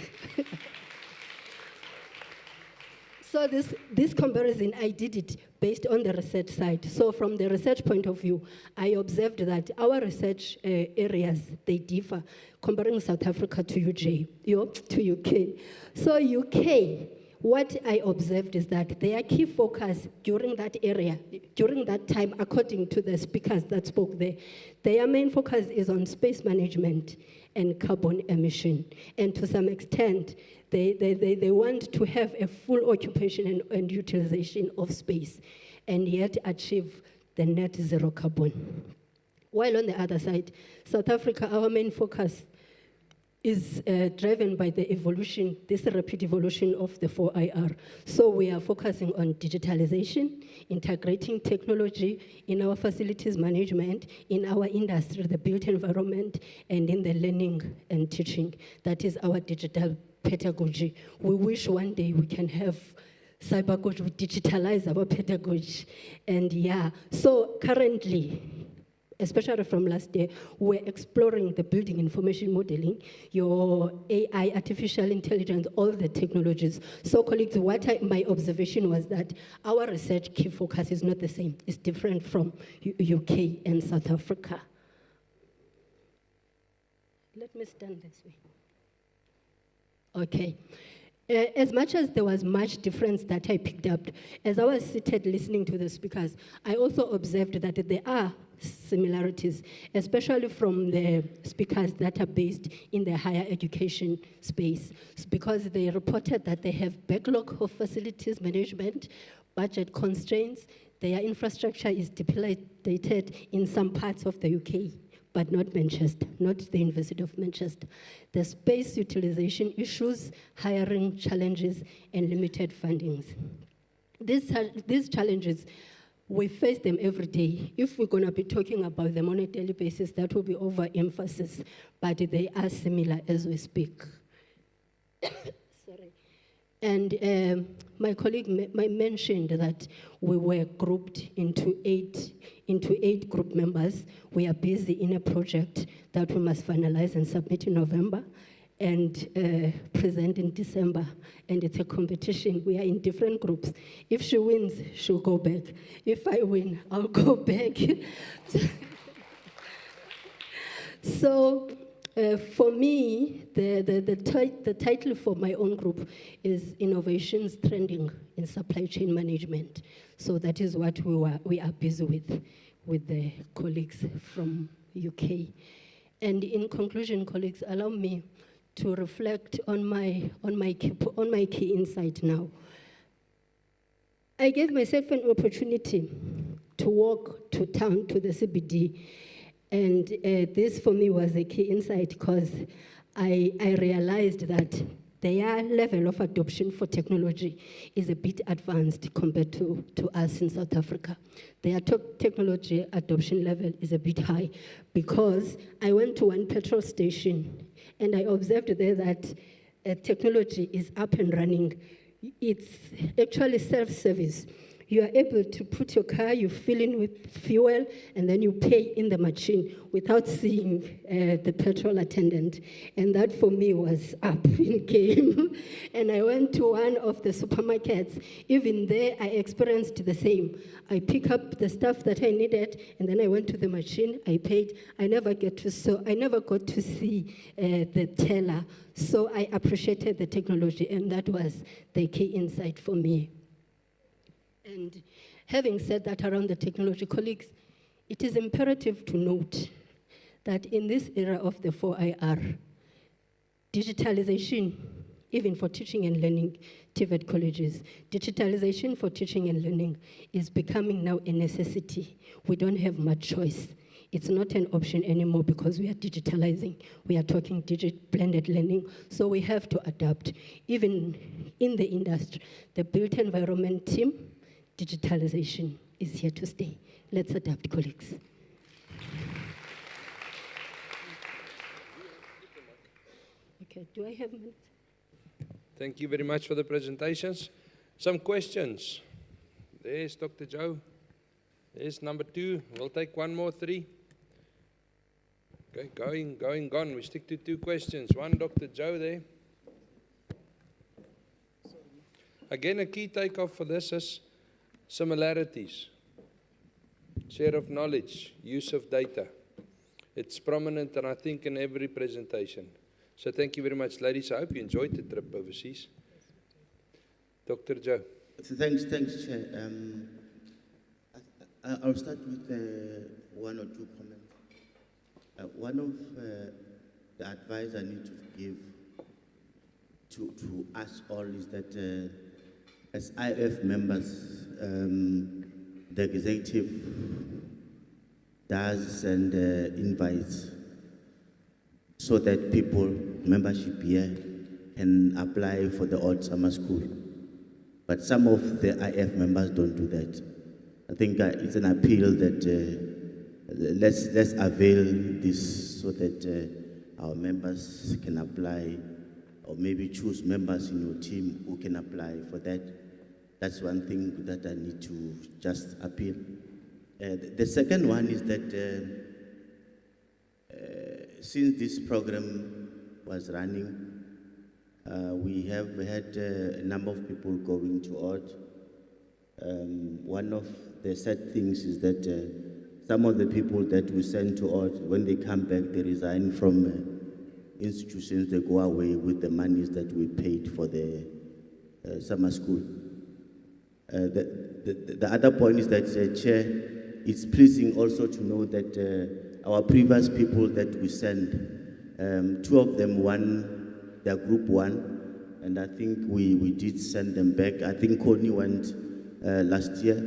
[SPEAKER 16] So this comparison, I did it based on the research side. So from the research point of view, I observed that our research areas, they differ, comparing South Africa to to UK. So UK, what I observed is that their key focus during that area, during that time, according to the speakers that spoke there, their main focus is on space management and carbon emission. And to some extent, they want to have a full occupation and utilization of space and yet achieve the net zero carbon. While on the other side, South Africa, our main focus is driven by the evolution, this rapid evolution of the 4IR. So we are focusing on digitalization, integrating technology in our facilities management, in our industry, the built environment, and in the learning and teaching. That is our digital pedagogy. We wish one day we can have cybergogy, we digitalize our pedagogy. And yeah, so currently, especially from last year, we're exploring the building information modeling, your AI, artificial intelligence, all the technologies. So colleagues, my observation was that our research key focus is not the same. It's different from UK and South Africa. Let me stand this way. Okay. As much as there was much difference that I picked up, as I was seated listening to the speakers, I also observed that there are similarities, especially from the speakers that are based in the higher education space, because they reported that they have backlog of facilities management, budget constraints, their infrastructure is depleted in some parts of the UK, but not Manchester, not the University of Manchester. The space utilization issues, hiring challenges, and limited fundings. These challenges, we face them every day. If we're going to be talking about them on a daily basis, that will be overemphasis, but they are similar as we speak. Sorry. And my colleague mentioned that we were grouped into eight group members. We are busy in a project that we must finalize and submit in November and present in December. And it's a competition. We are in different groups. If she wins, she'll go back. If I win, I'll go back. So for me, the title for my own group is Innovations Trending in Supply Chain Management. So that is what we are busy with the colleagues from UK. And in conclusion, colleagues, allow me to reflect on my key insight now. I gave myself an opportunity to walk to town, to the CBD, and this for me was a key insight because I realized that their level of adoption for technology is a bit advanced compared to us in South Africa. Their technology adoption level is a bit high because I went to one petrol station and I observed there that technology is up and running it's actually self-service. You are able to put your car, you fill in with fuel, and then you pay in the machine without seeing the petrol attendant. And that for me was up in game. And I went to one of the supermarkets. Even there, I experienced the same. I pick up the stuff that I needed, and then I went to the machine, I paid. I never got to see the teller. So I appreciated the technology, and that was the key insight for me. And having said that around the technology, colleagues, it is imperative to note that in this era of the 4IR, digitalization, even for teaching and learning, TVET colleges, digitalization for teaching and learning is becoming now a necessity. We don't have much choice. It's not an option anymore because we are digitalizing. We are talking blended learning, so we have to adapt. Even in the industry, the built environment team, digitalization is here to stay. Let's adapt, colleagues. Okay, do I have minutes?
[SPEAKER 3] Thank you very much for the presentations. Some questions. There's Dr. Joe. There's number 2. We'll take one more, 3. Okay, gone. We stick to 2 questions. One, Dr. Joe there. Again, a key takeoff for this is similarities, share of knowledge, use of data. It's prominent, and I think in every presentation. So thank you very much, ladies. I hope you enjoyed the trip overseas. Dr. Joe.
[SPEAKER 17] Thanks, Chair. I'll start with 1 or 2 comments. One of the advice I need to give to us all is that as IF members, the executive does send invites so that people, membership here, can apply for the old summer school. But some of the IF members don't do that. I think it's an appeal that let's avail this so that our members can apply, or maybe choose members in your team who can apply for that. That's one thing that I need to just appeal. The second one is that since this program was running, we have had a number of people going to Odd. One of the sad things is that some of the people that we send to Odd, when they come back, they resign from institutions, they go away with the monies that we paid for the summer school. The other point is that, Chair, it's pleasing also to know that our previous people that we send, 2 of them they're group 1, and I think we did send them back. I think Connie went last year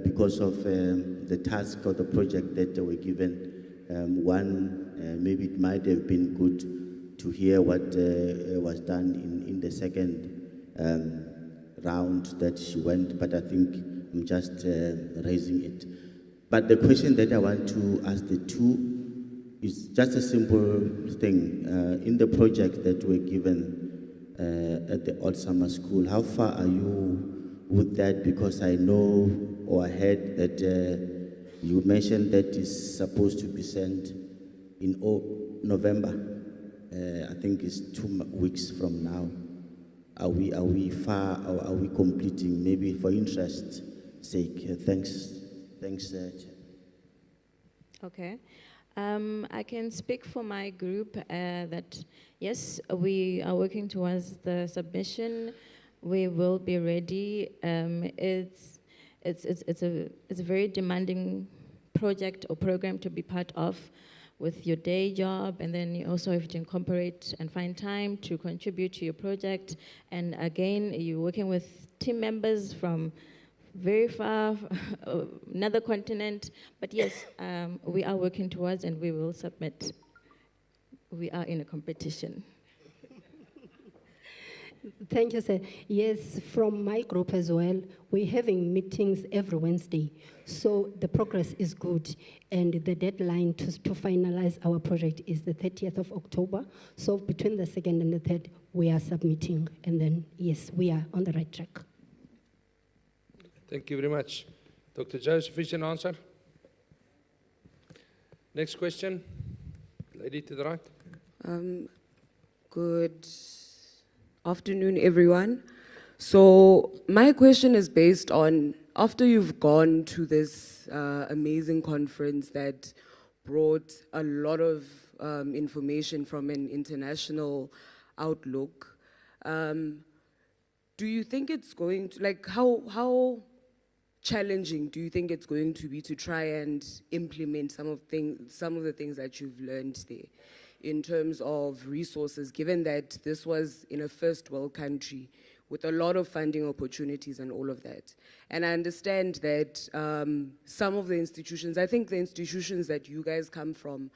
[SPEAKER 17] because of the task or the project that they were given. Maybe it might have been good to hear what was done in the second round that she went, but I think I'm just raising it. But the question that I want to ask the 2 is just a simple thing. In the project that we're given at the Old Summer School, how far are you with that? Because I know, or I heard that you mentioned that is supposed to be sent in November. I think it's 2 weeks from now. Are we far, or are we completing? Maybe for interest's sake. Thanks, Chair.
[SPEAKER 15] Okay. I can speak for my group that yes, we are working towards the submission. We will be ready. It's a very demanding project or program to be part of, with your day job, and then you also have to incorporate and find time to contribute to your project. And again, you're working with team members from very far, another continent. But yes, we are working towards, and we will submit. We are in a competition.
[SPEAKER 16] Thank you, sir. Yes, from my group as well, we're having meetings every Wednesday. So the progress is good. And the deadline to finalize our project is the 30th of October. So between the 2nd and the 3rd, we are submitting. And then, yes, we are on the right track.
[SPEAKER 3] Thank you very much. Dr. Joe, sufficient answer? Next question. Lady to the right.
[SPEAKER 18] Good afternoon, everyone. So my question is based on, after you've gone to this amazing conference that brought a lot of information from an international outlook, do you think it's going to, like, how challenging do you think it's going to be to try and implement some of the things that you've learned there in terms of resources, given that this was in a first world country with a lot of funding opportunities and all of that? And I understand that some of the institutions, I think the institutions that you guys come from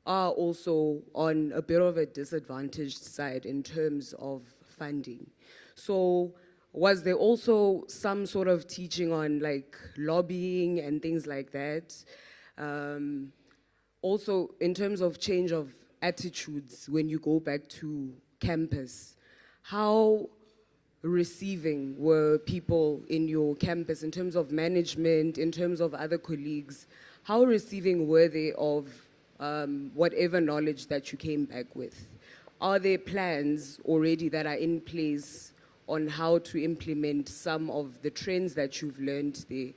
[SPEAKER 18] are also on a bit of a disadvantaged side in terms of funding. So was there also some sort of teaching on like lobbying and things like that? Also, in terms of change of attitudes when you go back to campus, how receiving were people in your campus in terms of management, in terms of other colleagues? How receiving were they of whatever knowledge that you came back with? Are there plans already that are in place on how to implement some of the trends that you've learned there?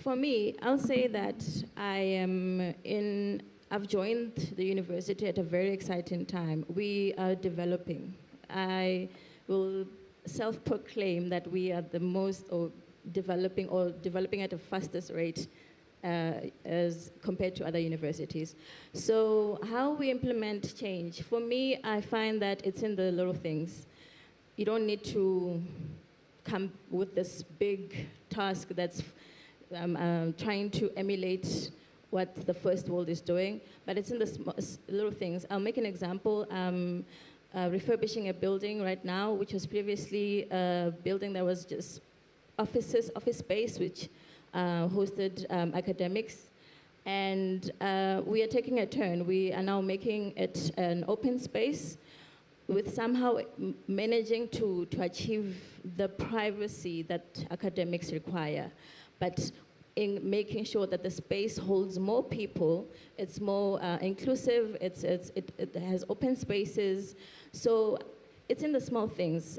[SPEAKER 15] For me, I'll say that I've joined the university at a very exciting time. We are developing. I will self-proclaim that we are the most developing at the fastest rate as compared to other universities. So how we implement change, for me, I find that it's in the little things. You don't need to come with this big task that's trying to emulate what the first world is doing, but it's in the little things. I'll make an example. Refurbishing a building right now, which was previously a building that was just office space, which hosted academics. And we are taking a turn. We are now making it an open space with somehow managing to achieve the privacy that academics require. But in making sure that the space holds more people, it's more inclusive, it has open spaces. So it's in the small things.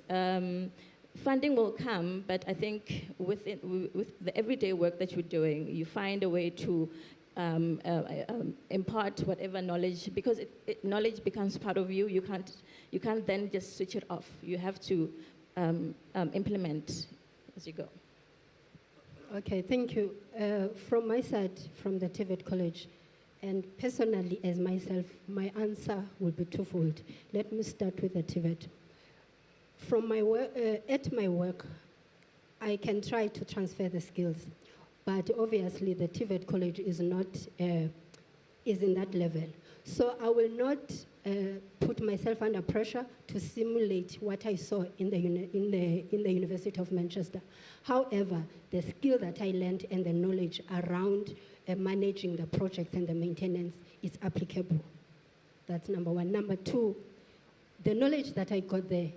[SPEAKER 15] Funding will come, but I think with the everyday work that you're doing, you find a way to impart whatever knowledge, because knowledge becomes part of you. You can't then just switch it off. You have to implement as you go.
[SPEAKER 16] Okay, thank you. From my side, from the TVET College, and personally as myself, my answer will be twofold. Let me start with the TVET. From my work, at my work, I can try to transfer the skills, but obviously the TVET College is not is in that level. So I will not put myself under pressure to simulate what I saw in the University of Manchester. However, the skill that I learned and the knowledge around managing the project and the maintenance is applicable. That's number one. Number two, the knowledge that I got there,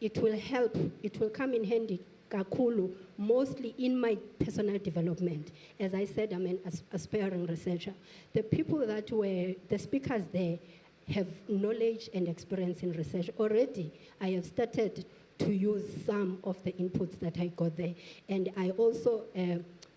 [SPEAKER 16] it will help, it will come in handy, kakulu, mostly in my personal development. As I said, I'm an aspiring researcher. The people that were, the speakers there, have knowledge and experience in research. Already, I have started to use some of the inputs that I got there. And I also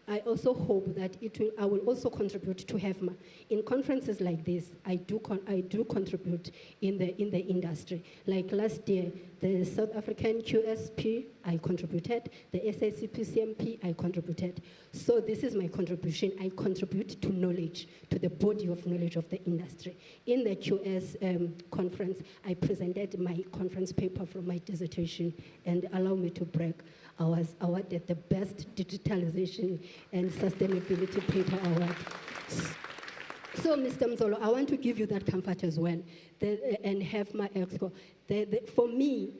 [SPEAKER 16] hope that I will also contribute to Hefma. In conferences like this, I do contribute in the industry. Like last year, the South African QSP, I contributed. The SACP-CMP, I contributed. So this is my contribution. I contribute to knowledge, to the body of knowledge of the industry. In the QS conference, I presented my conference paper from my dissertation, and allow me to brag, I was awarded the best digitalization and sustainability paper award. So, Mr. Mzolo, I want to give you that comfort as well, and have my exco. For me,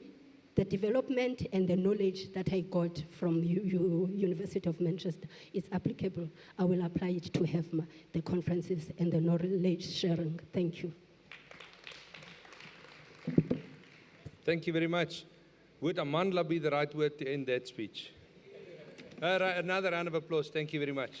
[SPEAKER 16] the development and the knowledge that I got from University of Manchester is applicable. I will apply it to Hefma, the conferences and the knowledge sharing. Thank you.
[SPEAKER 3] Thank you very much. Would Amandla be the right word to end that speech? Another round of applause. Thank you very much.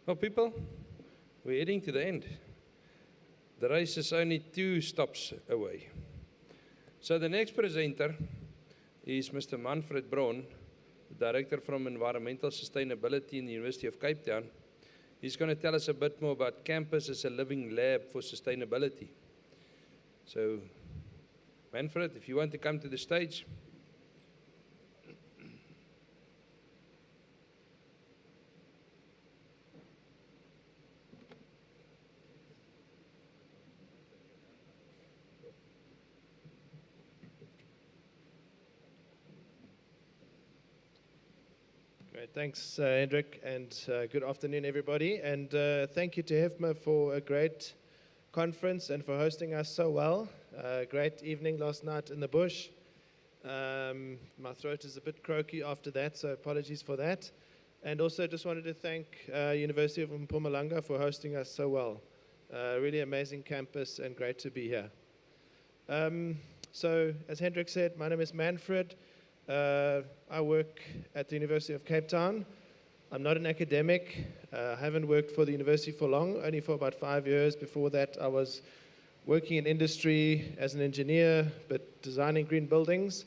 [SPEAKER 3] Well, people, we're heading to the end. The race is only 2 stops away. So the next presenter is Mr. Manfred Braun, the Director from Environmental Sustainability in the University of Cape Town. He's going to tell us a bit more about campus as a living lab for sustainability. So, Manfred, if you want to come to the stage.
[SPEAKER 5] Great, thanks, Hendrik, and good afternoon, everybody. And thank you to Hefma for a great conference and for hosting us so well. Great evening last night in the bush. My throat is a bit croaky after that, so apologies for that. And also just wanted to thank University of Mpumalanga for hosting us so well. Really amazing campus and great to be here. So, as Hendrik said, my name is Manfred. I work at the University of Cape Town. I'm not an academic. I haven't worked for the university for long, only for about 5 years. Before that, I was working in industry as an engineer, but designing green buildings.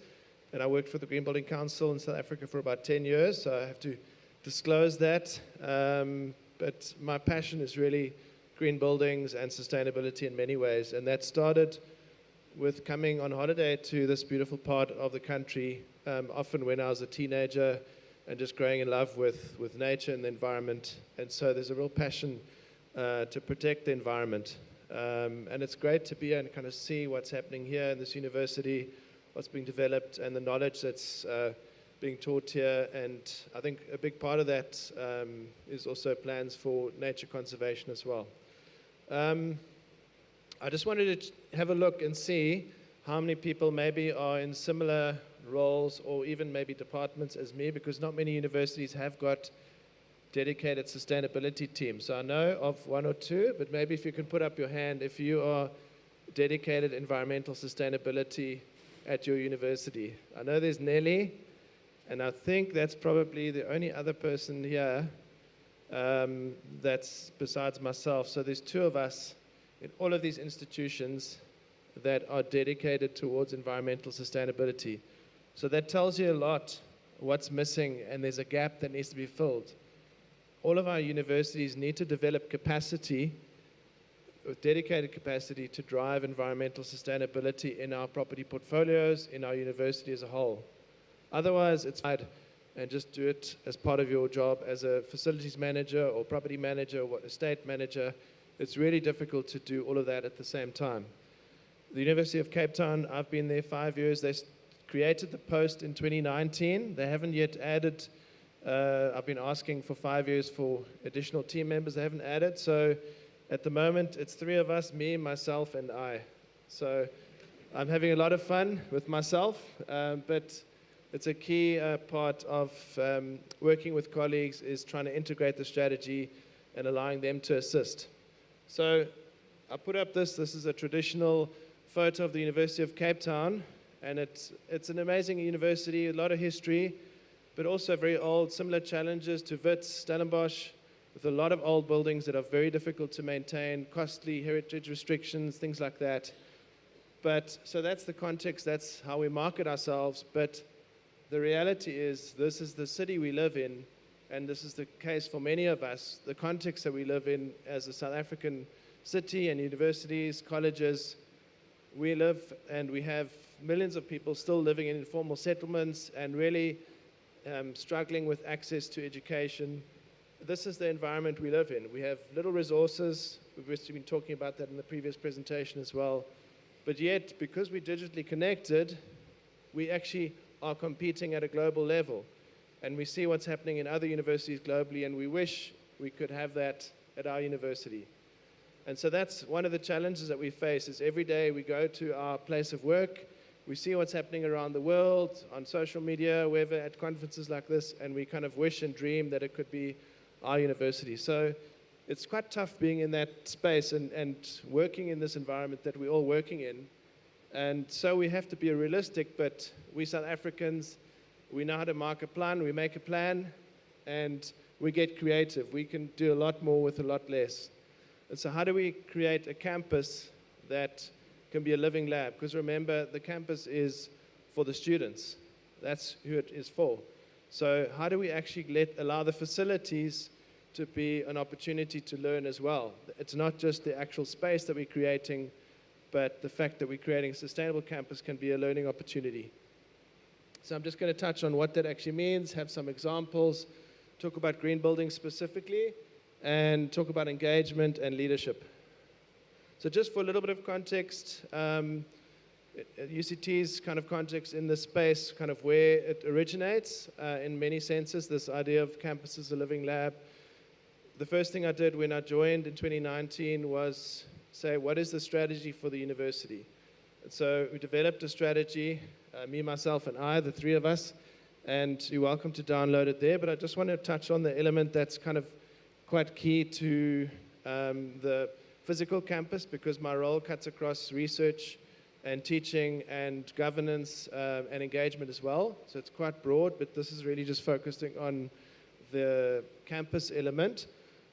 [SPEAKER 5] And I worked for the Green Building Council in South Africa for about 10 years, so I have to disclose that. But my passion is really green buildings and sustainability in many ways. And that started with coming on holiday to this beautiful part of the country, often when I was a teenager, and just growing in love with nature and the environment. And so there's a real passion to protect the environment. And it's great to be here and kind of see what's happening here in this university, what's being developed, and the knowledge that's being taught here. And I think a big part of that is also plans for nature conservation as well. I just wanted to have a look and see how many people maybe are in similar roles or even maybe departments as me, because not many universities have got dedicated sustainability teams. So I know of 1 or 2, but maybe if you can put up your hand if you are dedicated environmental sustainability at your university. I know there's Nelly, and I think that's probably the only other person here that's besides myself. So there's 2 of us in all of these institutions that are dedicated towards environmental sustainability. So that tells you a lot what's missing, and there's a gap that needs to be filled. All of our universities need to develop capacity, dedicated capacity to drive environmental sustainability in our property portfolios, in our university as a whole. Otherwise, it's hard, and just do it as part of your job as a facilities manager or property manager or estate manager. It's really difficult to do all of that at the same time. The University of Cape Town, I've been there 5 years. They created the post in 2019. They haven't yet added, I've been asking for 5 years for additional team members. They haven't added. So at the moment, it's 3 of us, me, myself, and I. So I'm having a lot of fun with myself, but it's a key part of working with colleagues is trying to integrate the strategy and allowing them to assist. So I put up this is a traditional photo of the University of Cape Town, and it's an amazing university, a lot of history, but also very old, similar challenges to Wits, Stellenbosch, with a lot of old buildings that are very difficult to maintain, costly heritage restrictions, things like that. But so that's the context, that's how we market ourselves, but the reality is this is the city we live in, and this is the case for many of us, the context that we live in as a South African city and universities, colleges. We live and we have millions of people still living in informal settlements and really struggling with access to education. This is the environment we live in. We have little resources. We've been talking about that in the previous presentation as well. But yet, because we're digitally connected, we actually are competing at a global level. And we see what's happening in other universities globally, and we wish we could have that at our university. And so that's one of the challenges that we face, is every day we go to our place of work, we see what's happening around the world, on social media, wherever, at conferences like this, and we kind of wish and dream that it could be our university. So it's quite tough being in that space and working in this environment that we're all working in. And so we have to be realistic, but we South Africans, we know how to mark a plan, we make a plan, and we get creative. We can do a lot more with a lot less. And so how do we create a campus that can be a living lab? Because remember, the campus is for the students. That's who it is for. So how do we actually allow the facilities to be an opportunity to learn as well? It's not just the actual space that we're creating, but the fact that we're creating a sustainable campus can be a learning opportunity. So I'm just going to touch on what that actually means, have some examples, talk about green buildings specifically, and talk about engagement and leadership. So just for a little bit of context, UCT's kind of context in this space, kind of where it originates in many senses, this idea of campus as a living lab. The first thing I did when I joined in 2019 was say, what is the strategy for the university? And so we developed a strategy, me, myself, and I, the three of us, and you're welcome to download it there, but I just want to touch on the element that's kind of quite key to the physical campus, because my role cuts across research and teaching and governance and engagement as well. So it's quite broad, but this is really just focusing on the campus element.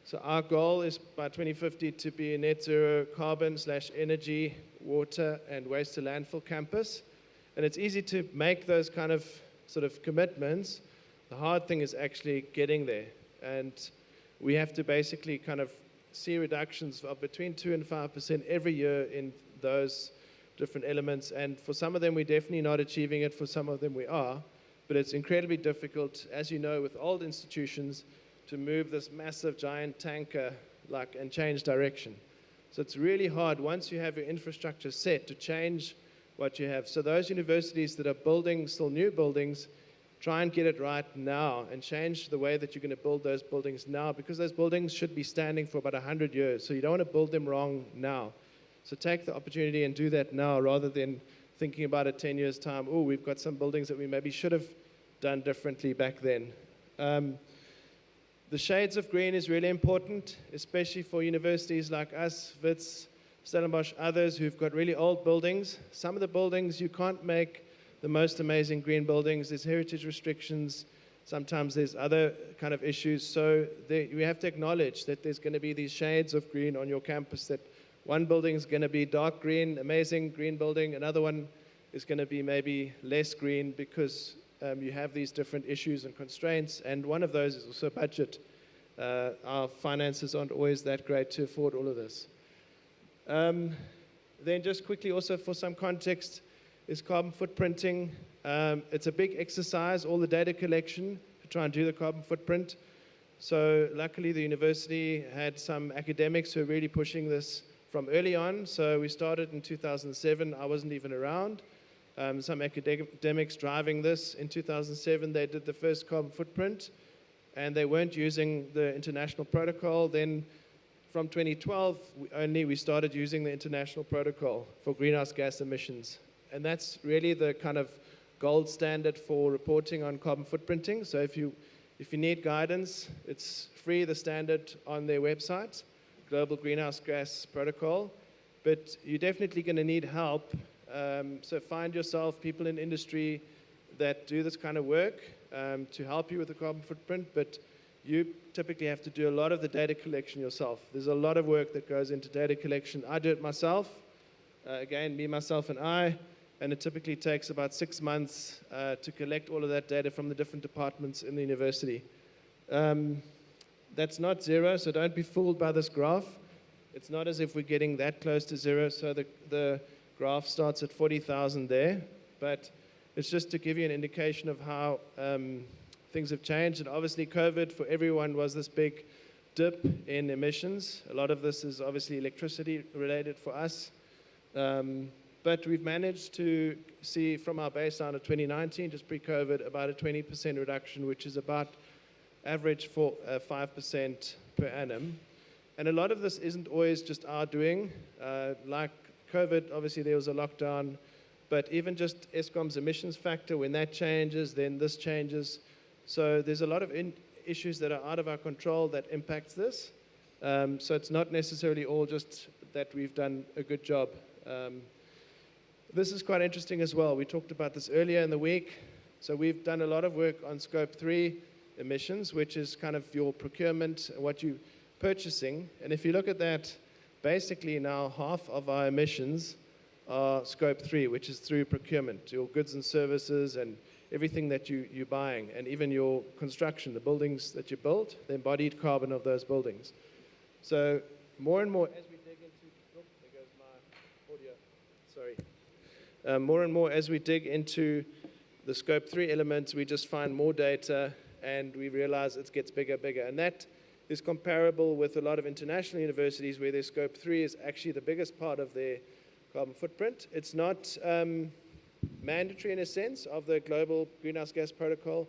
[SPEAKER 5] So our goal is by 2050 to be a net zero carbon/energy, water and waste to landfill campus. And it's easy to make those kind of sort of commitments. The hard thing is actually getting there. And we have to basically kind of see reductions of between 2% and 5% every year in those different elements. And for some of them, we're definitely not achieving it. For some of them, we are. But it's incredibly difficult, as you know, with old institutions, to move this massive giant tanker and change direction. So it's really hard once you have your infrastructure set to change what you have. So those universities that are building still new buildings, try and get it right now and change the way that you're going to build those buildings now, because those buildings should be standing for about 100 years. So you don't want to build them wrong now. So take the opportunity and do that now rather than thinking about it 10 years' time. Oh, we've got some buildings that we maybe should have done differently back then. The shades of green is really important, especially for universities like us, Wits, Stellenbosch, others who've got really old buildings. Some of the buildings you can't make the most amazing green buildings. There's heritage restrictions. Sometimes there's other kind of issues. So we have to acknowledge that there's going to be these shades of green on your campus, that one building is going to be dark green, amazing green building. Another one is going to be maybe less green because you have these different issues and constraints. And one of those is also budget. Our finances aren't always that great to afford all of this. Then just quickly also for some context is carbon footprinting. It's a big exercise, all the data collection to try and do the carbon footprint. So luckily the university had some academics who are really pushing this from early on. So we started in 2007, I wasn't even around. Some academics driving this. In 2007 they did the first carbon footprint and they weren't using the international protocol. Then from 2012 we started using the international protocol for greenhouse gas emissions. And that's really the kind of gold standard for reporting on carbon footprinting. So if you need guidance, it's free, the standard on their website, Global Greenhouse Gas Protocol. But you're definitely going to need help. So find yourself people in industry that do this kind of work to help you with the carbon footprint. But you typically have to do a lot of the data collection yourself. There's a lot of work that goes into data collection. I do it myself. Again, me, myself, and I. And it typically takes about 6 months to collect all of that data from the different departments in the university. That's not zero, so don't be fooled by this graph. It's not as if we're getting that close to zero. So the graph starts at 40,000 there, but it's just to give you an indication of how things have changed. And obviously COVID for everyone was this big dip in emissions. A lot of this is obviously electricity related for us. But we've managed to see from our baseline of 2019, just pre-COVID, about a 20% reduction, which is about average for 5% per annum. And a lot of this isn't always just our doing. Like COVID, obviously there was a lockdown, but even just Eskom's emissions factor, when that changes, then this changes. So there's a lot of issues that are out of our control that impacts this. So it's not necessarily all just that we've done a good job. This is quite interesting as well. We talked about this earlier in the week. So we've done a lot of work on scope 3 emissions, which is kind of your procurement, what you're purchasing. And if you look at that, basically now half of our emissions are scope 3, which is through procurement, your goods and services and everything that you're buying, and even your construction, the buildings that you build, the embodied carbon of those buildings. So more and more as we dig into, oh, there goes my audio, sorry. More and more as we dig into the scope 3 elements, we just find more data and we realize it gets bigger, bigger. And that is comparable with a lot of international universities where their scope 3 is actually the biggest part of their carbon footprint. It's not mandatory in a sense of the global greenhouse gas protocol.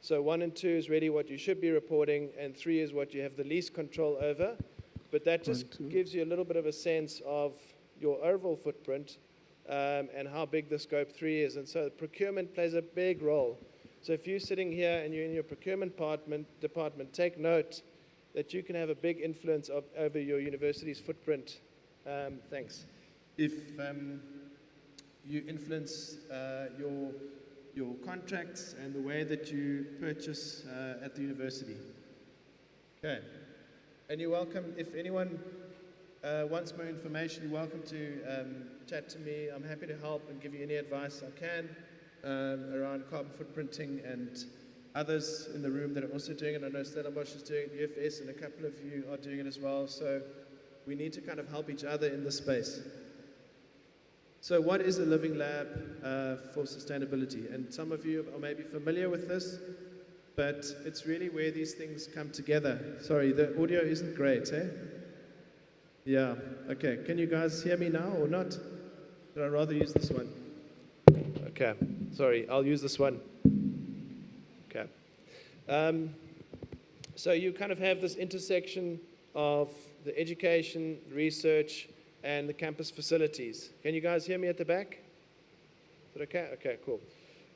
[SPEAKER 5] So 1 and 2 is really what you should be reporting, and 3 is what you have the least control over. But that just gives you a little bit of a sense of your overall footprint and how big the scope 3 is. And so procurement plays a big role. So if you're sitting here and you're in your procurement department, take note that you can have a big influence over your university's footprint. Thanks. If you influence your contracts and the way that you purchase at the university. Okay. And you're welcome, if anyone wants more information, you're welcome to chat to me. I'm happy to help and give you any advice I can around carbon footprinting, and others in the room that are also doing it. I know Stellenbosch is doing it, UFS, and a couple of you are doing it as well. So we need to kind of help each other in this space. So what is a living lab for sustainability? And some of you are maybe familiar with this, but it's really where these things come together. Sorry, the audio isn't great, eh? Yeah, okay. Can you guys hear me now or not? Would I rather use this one? Okay, sorry, I'll use this one. Okay. So you kind of have this intersection of the education, research, and the campus facilities. Can you guys hear me at the back? Is it okay? Okay, cool.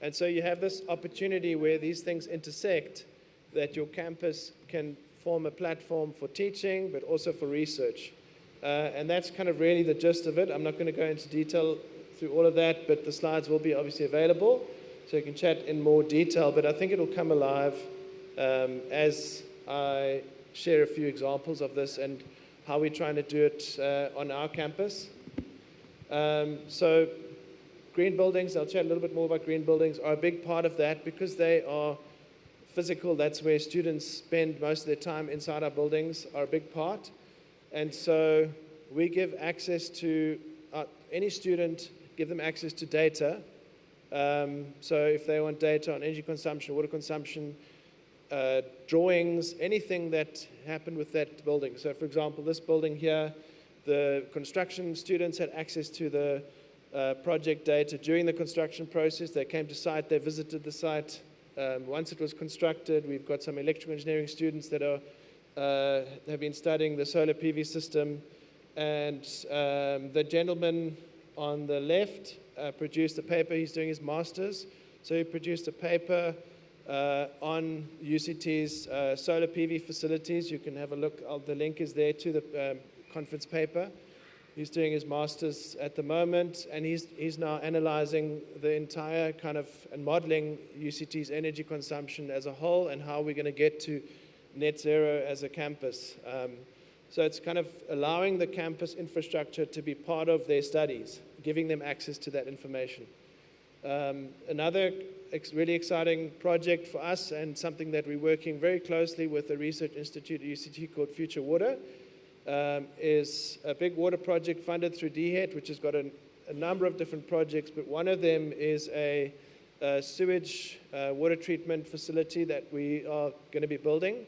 [SPEAKER 5] And so you have this opportunity where these things intersect, that your campus can form a platform for teaching, but also for research. And that's kind of really the gist of it. I'm not going to go into detail through all of that, but the slides will be obviously available, so you can chat in more detail. But I think it'll come alive as I share a few examples of this and how we're trying to do it on our campus. So green buildings, I'll chat a little bit more about green buildings, are a big part of that because they are physical. That's where students spend most of their time inside our buildings, are a big part. And so we give access to any student, give them access to data. So if they want data on energy consumption, water consumption, drawings, anything that happened with that building. So for example, this building here, the construction students had access to the project data during the construction process. They came to site, they visited the site. Once it was constructed, we've got some electrical engineering students that have been studying the solar PV system. And the gentleman on the left produced a paper. He's doing his master's. So he produced a paper on UCT's solar PV facilities. You can have a look. The link is there to the conference paper. He's doing his master's at the moment, and he's now analyzing the entire kind of and modeling UCT's energy consumption as a whole and how we're going to get to net zero as a campus. So it's kind of allowing the campus infrastructure to be part of their studies, giving them access to that information. Another really exciting project for us, and something that we're working very closely with the research institute at UCT called Future Water, is a big water project funded through DHET, which has got
[SPEAKER 19] a number of different projects, but one of them is a sewage water treatment facility that we are going to be building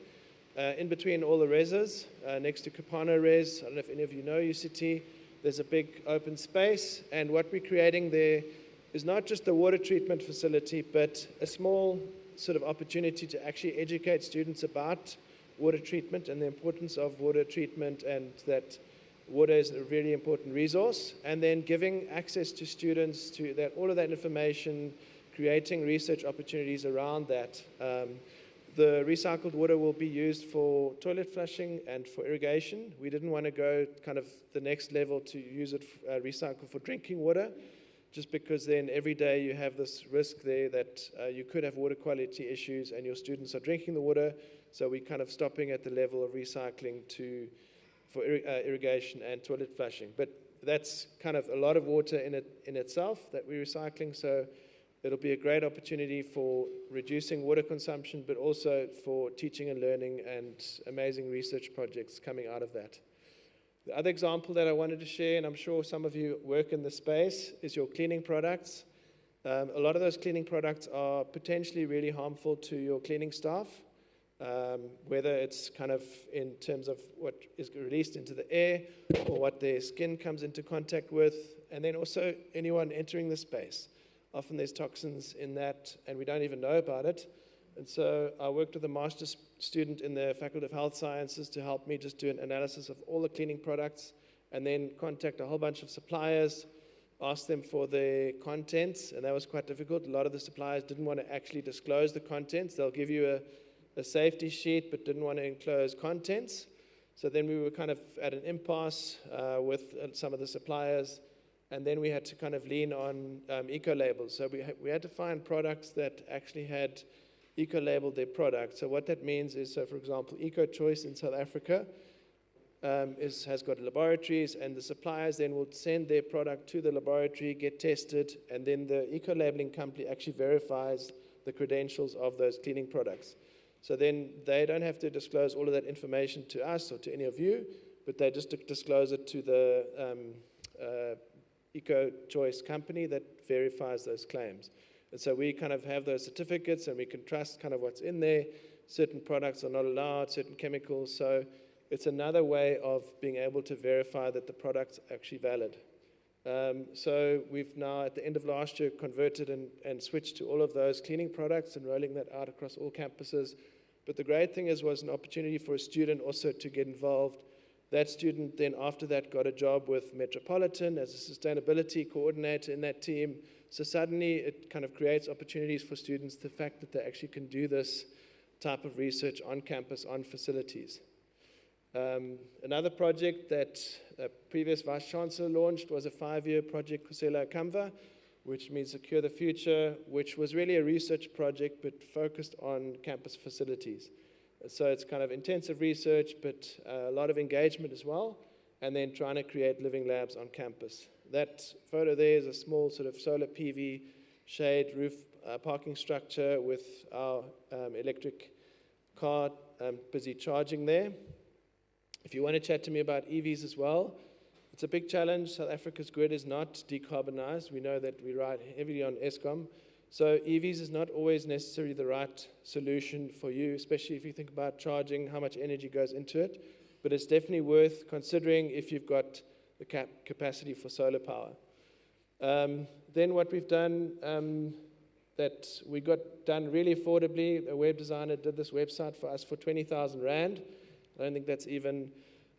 [SPEAKER 19] in between all the reses, next to Kapana Res. I don't know if any of you know UCT. There's a big open space, and what we're creating there is not just a water treatment facility, but a small sort of opportunity to actually educate students about water treatment and the importance of water treatment, and that water is a really important resource, and then giving access to students to that, all of that information, creating research opportunities around that. The recycled water will be used for toilet flushing and for irrigation. We didn't want to go kind of the next level to use it, recycle for drinking water, just because then every day you have this risk there that you could have water quality issues and your students are drinking the water. So we're kind of stopping at the level of recycling for irrigation and toilet flushing. But that's kind of a lot of water in itself that we're recycling. So it'll be a great opportunity for reducing water consumption, but also for teaching and learning and amazing research projects coming out of that. The other example that I wanted to share, and I'm sure some of you work in the space, is your cleaning products. A lot of those cleaning products are potentially really harmful to your cleaning staff, whether it's kind of in terms of what is released into the air or what their skin comes into contact with, and then also anyone entering the space. Often there's toxins in that, and we don't even know about it. And so I worked with a master's student in the Faculty of Health Sciences to help me just do an analysis of all the cleaning products, and then contact a whole bunch of suppliers, ask them for the contents, and that was quite difficult. A lot of the suppliers didn't want to actually disclose the contents. They'll give you a safety sheet, but didn't want to enclose contents. So then we were kind of at an impasse with some of the suppliers. And then we had to kind of lean on eco-labels. So we had to find products that actually had eco-labeled their product. So what that means is, so for example, Eco-Choice in South Africa has got laboratories, and the suppliers then will send their product to the laboratory, get tested, and then the eco-labeling company actually verifies the credentials of those cleaning products. So then they don't have to disclose all of that information to us or to any of you, but they just disclose it to the Eco-Choice company that verifies those claims. And so we kind of have those certificates, and we can trust kind of what's in there. Certain products are not allowed, certain chemicals. So it's another way of being able to verify that the product's actually valid. So we've now, at the end of last year, converted and switched to all of those cleaning products and rolling that out across all campuses. But the great thing was an opportunity for a student also to get involved. That student then after that got a job with Metropolitan as a sustainability coordinator in that team. So suddenly it kind of creates opportunities for students, the fact that they actually can do this type of research on campus, on facilities. Another project that a previous Vice Chancellor launched was a 5-year project, Kusela Kamva, which means Secure the Future, which was really a research project but focused on campus facilities. So it's kind of intensive research, but a lot of engagement as well, and then trying to create living labs on campus. That photo there is a small sort of solar PV shade roof parking structure with our electric car busy charging there. If you want to chat to me about EVs as well, it's a big challenge. South Africa's grid is not decarbonized. We know that we ride heavily on Eskom. So EVs is not always necessarily the right solution for you, especially if you think about charging, how much energy goes into it. But it's definitely worth considering if you've got the capacity for solar power. Then what we've done, that we got done really affordably. A web designer did this website for us for 20,000 Rand. I don't think that's even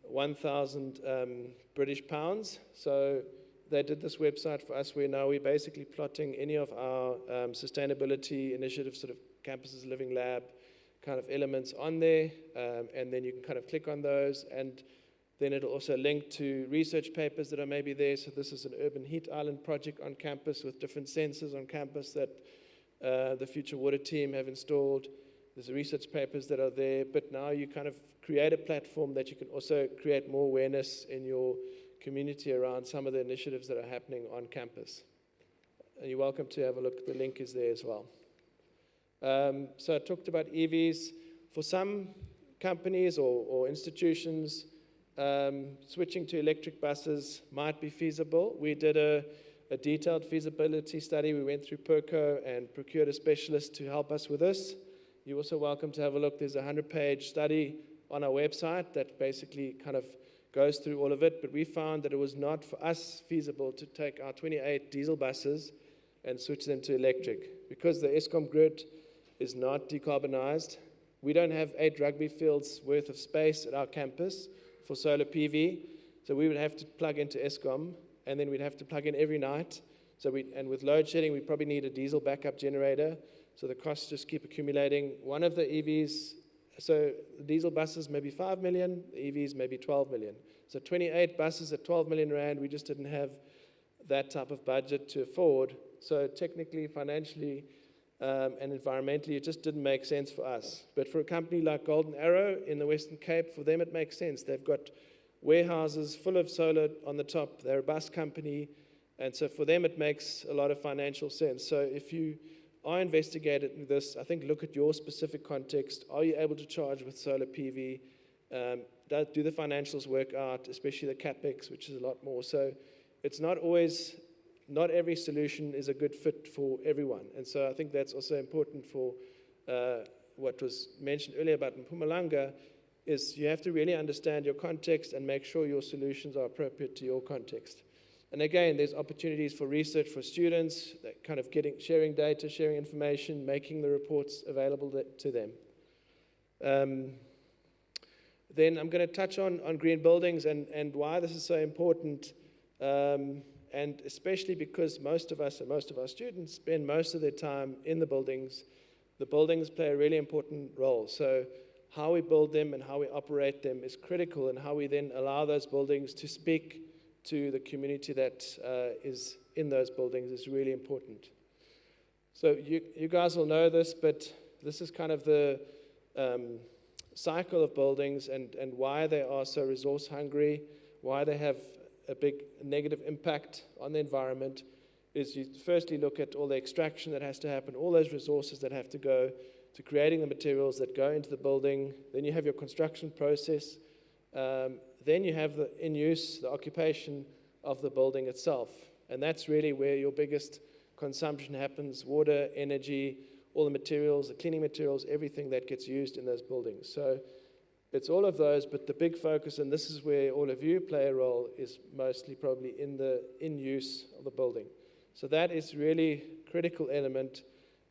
[SPEAKER 19] 1,000 British pounds. So they did this website for us where now we're basically plotting any of our sustainability initiatives, sort of campuses, living lab kind of elements on there, and then you can kind of click on those, and then it'll also link to research papers that are maybe there. So this is an urban heat island project on campus with different sensors on campus that the Future Water team have installed. There's research papers that are there, but now you kind of create a platform that you can also create more awareness in your community around some of the initiatives that are happening on campus. And you're welcome to have a look. The link is there as well. So I talked about EVs. For some companies or institutions, switching to electric buses might be feasible. We did a a detailed feasibility study. We went through PERCO and procured a specialist to help us with this. You're also welcome to have a look. There's a 100-page study on our website that basically kind of goes through all of it, but we found that it was not for us feasible to take our 28 diesel buses and switch them to electric. Because the Eskom grid is not decarbonized, we don't have 8 rugby fields worth of space at our campus for solar PV, so we would have to plug into Eskom, and then we'd have to plug in every night. And with load shedding, we probably need a diesel backup generator, so the costs just keep accumulating. One of the EVs, so the diesel buses maybe 5 million, the EVs maybe 12 million. So 28 buses at 12 million rand, we just didn't have that type of budget to afford. So technically, financially, and environmentally, it just didn't make sense for us. But for a company like Golden Arrow in the Western Cape, for them it makes sense. They've got warehouses full of solar on the top. They're a bus company, and so for them it makes a lot of financial sense. So if you are investigating this, I think look at your specific context. Are you able to charge with solar PV? Do the financials work out, especially the CapEx, which is a lot more. So it's not always, not every solution is a good fit for everyone. And so I think that's also important for what was mentioned earlier about Mpumalanga, is you have to really understand your context and make sure your solutions are appropriate to your context. And again, there's opportunities for research for students, that kind of sharing data, sharing information, making the reports available to them. Then I'm going to touch on green buildings and why this is so important, and especially because most of us and most of our students spend most of their time in the buildings. The buildings play a really important role. So how we build them and how we operate them is critical, and how we then allow those buildings to speak to the community that is in those buildings is really important. So you guys will know this, but this is kind of the cycle of buildings and why they are so resource hungry, why they have a big negative impact on the environment, is you firstly look at all the extraction that has to happen, all those resources that have to go to creating the materials that go into the building. Then you have your construction process. Then you have the in-use, the occupation of the building itself. And that's really where your biggest consumption happens: water, energy, all the materials, the cleaning materials, everything that gets used in those buildings. So it's all of those, but the big focus, and this is where all of you play a role, is mostly probably in the in-use of the building. So that is really a critical element,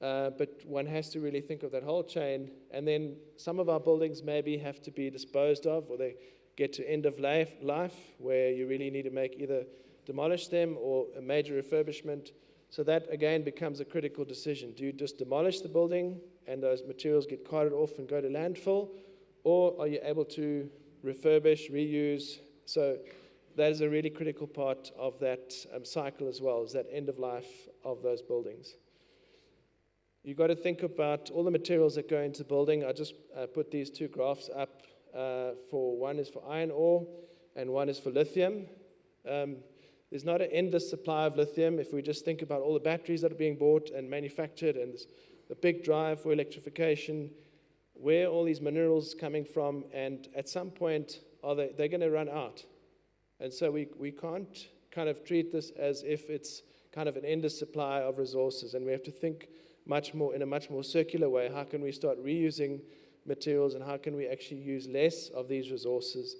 [SPEAKER 19] but one has to really think of that whole chain. And then some of our buildings maybe have to be disposed of, or they get to end of life, where you really need to either demolish them or a major refurbishment. So that, again, becomes a critical decision. Do you just demolish the building and those materials get carted off and go to landfill? Or are you able to refurbish, reuse? So that is a really critical part of that cycle as well, is that end of life of those buildings. You've got to think about all the materials that go into the building. I just put these two graphs up. One is for iron ore and one is for lithium. There's not an endless supply of lithium if we just think about all the batteries that are being bought and manufactured, and the big drive for electrification. Where are all these minerals coming from? And at some point, they're going to run out. And so we can't kind of treat this as if it's kind of an endless supply of resources, and we have to think in a much more circular way. How can we start reusing materials, and how can we actually use less of these resources?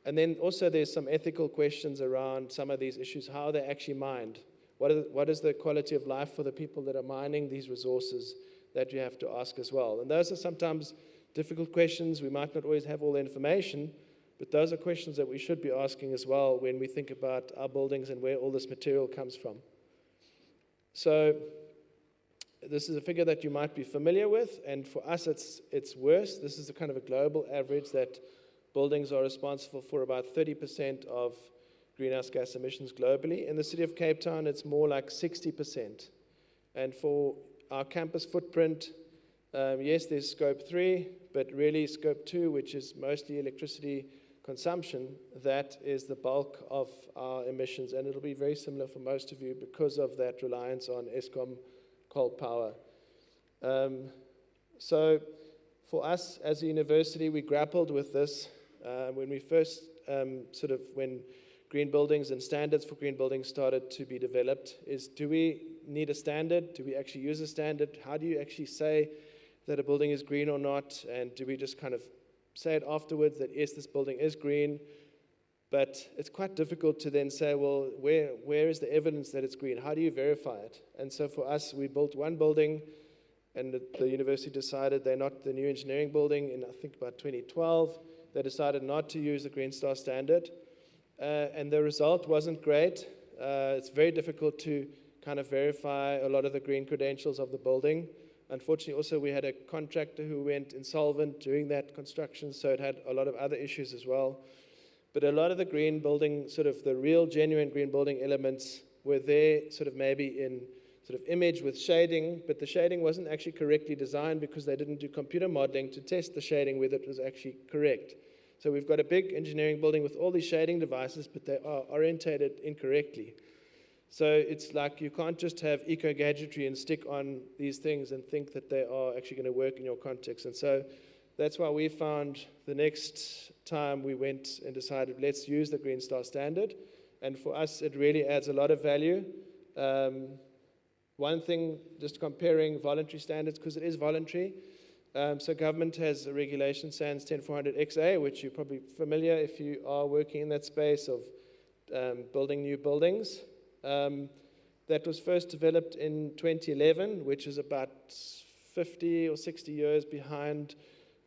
[SPEAKER 19] And then also there's some ethical questions around some of these issues. How are they actually mined? What is the quality of life for the people that are mining these resources that you have to ask as well? And those are sometimes difficult questions. We might not always have all the information, but those are questions that we should be asking as well when we think about our buildings and where all this material comes from. So this is a figure that you might be familiar with, and for us it's worse. This is a kind of a global average that buildings are responsible for about 30% of greenhouse gas emissions globally. In the city of Cape Town, it's more like 60%. And for our campus footprint, yes, there's scope 3, but really scope 2, which is mostly electricity consumption, that is the bulk of our emissions. And it'll be very similar for most of you because of that reliance on Eskom coal power. So for us as a university, we grappled with this when we first when green buildings and standards for green buildings started to be developed is, do we need a standard? Do we actually use a standard? How do you actually say that a building is green or not? And do we just kind of say it afterwards that yes, this building is green? But it's quite difficult to then say, well, where is the evidence that it's green? How do you verify it? And so for us, we built one building, and the university decided they're not the new engineering building in, I think, about 2012. They decided not to use the Green Star standard. And the result wasn't great. It's very difficult to kind of verify a lot of the green credentials of the building. Unfortunately, also, we had a contractor who went insolvent during that construction, so it had a lot of other issues as well. But a lot of the green building, sort of the real genuine green building elements were there sort of maybe in sort of image with shading, but the shading wasn't actually correctly designed because they didn't do computer modeling to test the shading whether it was actually correct. So we've got a big engineering building with all these shading devices, but they are orientated incorrectly. So it's like you can't just have eco-gadgetry and stick on these things and think that they are actually going to work in your context. And so that's why we found the next time we went and decided, let's use the Green Star standard. And for us, it really adds a lot of value. One thing, just comparing voluntary standards, because it is voluntary. So government has a regulation, SANS 10400XA, which you're probably familiar if you are working in that space of building new buildings. That was first developed in 2011, which is about 50 or 60 years behind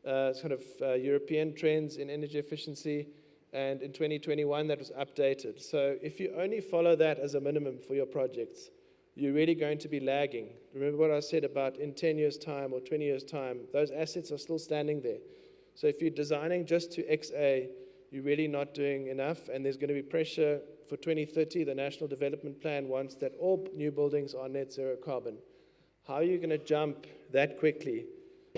[SPEAKER 19] sort of European trends in energy efficiency. And in 2021, that was updated. So if you only follow that as a minimum for your projects, you're really going to be lagging. Remember what I said about in 10 years' time or 20 years' time, those assets are still standing there. So if you're designing just to XA, you're really not doing enough, and there's going to be pressure for 2030. The National Development Plan wants that all new buildings are net zero carbon. How are you going to jump that quickly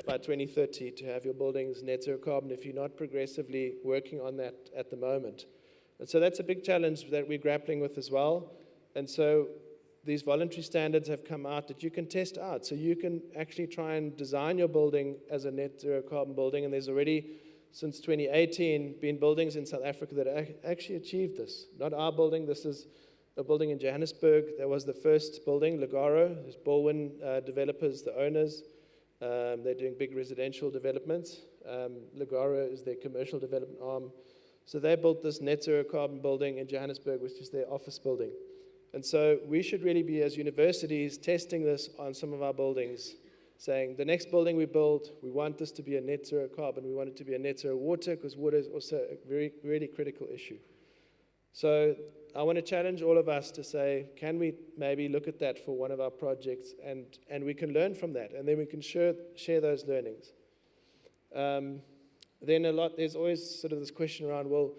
[SPEAKER 19] by 2030 to have your buildings net zero carbon if you're not progressively working on that at the moment? And so that's a big challenge that we're grappling with as well. And so these voluntary standards have come out that you can test out. So you can actually try and design your building as a net zero carbon building. And there's already, since 2018, been buildings in South Africa that actually achieved this. Not our building. This is a building in Johannesburg. That was the first building, Ligaro. There's Baldwin developers, the owners. They're doing big residential developments. Ligaro is their commercial development arm. So they built this net zero carbon building in Johannesburg, which is their office building. And so we should really be, as universities, testing this on some of our buildings, saying the next building we build, we want this to be a net zero carbon. We want it to be a net zero water, because water is also a very, really critical issue. So I want to challenge all of us to say, can we maybe look at that for one of our projects, and we can learn from that, and then we can share those learnings. Then there's always sort of this question around, well,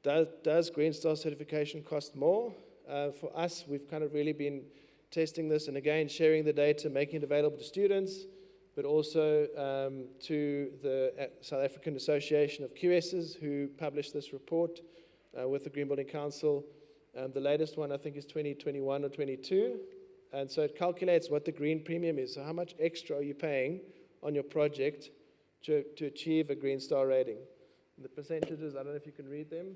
[SPEAKER 19] does Green Star certification cost more? For us, we've kind of really been testing this and again sharing the data, making it available to students, but also to the South African Association of QSs, who published this report with the Green Building Council. The latest one, I think, is 2021 or 22. And so it calculates what the green premium is. So how much extra are you paying on your project to achieve a Green Star rating? And the percentages, I don't know if you can read them.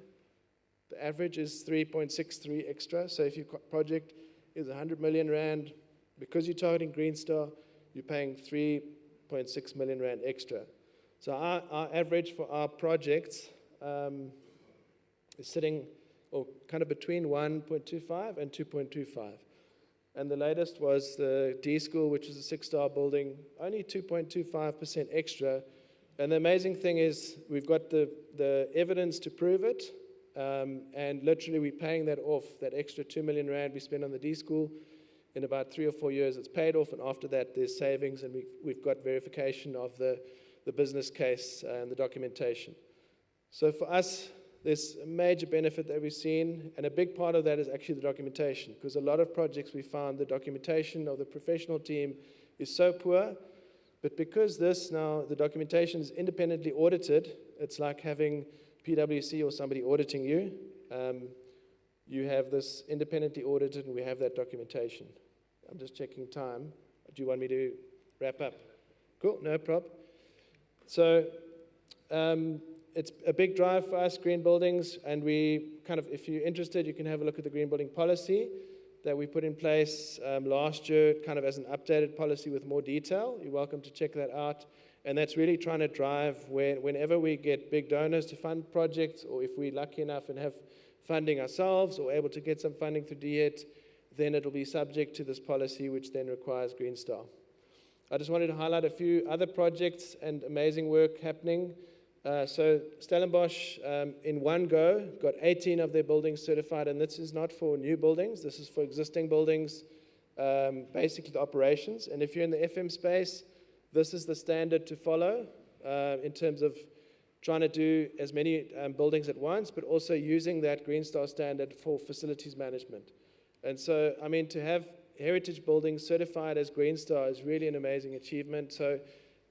[SPEAKER 19] The average is 3.63 extra. So if your project is 100 million rand, because you're targeting Green Star, you're paying 3.6 million rand extra. So our average for our projects is sitting kind of between 1.25 and 2.25. And the latest was the D School, which is a 6-star building, only 2.25% extra. And the amazing thing is we've got the evidence to prove it. And literally we're paying that off, that extra 2 million rand we spent on the D School in about 3 or 4 years. It's paid off, and after that there's savings, and we've got verification of the business case and the documentation. So for us, there's a major benefit that we've seen, and a big part of that is actually the documentation, because a lot of projects we found the documentation of the professional team is so poor, but because the documentation is independently audited, it's like having PwC or somebody auditing you. You have this independently audited, and we have that documentation. I'm just checking time. Do you want me to wrap up? Cool, no problem. So it's a big drive for us, green buildings, and we kind of, if you're interested, you can have a look at the green building policy that we put in place last year, kind of as an updated policy with more detail. You're welcome to check that out. And that's really trying to drive whenever we get big donors to fund projects, or if we're lucky enough and have funding ourselves or able to get some funding through DHET, then it'll be subject to this policy, which then requires Green Star. I just wanted to highlight a few other projects and amazing work happening. So Stellenbosch, in one go, got 18 of their buildings certified, and this is not for new buildings, this is for existing buildings, basically the operations. And if you're in the FM space, this is the standard to follow in terms of trying to do as many buildings at once, but also using that Green Star standard for facilities management. And so, I mean, to have heritage buildings certified as Green Star is really an amazing achievement. So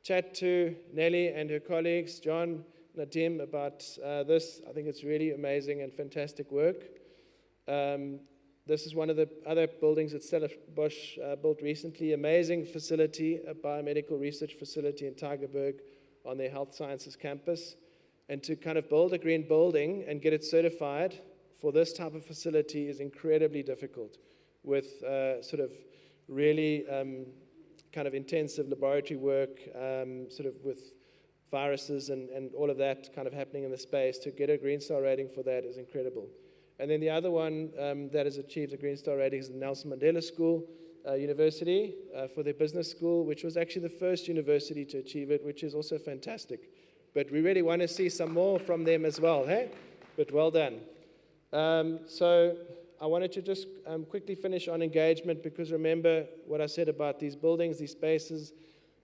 [SPEAKER 19] chat to Nelly and her colleagues, John, Nadim, about this. I think it's really amazing and fantastic work. This is one of the other buildings that Stellenbosch built recently. Amazing facility, a biomedical research facility in Tygerberg on their health sciences campus. And to kind of build a green building and get it certified for this type of facility is incredibly difficult, with sort of really kind of intensive laboratory work, sort of with viruses and all of that kind of happening in the space. To get a Green Star rating for that is incredible. And then the other one that has achieved a Green Star rating is the Nelson Mandela School University for their business school, which was actually the first university to achieve it, which is also fantastic. But we really want to see some more from them as well, hey? But well done. So I wanted to just quickly finish on engagement, because remember what I said about these buildings, these spaces.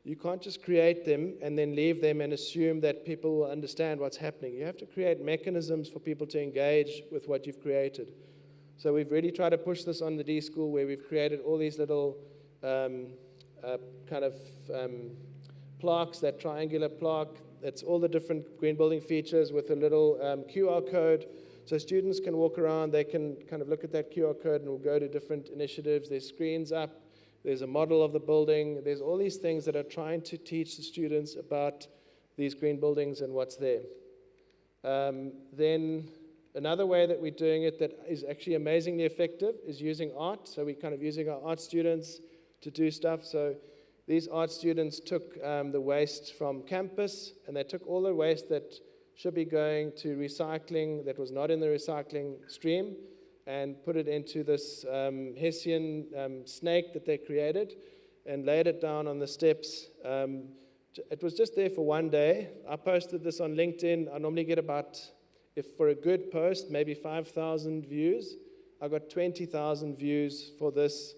[SPEAKER 19] You can't just create them and then leave them and assume that people will understand what's happening. You have to create mechanisms for people to engage with what you've created. So we've really tried to push this on the D School, where we've created all these little kind of plaques, that triangular plaque. That's all the different green building features with a little QR code. So students can walk around, they can kind of look at that QR code and will go to different initiatives. There's screens up, there's a model of the building, there's all these things that are trying to teach the students about these green buildings and what's there. Then another way that we're doing it that is actually amazingly effective is using art. So we're kind of using our art students to do stuff. So these art students took the waste from campus, and they took all the waste that should be going to recycling that was not in the recycling stream, and put it into this Hessian snake that they created and laid it down on the steps. It was just there for one day. I posted this on LinkedIn. I normally get about, if for a good post, maybe 5,000 views. I got 20,000 views for this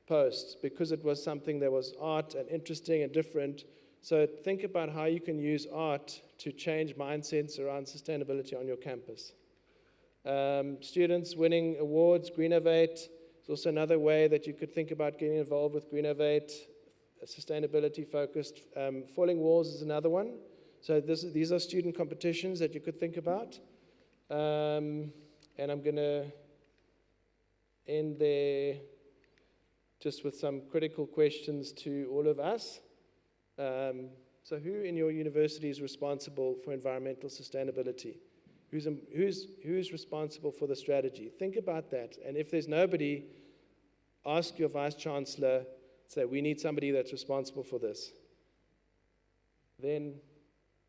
[SPEAKER 19] post because it was something that was art and interesting and different. So think about how you can use art to change mindsets around sustainability on your campus. Students winning awards, Greenovate is also another way that you could think about getting involved with Greenovate, sustainability focused. Falling Walls is another one. So these are student competitions that you could think about. And I'm going to end there just with some critical questions to all of us. So who in your university is responsible for environmental sustainability? Who's responsible for the strategy? Think about that. And if there's nobody, ask your vice-chancellor, say, we need somebody that's responsible for this. Then,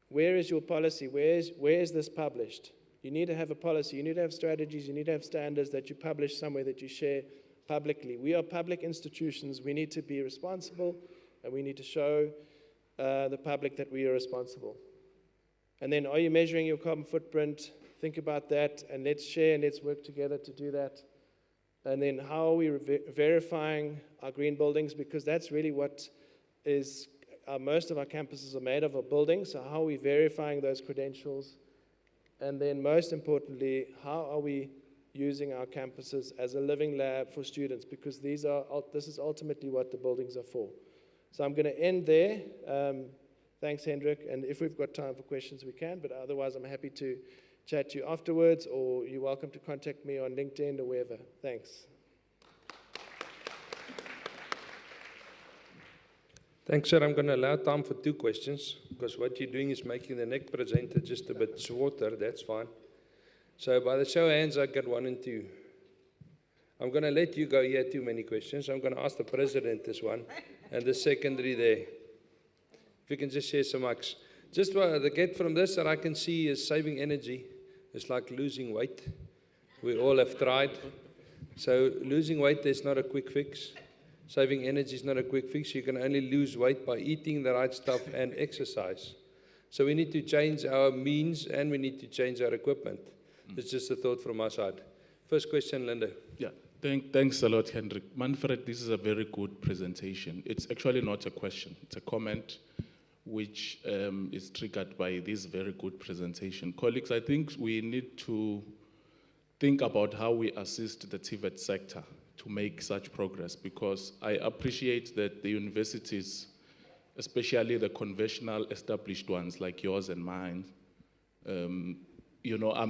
[SPEAKER 19] where is your policy? Where is this published? You need to have a policy. You need to have strategies. You need to have standards that you publish somewhere, that you share publicly. We are public institutions. We need to be responsible, and we need to show the public that we are responsible. And then, are you measuring your carbon footprint? Think about that, and let's share and let's work together to do that. And then, how are we verifying our green buildings? Because that's really what is most of our campuses are made of buildings. So how are we verifying those credentials? And then, most importantly, how are we using our campuses as a living lab for students? Because this is ultimately what the buildings are for. So I'm going to end there. Thanks, Hendrik. And if we've got time for questions, we can. But otherwise, I'm happy to chat to you afterwards, or you're welcome to contact me on LinkedIn or wherever. Thanks.
[SPEAKER 3] Thanks, sir. I'm going to allow time for 2 questions because what you're doing is making the next presenter just a bit shorter. That's fine. So by the show of hands, I got 1 and 2. I'm going to let you go here, too many questions. I'm going to ask the president this one and the secondary there. If you can just share some marks. Just what the get from this that I can see is saving energy. It's like losing weight. We all have tried. So losing weight is not a quick fix. Saving energy is not a quick fix. You can only lose weight by eating the right stuff and exercise. So we need to change our means and we need to change our equipment. It's just a thought from my side. First question, Linda.
[SPEAKER 20] Yeah, thanks a lot, Hendrik. Manfred, this is a very good presentation. It's actually not a question, it's a comment which is triggered by this very good presentation. Colleagues, I think we need to think about how we assist the TVET sector to make such progress, because I appreciate that the universities, especially the conventional established ones like yours and mine, are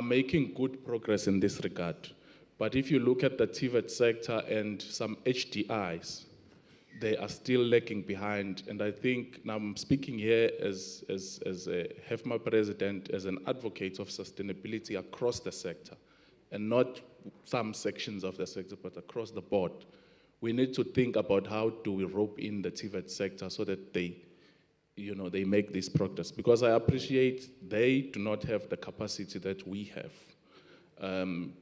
[SPEAKER 20] making good progress in this regard. But if you look at the TVET sector and some HDIs, they are still lagging behind. And I think, now I'm speaking here as a Hefma president, as an advocate of sustainability across the sector, and not some sections of the sector, but across the board. We need to think about how do we rope in the TVET sector so that they make this progress. Because I appreciate they do not have the capacity that we have,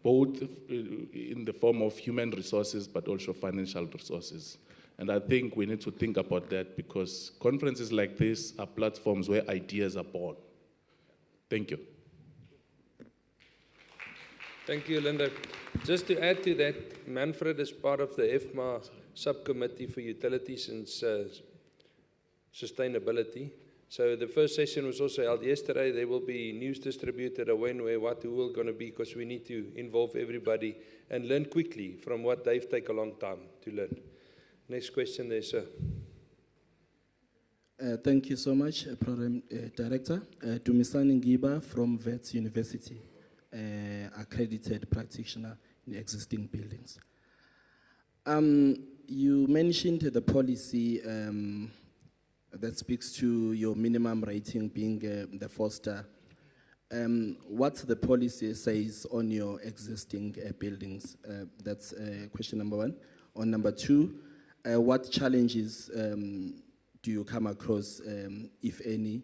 [SPEAKER 20] both in the form of human resources, but also financial resources. And I think we need to think about that, because conferences like this are platforms where ideas are born. Thank you.
[SPEAKER 3] Thank you, Linda. Just to add to that, Manfred is part of the Hefma subcommittee for utilities and sustainability. So the first session was also held yesterday. There will be news distributed, a when, where, what, who will going to be, because we need to involve everybody and learn quickly from what they've taken a long time to learn. Next question there, sir.
[SPEAKER 21] Thank you so much, Program Director. Dumisani Ngiba from Wits University, accredited practitioner in existing buildings. You mentioned the policy that speaks to your minimum rating being the 4-star. What the policy says on your existing buildings? That's question number 1. On number 2, what challenges do you come across, if any,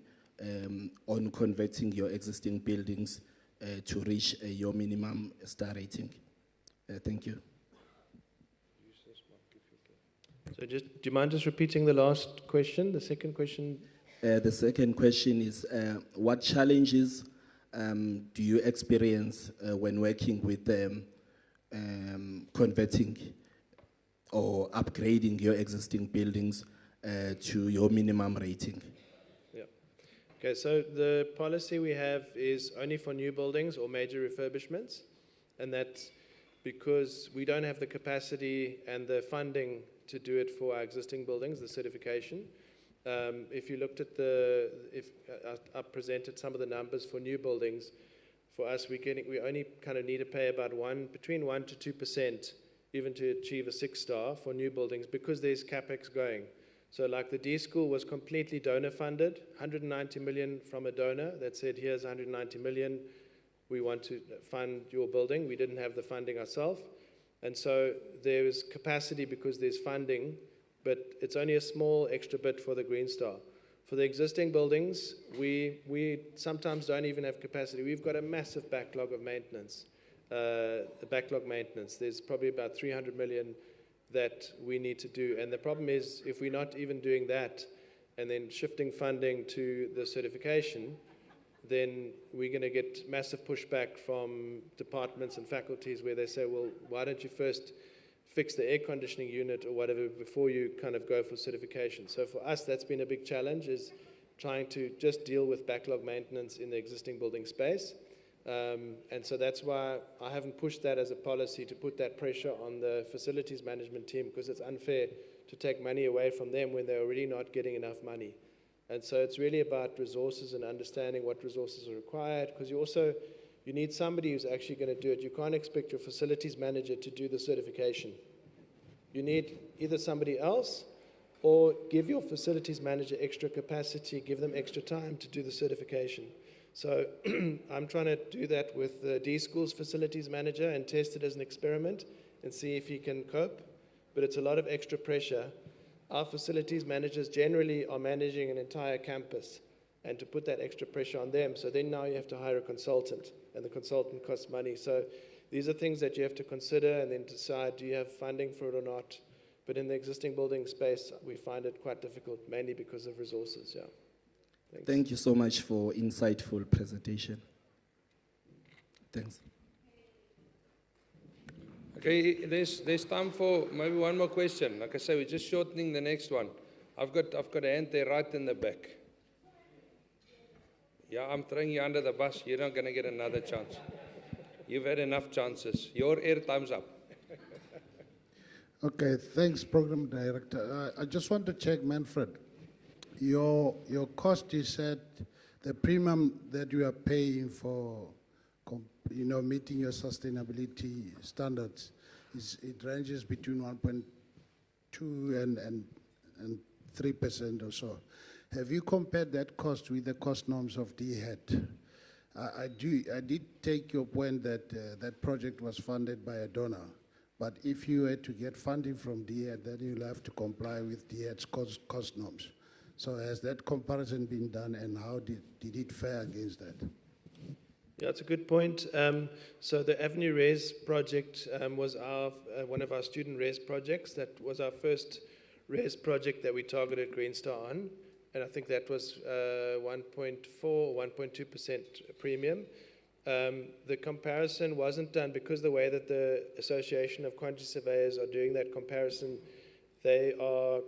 [SPEAKER 21] on converting your existing buildings to reach your minimum star rating? Thank you.
[SPEAKER 19] So do you mind just repeating the last question, the second question?
[SPEAKER 21] The second question is, what challenges do you experience when working with converting or upgrading your existing buildings to your minimum rating?
[SPEAKER 19] Yeah. Okay, so the policy we have is only for new buildings or major refurbishments, and that's because we don't have the capacity and the funding to do it for our existing buildings, the certification. If you looked at I presented some of the numbers for new buildings. For us, we only kind of need to pay about between 1 to 2%, even to achieve a 6-star for new buildings, because there's capex going. So like the D school was completely donor funded, 190 million from a donor that said, here's 190 million, we want to fund your building. We didn't have the funding ourselves. And so there is capacity because there's funding, but it's only a small extra bit for the Green Star. For the existing buildings, we sometimes don't even have capacity. We've got a massive backlog of maintenance, There's probably about 300 million that we need to do. And the problem is, if we're not even doing that and then shifting funding to the certification, then we're going to get massive pushback from departments and faculties where they say, well, why don't you first fix the air conditioning unit or whatever before you kind of go for certification? So for us, that's been a big challenge, is trying to just deal with backlog maintenance in the existing building space. And so that's why I haven't pushed that as a policy to put that pressure on the facilities management team, because it's unfair to take money away from them when they're already not getting enough money. And so it's really about resources and understanding what resources are required, because you need somebody who's actually going to do it. You can't expect your facilities manager to do the certification. You need either somebody else or give your facilities manager extra capacity, give them extra time to do the certification. So I'm trying to do that with the D School's facilities manager and test it as an experiment and see if he can cope. But it's a lot of extra pressure. Our facilities managers generally are managing an entire campus, and to put that extra pressure on them, so then now you have to hire a consultant, and the consultant costs money. So these are things that you have to consider and then decide, do you have funding for it or not? But in the existing building space, we find it quite difficult, mainly because of resources, yeah. Thanks.
[SPEAKER 21] Thank you so much for insightful presentation. Thanks.
[SPEAKER 3] Okay, there's time for maybe one more question. Like I say, we're just shortening the next one. I've got a hand there right in the back. Yeah, I'm throwing you under the bus. You're not going to get another chance. You've had enough chances. Your airtime's up.
[SPEAKER 2] Okay, thanks, Program Director. I just want to check, Manfred. Your cost, you said, the premium that you are paying for, meeting your sustainability standards, it ranges between 1.2 and 3% or so. Have you compared that cost with the cost norms of DHET? I did take your point that that project was funded by a donor. But if you were to get funding from DHET, then you'll have to comply with DHET's cost norms. So has that comparison been done, and how did it fare against that?
[SPEAKER 19] Yeah, that's a good point. So the Avenue Res project was one of our student res projects. That was our first res project that we targeted Green Star on. And I think that was 1.4 or 1.2% premium. The comparison wasn't done because the way that the Association of Quantity Surveyors are doing that comparison, they are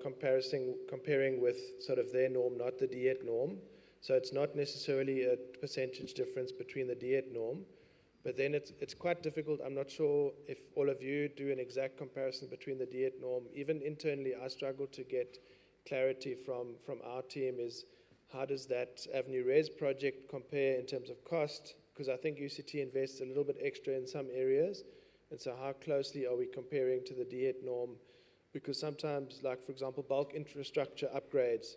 [SPEAKER 19] comparing with sort of their norm, not the DHET norm. So it's not necessarily a percentage difference between the DHET norm, but then it's quite difficult. I'm not sure if all of you do an exact comparison between the DHET norm. Even internally, I struggle to get clarity from our team is how does that Avenue Res project compare in terms of cost? Because I think UCT invests a little bit extra in some areas. And so how closely are we comparing to the DHET norm? Because sometimes, like for example, bulk infrastructure upgrades,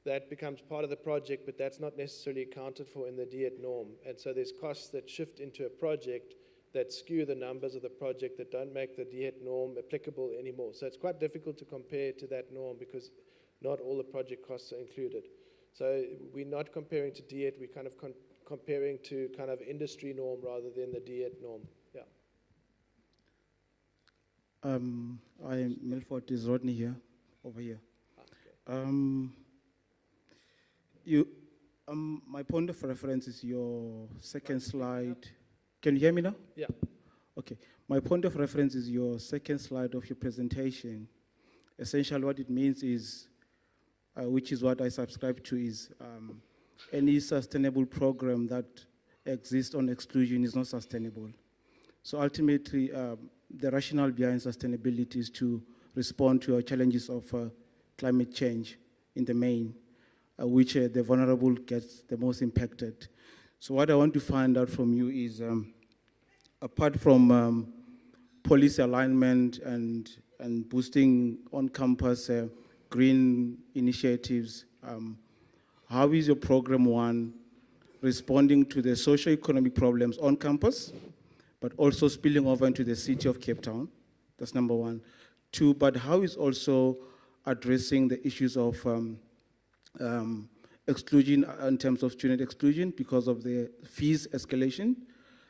[SPEAKER 19] that becomes part of the project, but that's not necessarily accounted for in the DHET norm. And so there's costs that shift into a project that skew the numbers of the project that don't make the DHET norm applicable anymore. So it's quite difficult to compare to that norm because not all the project costs are included. So we're not comparing to DHET, we're kind of comparing to kind of industry norm rather than the DHET norm. Yeah.
[SPEAKER 22] Milford, is Rodney here, over here. My point of reference is your second slide. Can you hear me now?
[SPEAKER 19] Yeah.
[SPEAKER 22] Okay. My point of reference is your second slide of your presentation. Essentially what it means is, which is what I subscribe to, is any sustainable program that exists on exclusion is not sustainable. So ultimately, the rationale behind sustainability is to respond to our challenges of climate change in the main, which the vulnerable gets the most impacted. So what I want to find out from you is, apart from policy alignment and boosting on-campus green initiatives, how is your program, one, responding to the socio-economic problems on campus, but also spilling over into the city of Cape Town? That's number one. Two, but how is also addressing the issues of exclusion in terms of student exclusion because of the fees escalation?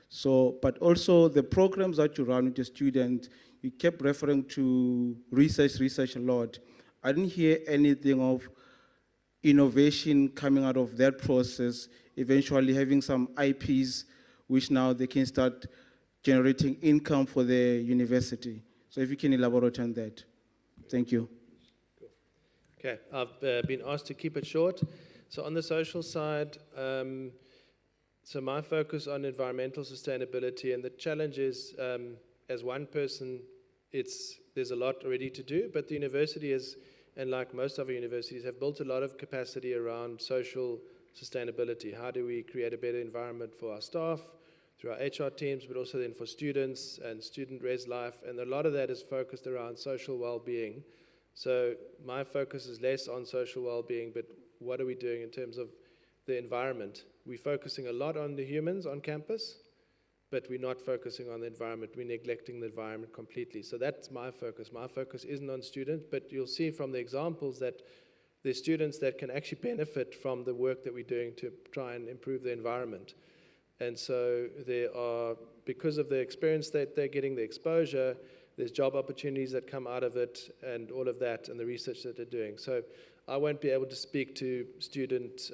[SPEAKER 22] So, but also the programs that you run with the students, you kept referring to research a lot. I didn't hear anything of innovation coming out of that process, eventually having some IPs, which now they can start generating income for the university. So if you can elaborate on that. Thank you.
[SPEAKER 19] Cool. Okay, I've been asked to keep it short. So on the social side, so my focus on environmental sustainability, and the challenge is, as one person, there's a lot already to do, but the university is, and like most other universities, have built a lot of capacity around social sustainability. How do we create a better environment for our staff, through our HR teams, but also then for students and student res life, and a lot of that is focused around social well-being. So my focus is less on social well-being, but what are we doing in terms of the environment? We're focusing a lot on the humans on campus, but we're not focusing on the environment. We're neglecting the environment completely. So that's my focus. My focus isn't on students, but you'll see from the examples that there's students that can actually benefit from the work that we're doing to try and improve the environment. And so there are, because of the experience that they're getting, the exposure, there's job opportunities that come out of it and all of that and the research that they're doing. So I won't be able to speak to student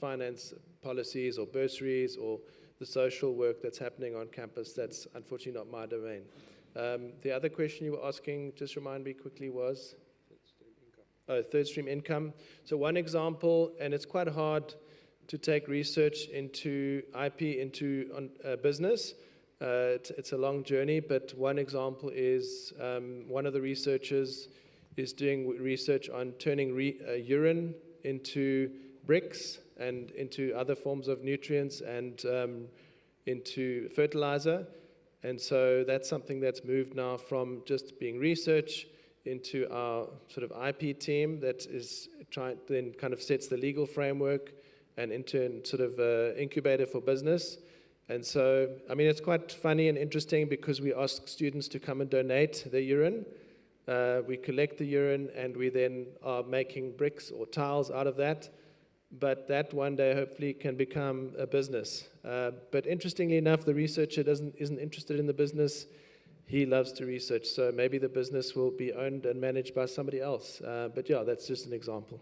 [SPEAKER 19] finance policies or bursaries or the social work that's happening on campus. That's unfortunately not my domain. The other question you were asking, just remind me quickly, was? Third stream income. So one example, and it's quite hard to take research into IP into business. It's a long journey, but one example is one of the researchers is doing research on turning urine into bricks and into other forms of nutrients and into fertilizer. And so that's something that's moved now from just being research into our sort of IP team that is trying, then kind of sets the legal framework and in turn sort of incubator for business. And so, I mean, it's quite funny and interesting because we ask students to come and donate their urine. We collect the urine and we then are making bricks or tiles out of that. But that one day hopefully can become a business. But interestingly enough, the researcher isn't interested in the business. He loves to research. So maybe the business will be owned and managed by somebody else. But yeah, that's just an example.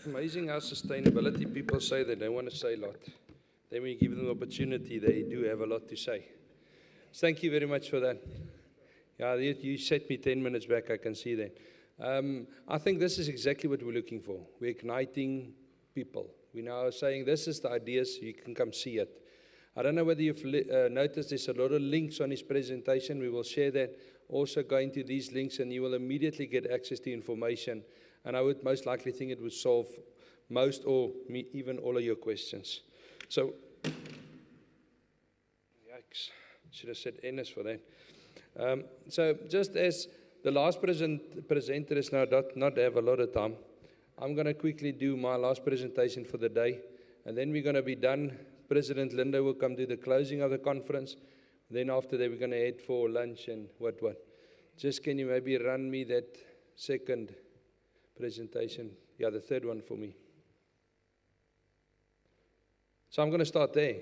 [SPEAKER 3] Amazing how sustainability people say they don't want to say a lot. Then when you give them the opportunity, they do have a lot to say. So thank you very much for that. Yeah, you set me 10 minutes back, I can see that. I think this is exactly what we're looking for. We're igniting people. We now are saying this is the idea, so you can come see it. I don't know whether you've noticed there's a lot of links on his presentation. We will share that. Also go into these links and you will immediately get access to information. And I would most likely think it would solve most or even all of your questions. So, yikes, should have said NS for that. So just as the last presenter is now not have a lot of time, I'm going to quickly do my last presentation for the day. And then we're going to be done. President Linda will come do the closing of the conference. Then after that, we're going to head for lunch and what. Just can you maybe run me that second presentation? Yeah, the third one for me. So I'm going to start there.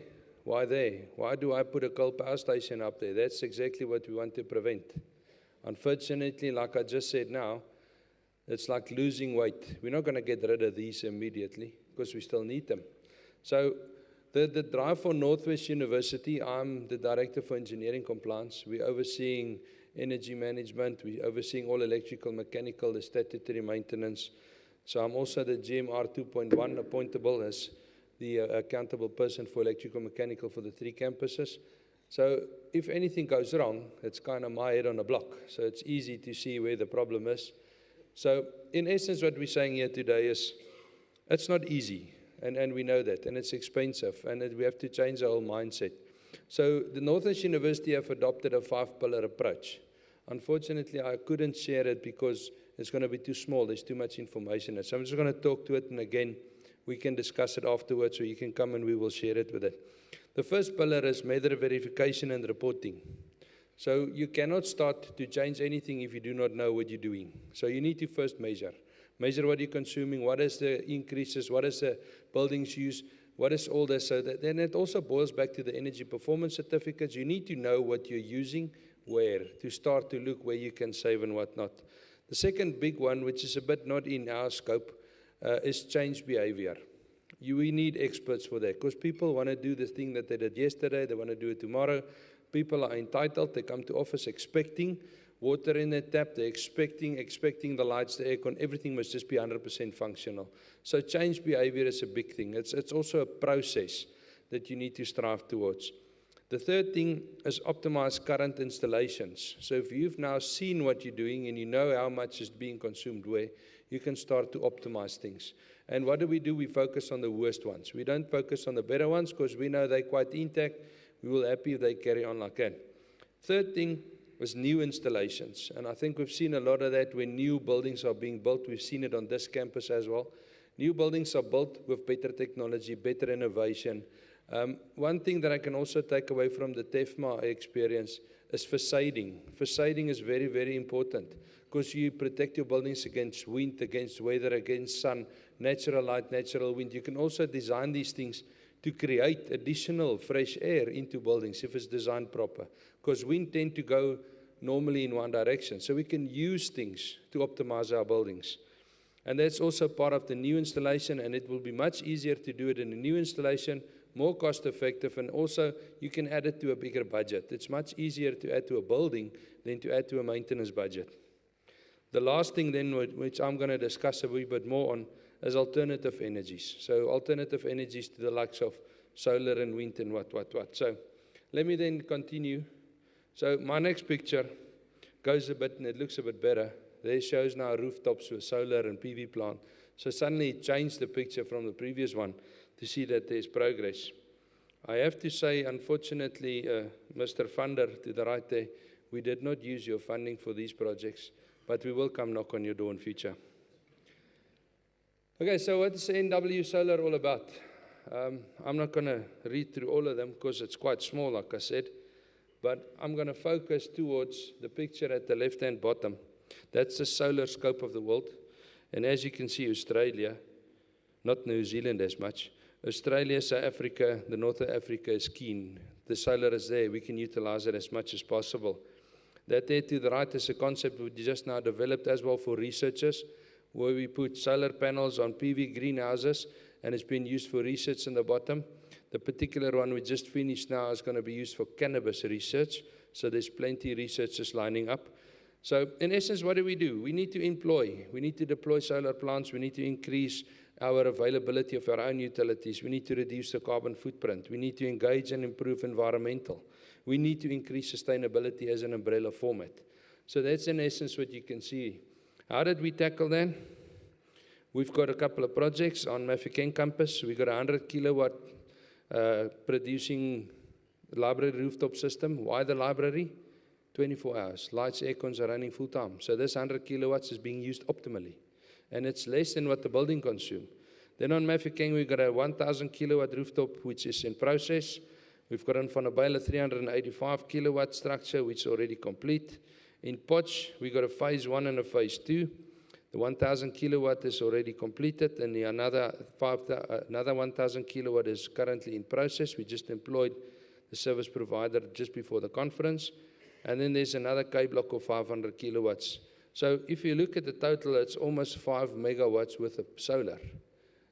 [SPEAKER 3] Why there? Why do I put a coal power station up there? That's exactly what we want to prevent. Unfortunately, like I just said now, it's like losing weight. We're not going to get rid of these immediately because we still need them. So the drive for Northwest University, I'm the Director for Engineering Compliance. We're overseeing energy management. We're overseeing all electrical, mechanical, the statutory maintenance. So I'm also the GMR 2.1 appointable as the accountable person for electrical, mechanical for the 3 campuses. So if anything goes wrong, it's kind of my head on a block. So it's easy to see where the problem is. So in essence, what we're saying here today is it's not easy. And we know that, and it's expensive, and we have to change our whole mindset. So the Northwest University have adopted a 5-pillar approach. Unfortunately, I couldn't share it because it's going to be too small. There's too much information. So I'm just going to talk to it, and again, we can discuss it afterwards, so you can come and we will share it with it. The first pillar is method verification and reporting. So you cannot start to change anything if you do not know what you're doing. So you need to first measure. Measure what you're consuming, what is the increases, what is the buildings use, what is all this. So that, then it also boils back to the energy performance certificates. You need to know what you're using, where, to start to look where you can save and whatnot. The second big one, which is a bit not in our scope, is change behavior. We need experts for that because people want to do the thing that they did yesterday, they want to do it tomorrow. People are entitled, they come to office expecting water in their tap, they're expecting the lights, the aircon, everything must just be 100% functional. So change behavior is a big thing. It's also a process that you need to strive towards. The third thing is optimize current installations. So if you've now seen what you're doing and you know how much is being consumed where, you can start to optimize things. And what do? We focus on the worst ones. We don't focus on the better ones because we know they're quite intact. We will be happy if they carry on like that. Third thing is new installations. And I think we've seen a lot of that when new buildings are being built. We've seen it on this campus as well. New buildings are built with better technology, better innovation. One thing that I can also take away from the TEFMA experience is facading. Facading is very, very important because you protect your buildings against wind, against weather, against sun, natural light, natural wind. You can also design these things to create additional fresh air into buildings if it's designed proper, because wind tend to go normally in one direction. So we can use things to optimize our buildings. And that's also part of the new installation, and it will be much easier to do it in a new installation, more cost effective, and also you can add it to a bigger budget. It's much easier to add to a building than to add to a maintenance budget. The last thing then, which I'm going to discuss a wee bit more on, is alternative energies. So alternative energies to the likes of solar and wind and what. So let me then continue. So my next picture goes a bit, and it looks a bit better. There shows now rooftops with solar and PV plant. So suddenly it changed the picture from the previous one to see that there's progress. I have to say, unfortunately, Mr. Funder to the right there, we did not use your funding for these projects, but we will come knock on your door in future. Okay, so what's NW Solar all about? I'm not going to read through all of them because it's quite small, like I said, but I'm going to focus towards the picture at the left-hand bottom. That's the solar scope of the world. And as you can see, Australia, not New Zealand as much, Australia, South Africa, the North of Africa is keen. The solar is there. We can utilize it as much as possible. That there to the right is a concept we just now developed as well for researchers, where we put solar panels on PV greenhouses, and it's been used for research in the bottom. The particular one we just finished now is going to be used for cannabis research, so there's plenty of researchers lining up. So in essence, what do? We need to deploy solar plants, we need to increase our availability of our own utilities, we need to reduce the carbon footprint, we need to engage and improve environmental, we need to increase sustainability as an umbrella format. So that's in essence what you can see. How did we tackle that? We've got a couple of projects on Mafeking campus. We've got a 100 kilowatt producing library rooftop system. Why the library? 24 hours. Lights, aircons are running full time. So this 100 kilowatts is being used optimally. And it's less than what the building consumes. Then on Mafeking, we've got a 1,000 kilowatt rooftop, which is in process. We've got on Van der Bijl a 385 kilowatt structure, which is already complete. In Potch, we've got a phase 1 and a phase 2. The 1,000 kilowatt is already completed, and another 1,000 kilowatt is currently in process. We just employed the service provider just before the conference. And then there's another K block of 500 kilowatts. So if you look at the total, it's almost 5 megawatts worth of solar.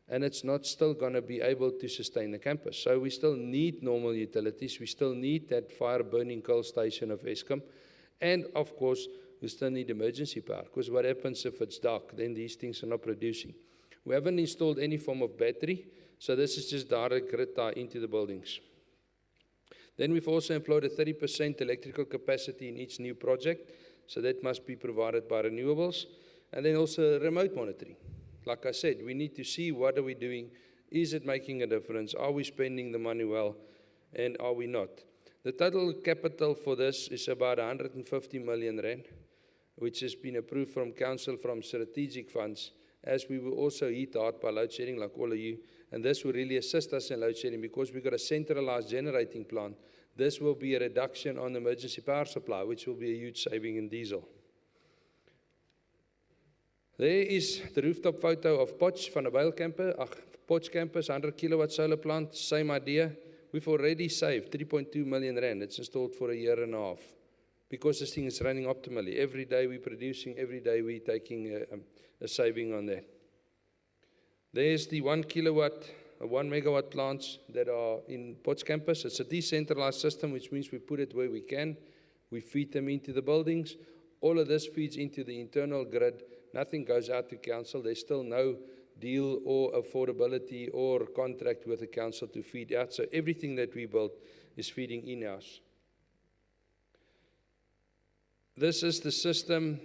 [SPEAKER 3] And it's not still going to be able to sustain the campus. So we still need normal utilities. We still need that fire-burning coal station of Eskom. And, of course, we still need emergency power. Because what happens if it's dark? Then these things are not producing. We haven't installed any form of battery. So this is just direct grid tie into the buildings. Then we've also employed a 30% electrical capacity in each new project. So that must be provided by renewables. And then also remote monitoring. Like I said, we need to see what are we doing. Is it making a difference? Are we spending the money well? And are we not? The total capital for this is about 150 million rand, which has been approved from council from strategic funds, as we will also hit hard by load shedding like all of you. And this will really assist us in load shedding because we've got a centralized generating plant. This will be a reduction on emergency power supply, which will be a huge saving in diesel. There is the rooftop photo of Potch, Van der Bijl campus, Potch campus, 100 kilowatt solar plant, same idea. We've already saved 3.2 million rand. It's installed for a year and a half because this thing is running optimally. Every day we're producing, every day we're taking a saving on that. There's the 1 megawatt plants that are in Potch campus. It's a decentralized system, which means we put it where we can. We feed them into the buildings. All of this feeds into the internal grid. Nothing goes out to council. There's still no deal or affordability or contract with the council to feed out. So everything that we build is feeding in-house. This is the system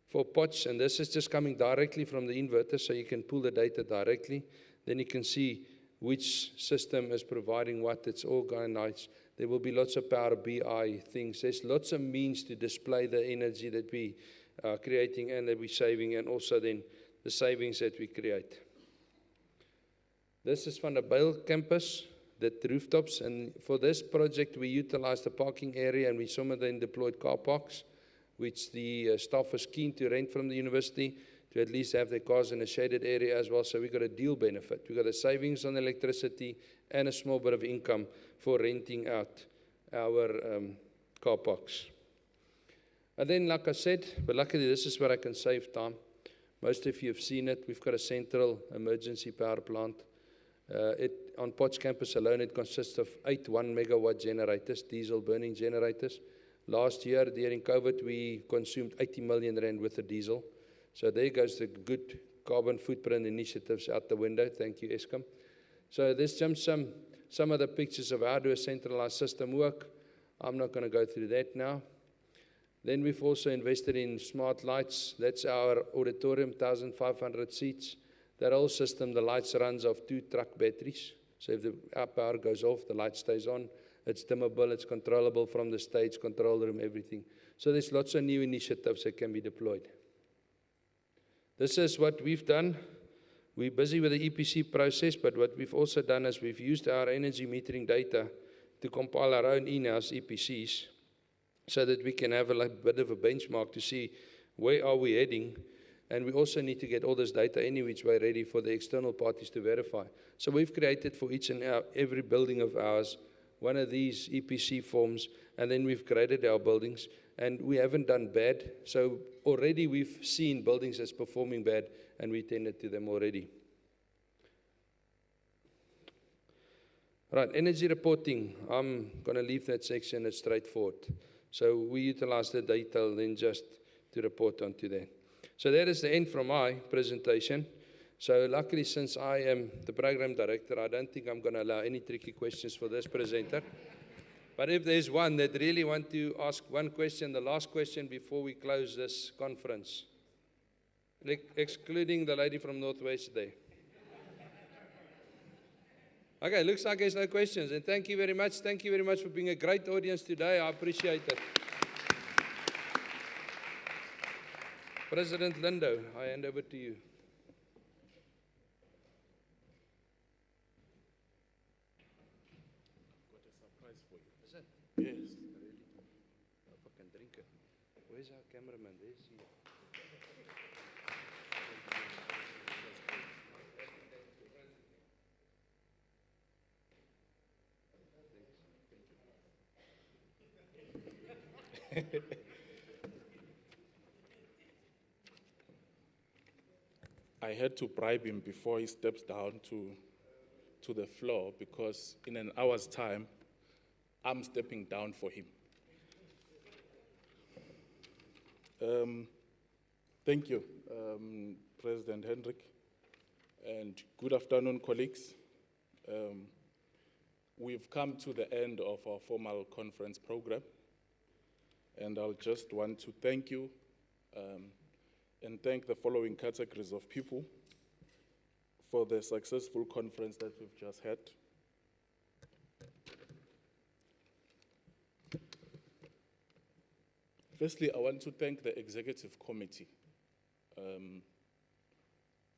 [SPEAKER 3] for pots, and this is just coming directly from the inverter, so you can pull the data directly. Then you can see which system is providing what. It's organized. There will be lots of Power BI things. There's lots of means to display the energy that we are creating and that we're saving, and also then the savings that we create. This is Van der Bijl campus, the rooftops, and for this project we utilized the parking area, and we some of them deployed car parks, which the staff was keen to rent from the university to at least have their cars in a shaded area as well. So we got a deal benefit. We got a savings on electricity and a small bit of income for renting out our car parks. And then, like I said, but luckily this is where I can save time. Most of you have seen it. We've got a central emergency power plant. On Potch campus alone, it consists of 8 1-megawatt generators, diesel burning generators. Last year, during COVID, we consumed 80 million rand worth of diesel. So there goes the good carbon footprint initiatives out the window. Thank you, Eskom. So there's some of the pictures of how do a centralized system work. I'm not going to go through that now. Then we've also invested in smart lights. That's our auditorium, 1,500 seats. That whole system, the lights runs off 2 truck batteries. So if our power goes off, the light stays on. It's dimmable, it's controllable from the stage, control room, everything. So there's lots of new initiatives that can be deployed. This is what we've done. We're busy with the EPC process, but what we've also done is we've used our energy metering data to compile our own in-house EPCs so that we can have a bit of a benchmark to see where are we heading. And we also need to get all this data any which way ready for the external parties to verify. So we've created for each and every building of ours one of these EPC forms, and then we've graded our buildings, and we haven't done bad. So already we've seen buildings that's performing bad, and we tended to them already. Right, energy reporting. I'm going to leave that section, it's straightforward. So we utilize the data then just to report onto that. So that is the end from my presentation. So luckily, since I am the program director, I don't think I'm going to allow any tricky questions for this presenter. But if there's one that really want to ask one question, the last question before we close this conference, excluding the lady from Northwest there. Okay, looks like there's no questions. And thank you very much. Thank you very much for being a great audience today. I appreciate it. President Lindo, I hand over to you.
[SPEAKER 20] Yes.
[SPEAKER 3] I hope I can drink it. Where's our cameraman? There's he.
[SPEAKER 20] I had to bribe him before he steps down to the floor, because in an hour's time, I'm stepping down for him. Thank you, President Hendrik, and good afternoon, colleagues. We've come to the end of our formal conference program, and I'll just want to thank you and thank the following categories of people for the successful conference that we've just had. Firstly, I want to thank the executive committee,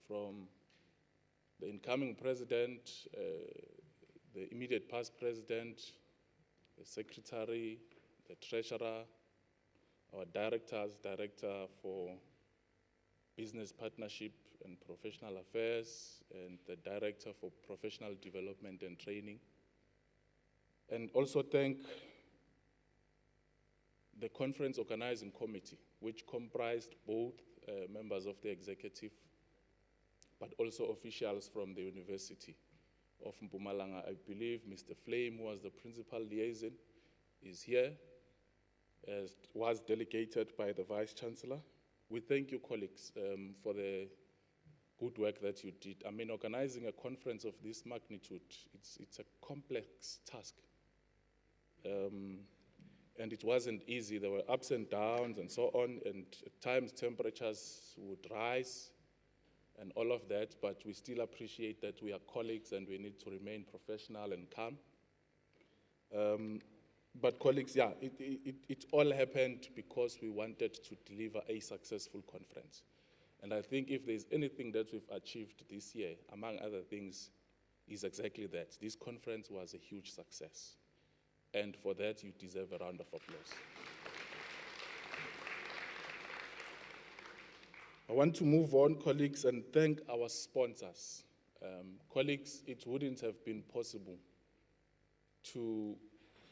[SPEAKER 20] from the incoming president, the immediate past president, the secretary, the treasurer, our director for business partnership and professional affairs, and the director for professional development and training. And also thank the conference organizing committee, which comprised both members of the executive, but also officials from the University of Mpumalanga. I believe Mr. Flame, who was the principal liaison, is here, as was delegated by the Vice Chancellor. We thank you, colleagues, for the good work that you did. I mean, organizing a conference of this magnitude, it's a complex task. And it wasn't easy. There were ups and downs and so on, and at times temperatures would rise and all of that, but we still appreciate that we are colleagues and we need to remain professional and calm. But colleagues, yeah, it all happened because we wanted to deliver a successful conference. And I think if there's anything that we've achieved this year, among other things, is exactly that. This conference was a huge success. And for that, you deserve a round of applause. I want to move on, colleagues, and thank our sponsors. Colleagues, it wouldn't have been possible to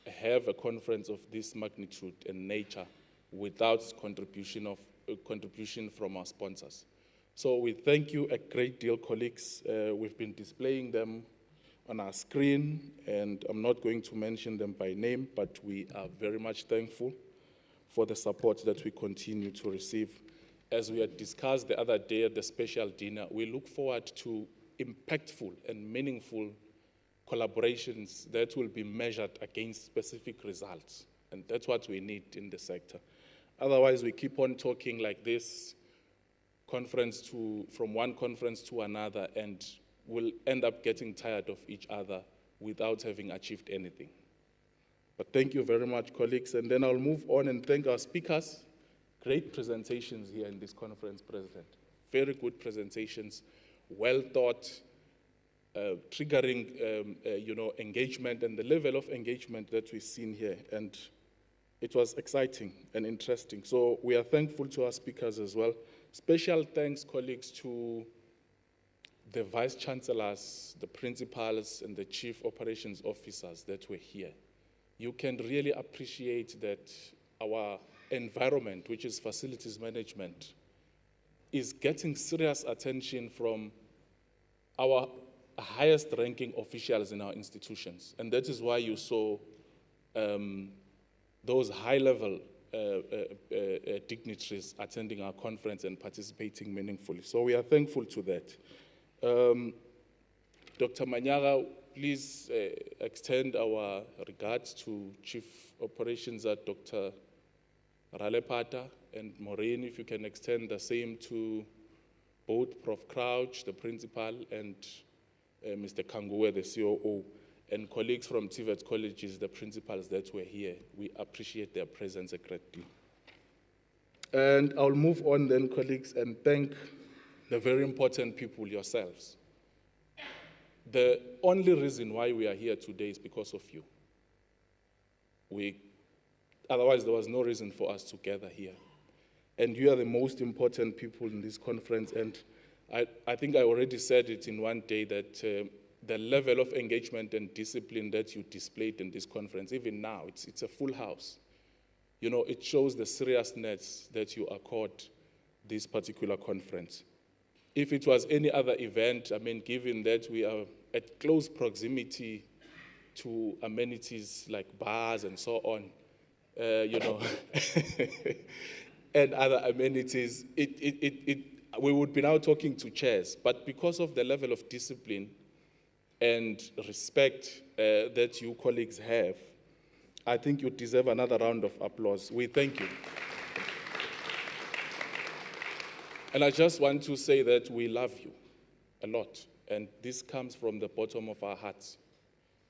[SPEAKER 20] have a conference of this magnitude and nature without contribution from our sponsors. So we thank you a great deal, colleagues. We've been displaying them on our screen, and I'm not going to mention them by name, but we are very much thankful for the support that we continue to receive. As we had discussed the other day at the special dinner, we look forward to impactful and meaningful collaborations that will be measured against specific results. And that's what we need in the sector. Otherwise, we keep on talking like this, from one conference to another, and we'll end up getting tired of each other without having achieved anything. But thank you very much, colleagues. And then I'll move on and thank our speakers. Great presentations here in this conference, President. Very good presentations, well thought, triggering engagement and the level of engagement that we've seen here. And it was exciting and interesting. So we are thankful to our speakers as well. Special thanks, colleagues, to the vice chancellors, the principals, and the chief operations officers that were here. You can really appreciate that our environment, which is facilities management, is getting serious attention from our highest ranking officials in our institutions. And that is why you saw those high-level dignitaries attending our conference and participating meaningfully. So we are thankful to that. Dr. Manyaga, please extend our regards to Chief Operations at Dr. Ralepata, and Maureen, if you can extend the same to both Prof. Crouch, the principal, and Mr. Kanguwe, the COO, and colleagues from TVET colleges, the principals that were here. We appreciate their presence a great deal. And I'll move on then, colleagues, and thank the very important people yourselves. The only reason why we are here today is because of you. Otherwise, there was no reason for us to gather here. And you are the most important people in this conference. And I think I already said it in one day that the level of engagement and discipline that you displayed in this conference, even now, it's a full house. You know, it shows the seriousness that you accord this particular conference. If it was any other event, I mean, given that we are at close proximity to amenities like bars and so on, and other amenities, we would be now talking to chairs. But because of the level of discipline and respect that you colleagues have, I think you deserve another round of applause. We thank you. And I just want to say that we love you a lot. And this comes from the bottom of our hearts.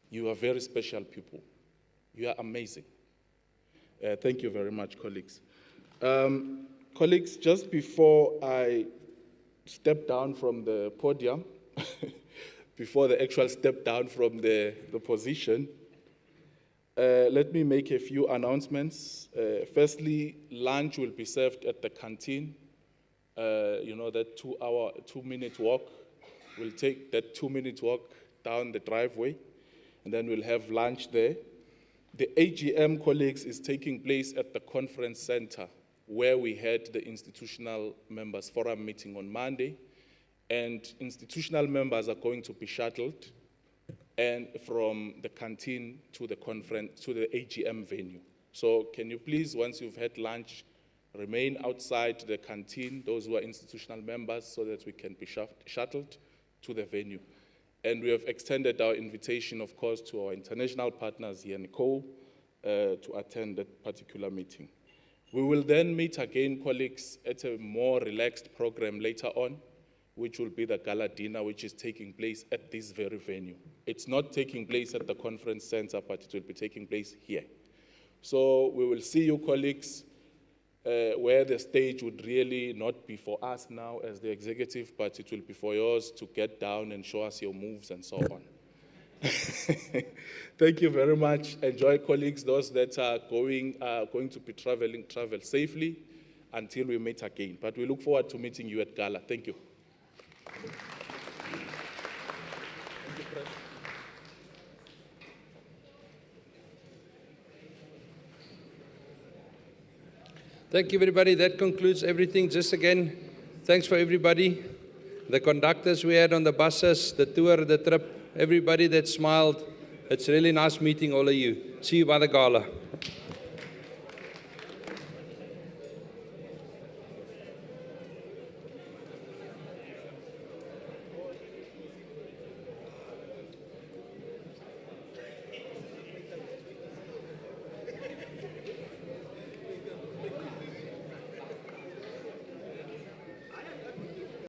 [SPEAKER 20] You are very special people. You are amazing. Thank you very much, colleagues. Colleagues, just before I step down from the podium, before the actual step down from the position, let me make a few announcements. Firstly, lunch will be served at the canteen. That 2-minute walk. We'll take that 2-minute walk down the driveway, and then we'll have lunch there. The AGM, colleagues, is taking place at the conference center where we had the institutional members forum meeting on Monday, and institutional members are going to be shuttled and from the canteen to the conference, to the AGM venue. So can you please, once you've had lunch, remain outside the canteen, those who are institutional members, so that we can be shuttled to the venue. And we have extended our invitation, of course, to our international partners here in Co to attend that particular meeting. We will then meet again, colleagues, at a more relaxed program later on, which will be the gala dinner, which is taking place at this very venue. It's not taking place at the conference center, but it will be taking place here. So we will see you, colleagues, where the stage would really not be for us now as the executive, but it will be for yours to get down and show us your moves and so on. Thank you very much. Enjoy, colleagues. Those that are going to be traveling, travel safely until we meet again. But we look forward to meeting you at Gala. Thank you.
[SPEAKER 3] Thank you, everybody. That concludes everything. Just again, thanks for everybody. The conductors we had on the buses, the tour, the trip, everybody that smiled. It's really nice meeting all of you. See you by the gala.